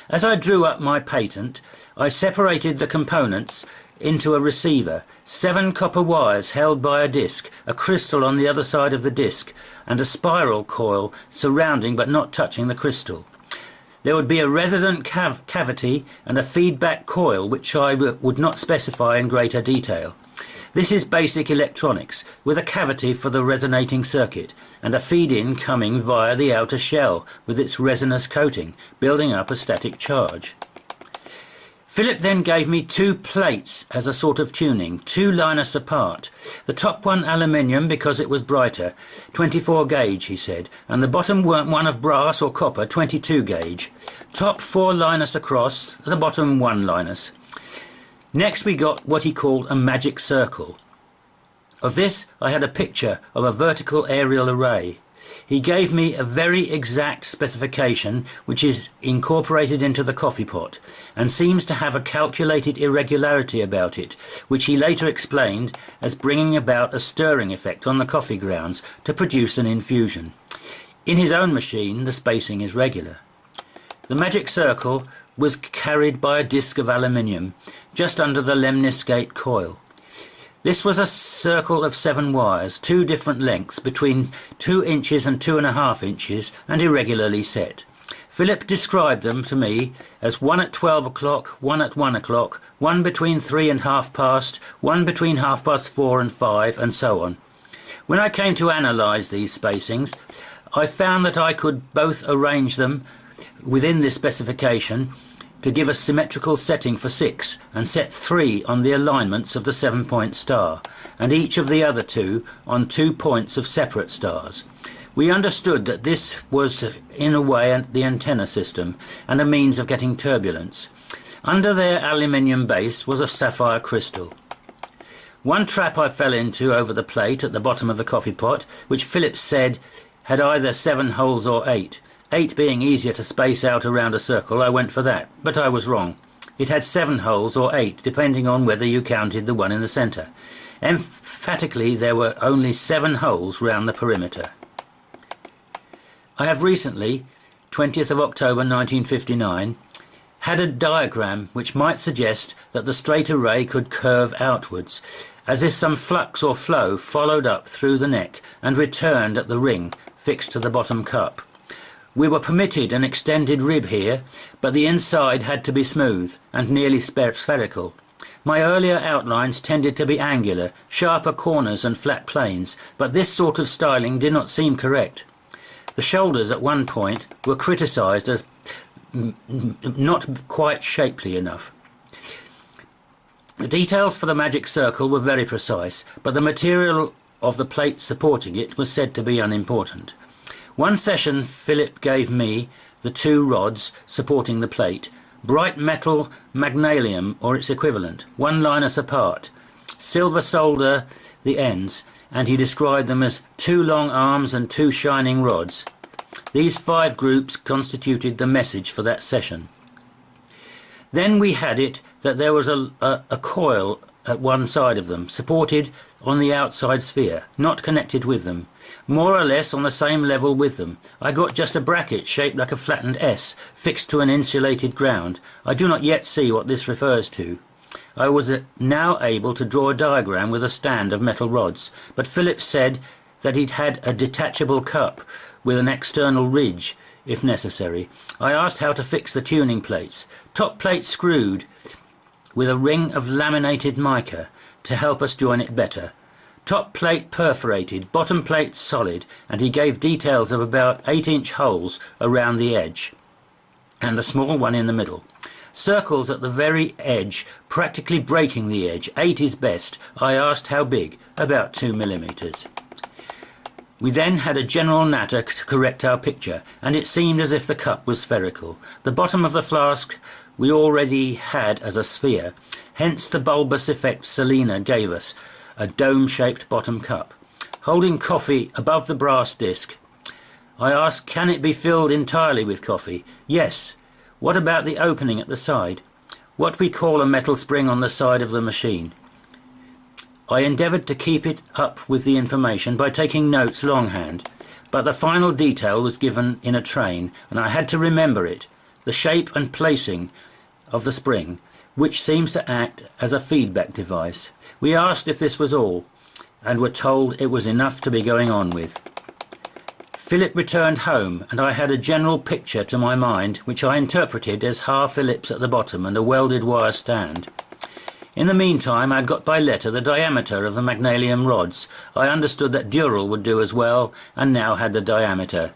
As I drew up my patent, I separated the components into a receiver, 7 copper wires held by a disc, a crystal on the other side of the disc, and a spiral coil surrounding but not touching the crystal. There would be a resonant cavity and a feedback coil, which I would not specify in greater detail. This is basic electronics, with a cavity for the resonating circuit, and a feed-in coming via the outer shell, with its resinous coating, building up a static charge. Philip then gave me 2 plates as a sort of tuning, 2 Linus apart. The top one aluminium because it was brighter, 24 gauge, he said, and the bottom one of brass or copper, 22 gauge. Top 4 Linus across, the bottom 1 Linus. Next we got what he called a magic circle. Of this I had a picture of a vertical aerial array. He gave me a very exact specification which is incorporated into the coffee pot and seems to have a calculated irregularity about it, which he later explained as bringing about a stirring effect on the coffee grounds to produce an infusion. In his own machine the spacing is regular. The magic circle was carried by a disc of aluminium just under the lemniscate coil. This was a circle of 7 wires, 2 different lengths, between 2 inches and 2.5 inches, and irregularly set. Philip described them to me as 1 at 12 o'clock, 1 at 1 o'clock, 1 between 3 and 1/2 past, 1 between 4:30 and 5, and so on. When I came to analyse these spacings, I found that I could both arrange them within this specification to give a symmetrical setting for 6 and set 3 on the alignments of the 7-point star, and each of the other 2 on 2 points of separate stars. We understood that this was in a way the antenna system and a means of getting turbulence. Under their aluminium base was a sapphire crystal. One trap I fell into over the plate at the bottom of the coffee pot, which Philip said had either 7 holes or 8. 8 being easier to space out around a circle, I went for that, but I was wrong. It had 7 holes or 8, depending on whether you counted the one in the centre. Emphatically, there were only 7 holes round the perimeter. I have recently, 20th of October 1959, had a diagram which might suggest that the straight array could curve outwards, as if some flux or flow followed up through the neck and returned at the ring fixed to the bottom cup. We were permitted an extended rib here, but the inside had to be smooth and nearly spherical. My earlier outlines tended to be angular, sharper corners and flat planes, but this sort of styling did not seem correct. The shoulders at one point were criticised as not quite shapely enough. The details for the magic circle were very precise, but the material of the plate supporting it was said to be unimportant. One session Philip gave me the 2 rods supporting the plate, bright metal magnesium or its equivalent, 1 linus apart, silver solder the ends, and he described them as 2 long arms and 2 shining rods. These 5 groups constituted the message for that session. Then we had it that there was a coil at one side of them, supported on the outside sphere, not connected with them, more or less on the same level with them. I got just a bracket shaped like a flattened S, fixed to an insulated ground. I do not yet see what this refers to. I was now able to draw a diagram with a stand of metal rods, but Philip said that he'd had a detachable cup with an external ridge, if necessary. I asked how to fix the tuning plates. Top plate screwed with a ring of laminated mica to help us join it better. Top plate perforated, bottom plate solid, and he gave details of about 8-inch holes around the edge, and a small one in the middle. Circles at the very edge, practically breaking the edge. 8 is best. I asked how big. About 2 millimetres. We then had a general natter to correct our picture, and it seemed as if the cup was spherical. The bottom of the flask we already had as a sphere, hence the bulbous effect Selina gave us, a dome-shaped bottom cup. Holding coffee above the brass disc, I asked, can it be filled entirely with coffee? Yes. What about the opening at the side? What we call a metal spring on the side of the machine. I endeavoured to keep it up with the information by taking notes longhand, but the final detail was given in a train, and I had to remember it, the shape and placing of the spring, which seems to act as a feedback device. We asked if this was all, and were told it was enough to be going on with. Philip returned home, and I had a general picture to my mind, which I interpreted as half ellipse at the bottom and a welded wire stand. In the meantime, I had got by letter the diameter of the magnesium rods. I understood that dural would do as well, and now had the diameter.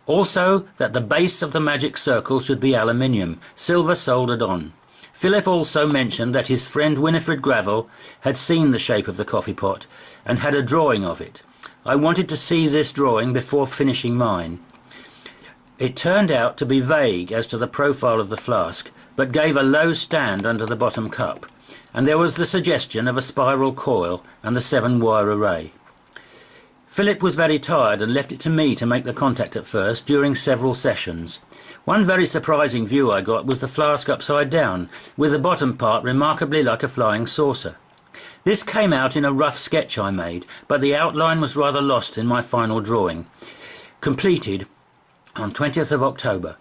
Also, that the base of the magic circle should be aluminium, silver soldered on. Philip also mentioned that his friend Winifred Gravel had seen the shape of the coffee pot, and had a drawing of it. I wanted to see this drawing before finishing mine. It turned out to be vague as to the profile of the flask, but gave a low stand under the bottom cup, and there was the suggestion of a spiral coil and the 7-wire array. Philip was very tired and left it to me to make the contact at first during several sessions. One very surprising view I got was the flask upside down, with the bottom part remarkably like a flying saucer. This came out in a rough sketch I made, but the outline was rather lost in my final drawing, completed on 20th of October.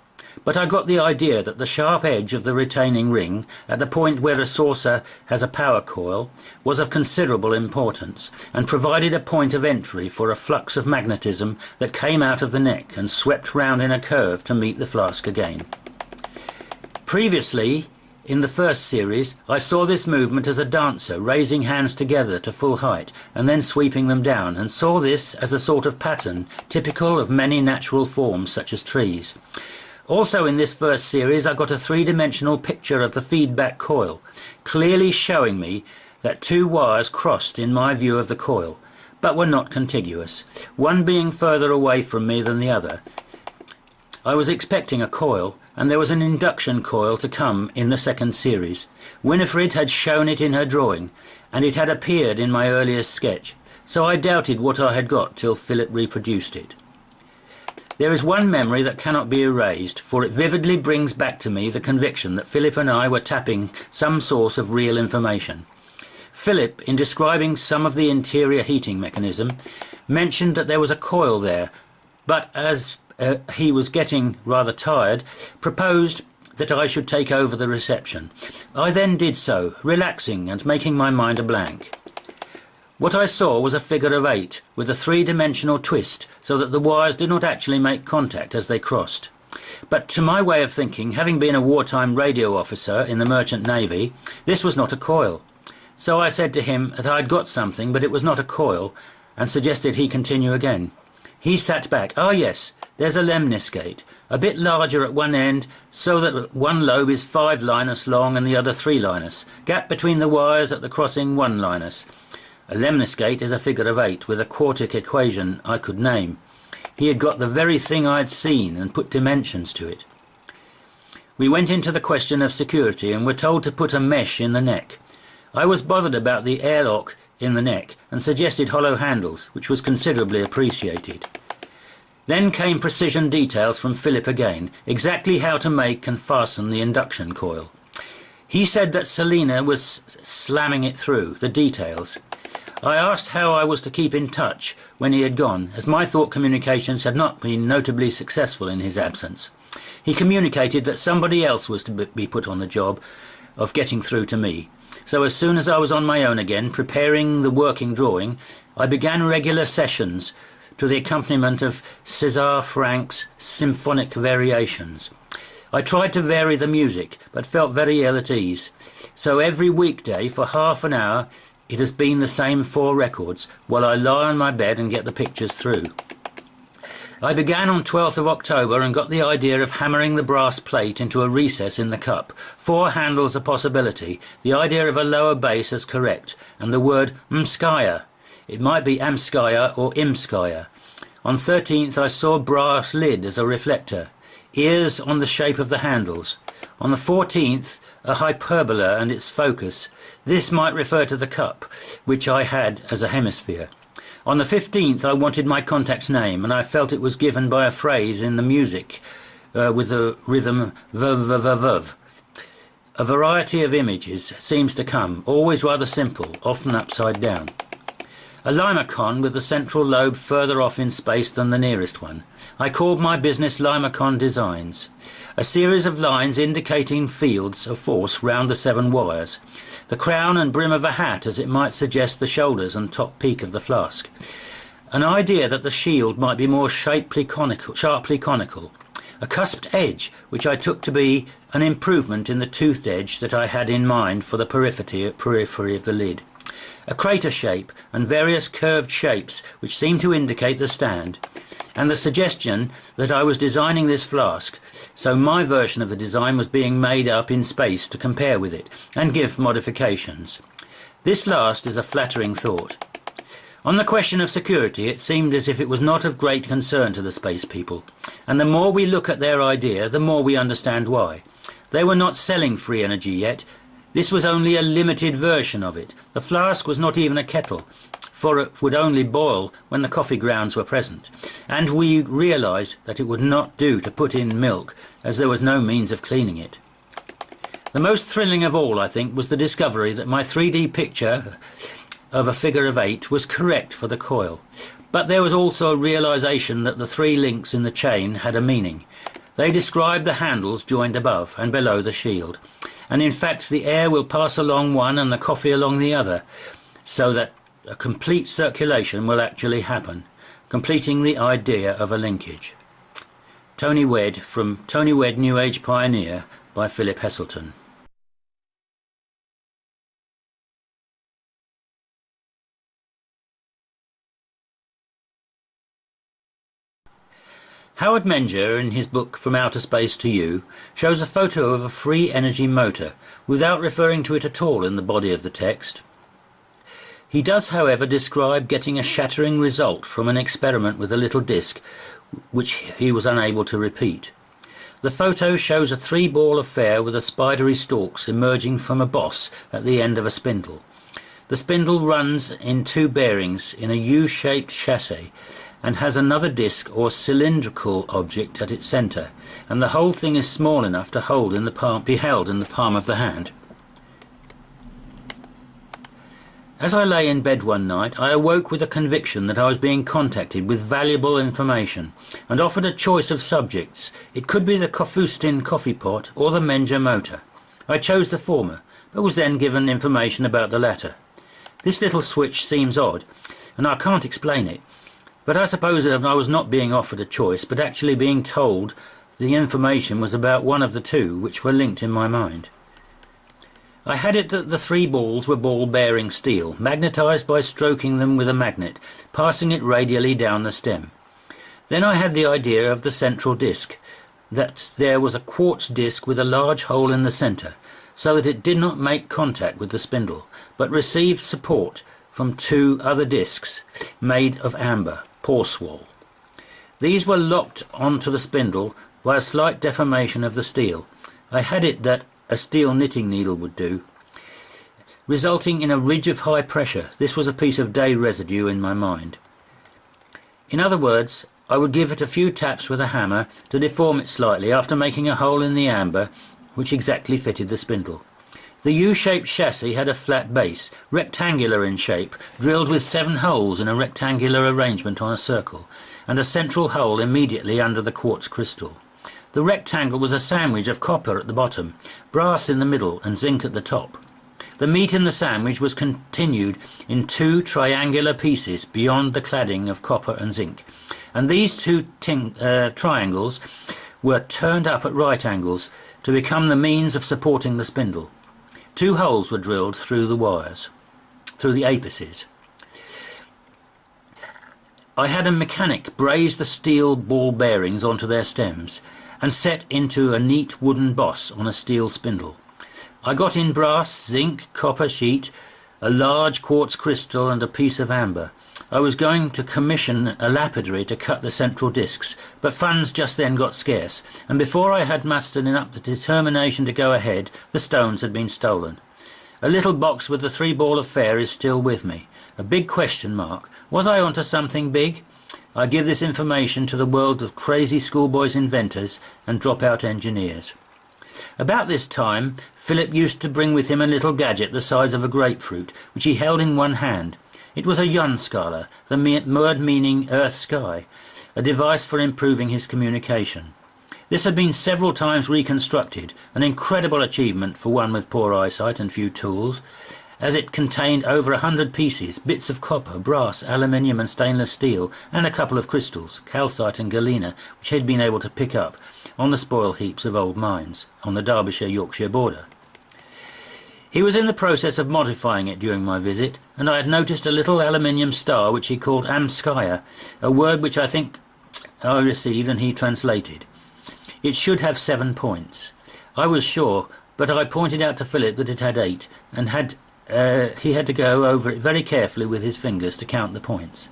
But I got the idea that the sharp edge of the retaining ring, at the point where a saucer has a power coil, was of considerable importance, and provided a point of entry for a flux of magnetism that came out of the neck and swept round in a curve to meet the flask again. Previously, in the first series, I saw this movement as a dancer raising hands together to full height and then sweeping them down, and saw this as a sort of pattern typical of many natural forms such as trees. Also in this first series I got a three-dimensional picture of the feedback coil, clearly showing me that two wires crossed in my view of the coil, but were not contiguous, one being further away from me than the other. I was expecting a coil, and there was an induction coil to come in the second series. Winifred had shown it in her drawing, and it had appeared in my earliest sketch, so I doubted what I had got till Philip reproduced it. There is one memory that cannot be erased, for it vividly brings back to me the conviction that Philip and I were tapping some source of real information. Philip, in describing some of the interior heating mechanism, mentioned that there was a coil there, but as he was getting rather tired, proposed that I should take over the reception. I then did so, relaxing and making my mind a blank. What I saw was a figure of 8, with a three-dimensional twist, so that the wires did not actually make contact as they crossed. But to my way of thinking, having been a wartime radio officer in the Merchant Navy, this was not a coil. So I said to him that I had got something, but it was not a coil, and suggested he continue again. He sat back. "Ah, yes, there's a lemniscate, a bit larger at one end, so that one lobe is 5 linus long and the other 3 linus. Gap between the wires at the crossing 1 linus. A lemniscate is a figure of 8 with a quartic equation I could name." He had got the very thing I had seen and put dimensions to it. We went into the question of security and were told to put a mesh in the neck. I was bothered about the airlock in the neck and suggested hollow handles, which was considerably appreciated. Then came precision details from Philip again, exactly how to make and fasten the induction coil. He said that Selina was slamming it through, the details. I asked how I was to keep in touch when he had gone, as my thought communications had not been notably successful in his absence. He communicated that somebody else was to be put on the job of getting through to me. So as soon as I was on my own again, preparing the working drawing, I began regular sessions to the accompaniment of César Frank's symphonic variations. I tried to vary the music, but felt very ill at ease. So every weekday, for half an hour, it has been the same 4 records, while I lie on my bed and get the pictures through. I began on 12th of October and got the idea of hammering the brass plate into a recess in the cup. 4 handles a possibility, the idea of a lower bass as correct, and the word Mskaya. It might be Amskaya or Imskaya. On 13th I saw brass lid as a reflector, ears on the shape of the handles. On the 14th a hyperbola and its focus. This might refer to the cup, which I had as a hemisphere. On the 15th I wanted my contact's name, and I felt it was given by a phrase in the music with the rhythm v-v-v-v. A variety of images seems to come, always rather simple, often upside down. A limacon with the central lobe further off in space than the nearest one. I called my business Limacon Designs. A series of lines indicating fields of force round the 7 wires. The crown and brim of a hat, as it might suggest the shoulders and top peak of the flask. An idea that the shield might be more sharply conical. A cusped edge, which I took to be an improvement in the toothed edge that I had in mind for the periphery of the lid. A crater shape and various curved shapes which seemed to indicate the stand, and the suggestion that I was designing this flask, so my version of the design was being made up in space to compare with it and give modifications. This last is a flattering thought. On the question of security, it seemed as if it was not of great concern to the space people, and the more we look at their idea, the more we understand why. They were not selling free energy yet. This was only a limited version of it. The flask was not even a kettle, for it would only boil when the coffee grounds were present, and we realised that it would not do to put in milk, as there was no means of cleaning it. The most thrilling of all, I think, was the discovery that my 3D picture of a figure of 8 was correct for the coil, but there was also a realisation that the 3 links in the chain had a meaning. They described the handles joined above and below the shield, and in fact the air will pass along one and the coffee along the other, so that a complete circulation will actually happen, completing the idea of a linkage. Tony Wedd from Tony Wedd New Age Pioneer by Philip Heselton. Howard Menger, in his book From Outer Space to You, shows a photo of a free energy motor, without referring to it at all in the body of the text. He does, however, describe getting a shattering result from an experiment with a little disc, which he was unable to repeat. The photo shows a 3-ball affair with a spidery stalks emerging from a boss at the end of a spindle. The spindle runs in 2 bearings in a U-shaped chassis and has another disc or cylindrical object at its centre, and the whole thing is small enough to be held in the palm of the hand. As I lay in bed one night, I awoke with a conviction that I was being contacted with valuable information, and offered a choice of subjects. It could be the Kofustin coffee pot or the Menger motor. I chose the former, but was then given information about the latter. This little switch seems odd, and I can't explain it, but I suppose that I was not being offered a choice, but actually being told the information was about one of the two which were linked in my mind. I had it that the 3 balls were ball-bearing steel, magnetised by stroking them with a magnet, passing it radially down the stem. Then I had the idea of the central disc, that there was a quartz disc with a large hole in the centre, so that it did not make contact with the spindle, but received support from 2 other discs made of amber, Porswall. These were locked onto the spindle by a slight deformation of the steel. I had it that a steel knitting needle would do, resulting in a ridge of high pressure. This was a piece of day residue in my mind. In other words, I would give it a few taps with a hammer to deform it slightly after making a hole in the amber which exactly fitted the spindle. The U-shaped chassis had a flat base, rectangular in shape, drilled with 7 holes in a rectangular arrangement on a circle, and a central hole immediately under the quartz crystal. The rectangle was a sandwich of copper at the bottom, brass in the middle and zinc at the top. The meat in the sandwich was continued in 2 triangular pieces beyond the cladding of copper and zinc, and these 2 triangles were turned up at right angles to become the means of supporting the spindle. 2 holes were drilled through the wires, through the apices. I had a mechanic braze the steel ball bearings onto their stems and set into a neat wooden boss on a steel spindle. I got in brass, zinc, copper sheet, a large quartz crystal and a piece of amber. I was going to commission a lapidary to cut the central discs, but funds just then got scarce, and before I had mustered up the determination to go ahead, the stones had been stolen. A little box with the 3-ball affair is still with me. A big question mark. Was I onto something big? I give this information to the world of crazy schoolboys inventors and drop-out engineers. About this time, Philip used to bring with him a little gadget the size of a grapefruit, which he held in one hand. It was a Jönskala, the word meaning earth sky, a device for improving his communication. This had been several times reconstructed, an incredible achievement for one with poor eyesight and few tools, as it contained over 100 pieces, bits of copper, brass, aluminium and stainless steel, and a couple of crystals, calcite and galena, which he had been able to pick up on the spoil heaps of old mines on the Derbyshire-Yorkshire border. He was in the process of modifying it during my visit, and I had noticed a little aluminium star which he called Amskaya, a word which I think I received and he translated. It should have 7 points. I was sure, but I pointed out to Philip that it had 8, and he had to go over it very carefully with his fingers to count the points.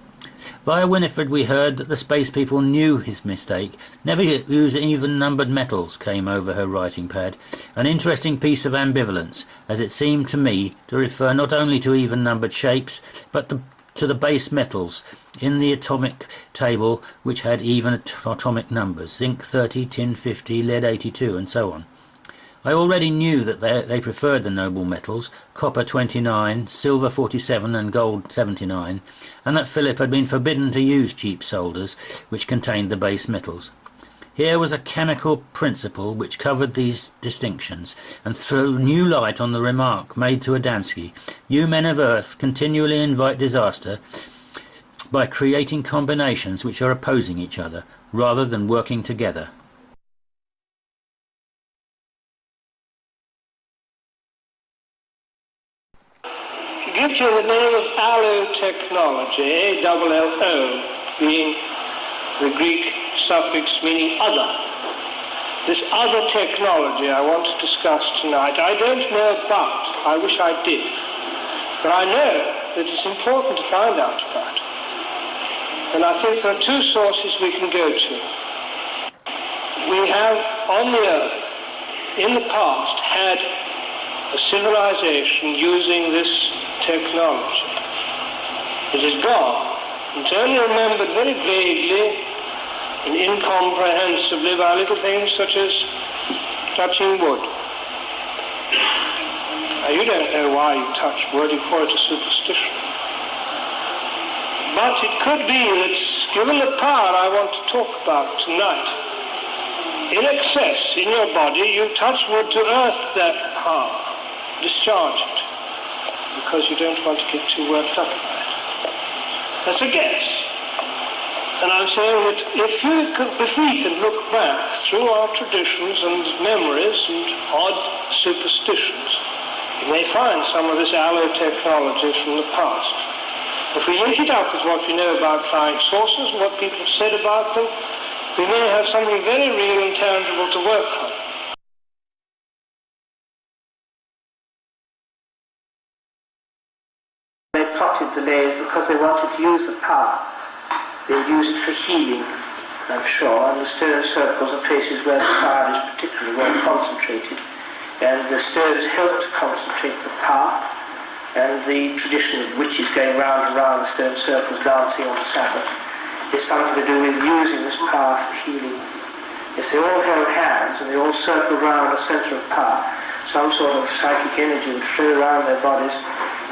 Via Winifred we heard that the space people knew his mistake. Never use even-numbered metals, came over her writing pad. An interesting piece of ambivalence, as it seemed to me to refer not only to even-numbered shapes, but to the base metals in the atomic table which had even atomic numbers, zinc 30, tin 50, lead 82, and so on. I already knew that they preferred the noble metals, copper 29, silver 47 and gold 79, and that Philip had been forbidden to use cheap solders which contained the base metals. Here was a chemical principle which covered these distinctions, and threw new light on the remark made to Adamski: "You men of Earth continually invite disaster by creating combinations which are opposing each other, rather than working together." Gives you the name of allotechnology, A-double-L-O, being the Greek suffix meaning other. This other technology I want to discuss tonight, I don't know about. I wish I did. But I know that it's important to find out about. And I think there are two sources we can go to. We have, on the Earth, in the past, had a civilization using this technology. It is gone. It's only remembered very vaguely and incomprehensibly by little things such as touching wood. Now, you don't know why you touch wood, you call it a superstition. But it could be that, given the power I want to talk about tonight, in excess in your body, you touch wood to earth that power, discharge it, because you don't want to get too worked up by it. That's a guess. And I'm saying that if we can look back through our traditions and memories and odd superstitions, you may find some of this alloy technology from the past. If we link it up with what we know about flying saucers and what people have said about them, we may have something very real and tangible to work on. They plotted the layers because they wanted to use the power. They use it for healing, I'm sure, and the stone circles are places where the power is particularly well concentrated, and the stones help to concentrate the power, and the tradition of witches going round and round the stone circles dancing on the Sabbath is something to do with using this power for healing. Yes, they all held hands and they all circled round a centre of power, some sort of psychic energy would flow around their bodies,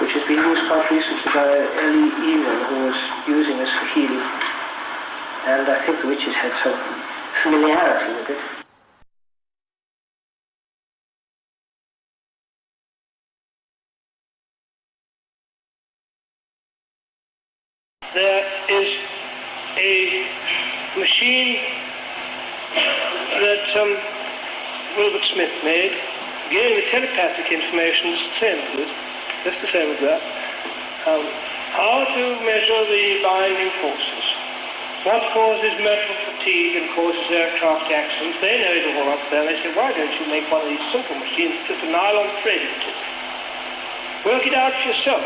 which has been used quite recently by Ellie Ewan, who was using this for healing. And I think the witches had some familiarity with it. There is a machine that Wilbert Smith made, giving the telepathic information just the same as that, how to measure the binding forces, what causes mental fatigue and causes aircraft accidents. They know it all up there. They say, why don't you make one of these simple machines, put a nylon thread into it? Work it out yourself.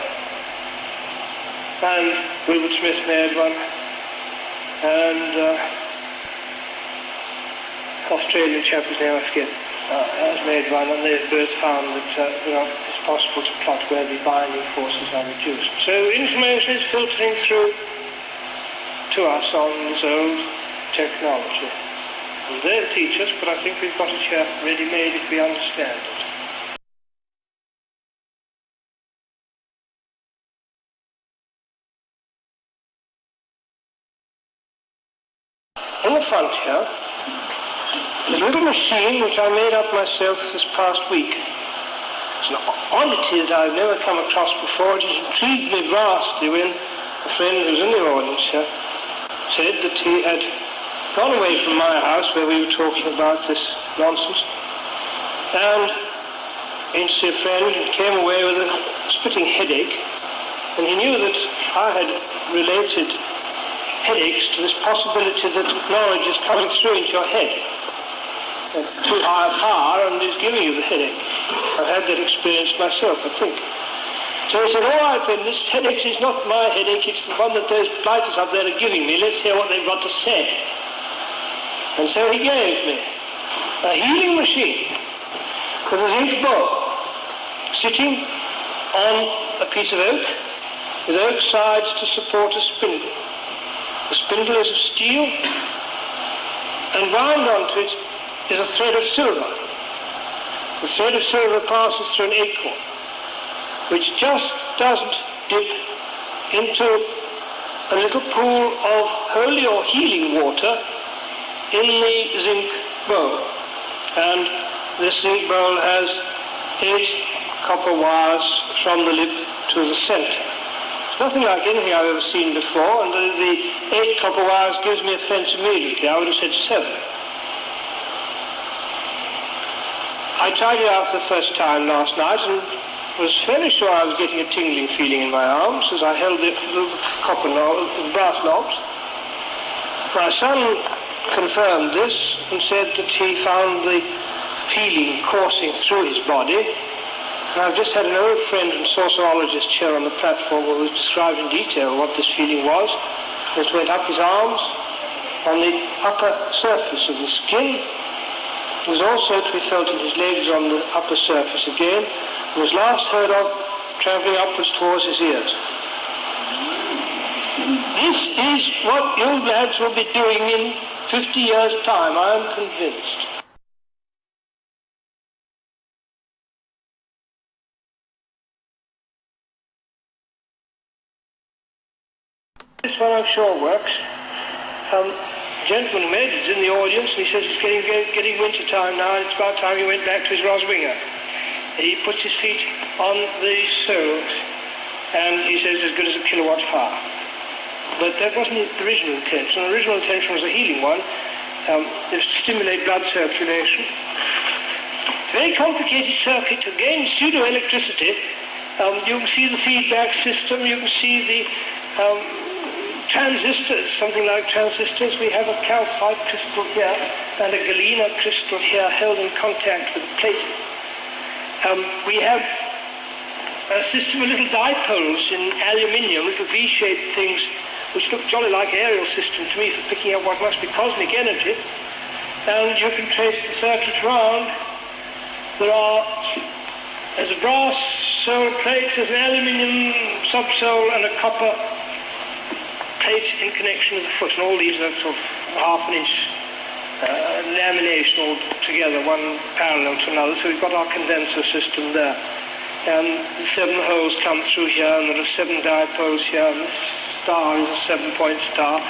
And Wilbert Smith made one, and Australian chap whose name I forget has made one, and they've both found that it's possible to plot where the binding forces are reduced. So information is filtering through to us on this old technology. And they'll teach us, but I think we've got it here ready-made if we understand it. In the front here, there's a little machine which I made up myself this past week. It's an oddity that I've never come across before. It has intrigued me vastly when a friend who's in the audience here said that he had gone away from my house where we were talking about this nonsense and went to see a friend and came away with a splitting headache, and he knew that I had related headaches to this possibility that knowledge is coming through into your head to higher power and is giving you the headache. I've had that experience myself, I think. So he said, all right then, this headache is not my headache, it's the one that those blighters up there are giving me. Let's hear what they've got to say. And so he gave me a healing machine with a zinc bowl sitting on a piece of oak with oak sides to support a spindle. The spindle is of steel, and wound onto it is a thread of silver. The thread of silver passes through an acorn, which just doesn't dip into a little pool of holy or healing water in the zinc bowl. And this zinc bowl has 8 copper wires from the lip to the center. It's nothing like anything I've ever seen before, and the 8 copper wires gives me offense immediately. I would have said 7. I tried it out the first time last night and was fairly sure I was getting a tingling feeling in my arms as I held the copper knob, the brass knobs. My son confirmed this and said that he found the feeling coursing through his body. And I've just had an old friend and sorcerologist here on the platform who was described in detail what this feeling was. It went up his arms, on the upper surface of the skin. It was also to be felt in his legs on the upper surface again. It was last heard of travelling upwards towards his ears. This is what you lads will be doing in 50 years' time, I am convinced. This one I'm sure works. The gentleman who made it is in the audience, and he says it's getting winter time now, and it's about time he went back to his Roswinger. He puts his feet on the soles, and he says it's as good as a kilowatt fire. But that wasn't the original intention. The original intention was a healing one. It was to stimulate blood circulation. Very complicated circuit, again, pseudo-electricity. You can see the feedback system, you can see the transistors, something like transistors. We have a calcite crystal here and a galena crystal here held in contact with a plate. We have a system of little dipoles in aluminium, little V-shaped things, which look jolly like an aerial system to me for picking up what must be cosmic energy. And you can trace the circuit round. There's a brass sole plate, there's an aluminium subsole and a copper plate in connection with the foot, and all these are sort of half an inch lamination all together, one parallel to another, so we've got our condenser system there. And the 7 holes come through here, and there are 7 dipoles here, and the star is a 7-point star,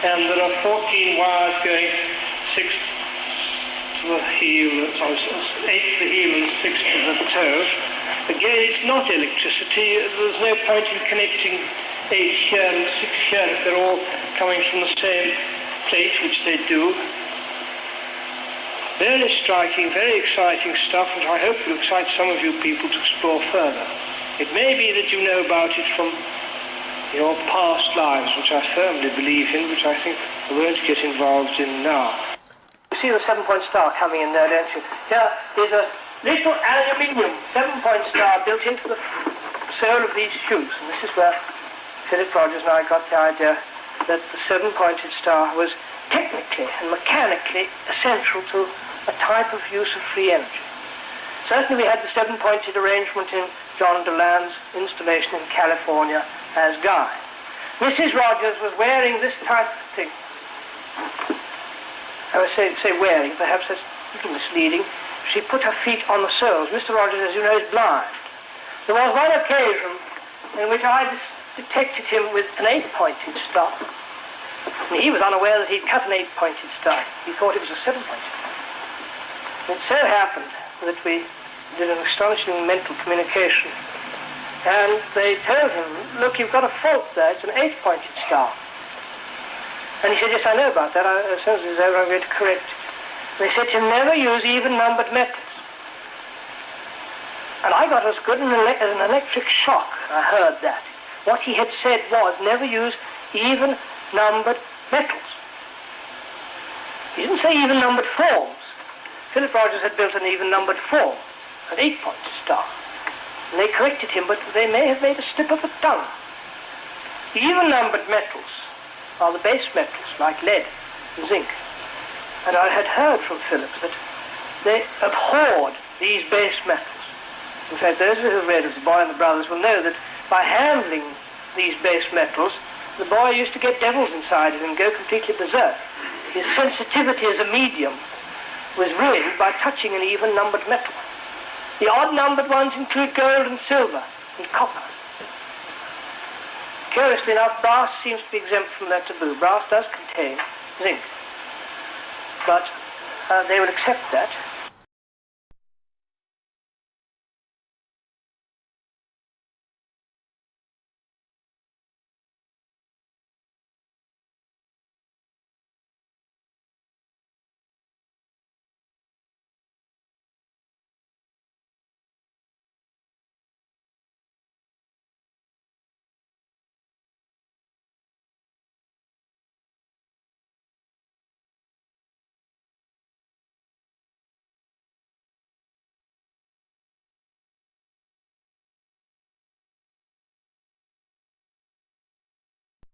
and there are 14 wires going 6 to the heel, 8 to the heel and 6 to the toe. Again, it's not electricity, there's no point in connecting 8 here and 6 here if they're all coming from the same plate, which they do. Very striking, very exciting stuff, and I hope will excite some of you people to explore further. It may be that you know about it from your past lives, which I firmly believe in, which I think we won't get involved in now. You see the 7-point star coming in there, don't you? Here is a little aluminium 7-point star built into the sole of these shoes, and this is where Philip Rodgers and I got the idea that the 7-pointed star was technically and mechanically essential to a type of use of free energy. Certainly we had the 7-pointed arrangement in John DeLand's installation in California as guide. Mrs. Rodgers was wearing this type of thing. I would say wearing, perhaps that's a little misleading. She put her feet on the soles. Mr. Rodgers, as you know, is blind. There was one occasion in which I detected him with an 8-pointed star. And he was unaware that he'd cut an 8-pointed star. He thought it was a 7-pointed. It so happened that we did an astonishing mental communication. And they told him, look, you've got a fault there. It's an 8-pointed star. And he said, yes, I know about that. As soon as it's over, I'm going to correct it. They said to him, never use even-numbered metals. And I got as good as an electric shock. I heard that. What he had said was, never use even-numbered metals. He didn't say even-numbered forms. Philip Rodgers had built an even-numbered form, an 8-pointed star. And they corrected him, but they may have made a slip of the tongue. The even-numbered metals are the base metals, like lead and zinc. And I had heard from Philip that they abhorred these base metals. In fact, those who have read of The Boy and the Brothers will know that by handling these base metals, the boy used to get devils inside him and go completely berserk. His sensitivity as a medium was ruined by touching an even-numbered metal. The odd-numbered ones include gold and silver and copper. Curiously enough, brass seems to be exempt from that taboo. Brass does contain zinc. But they will accept that.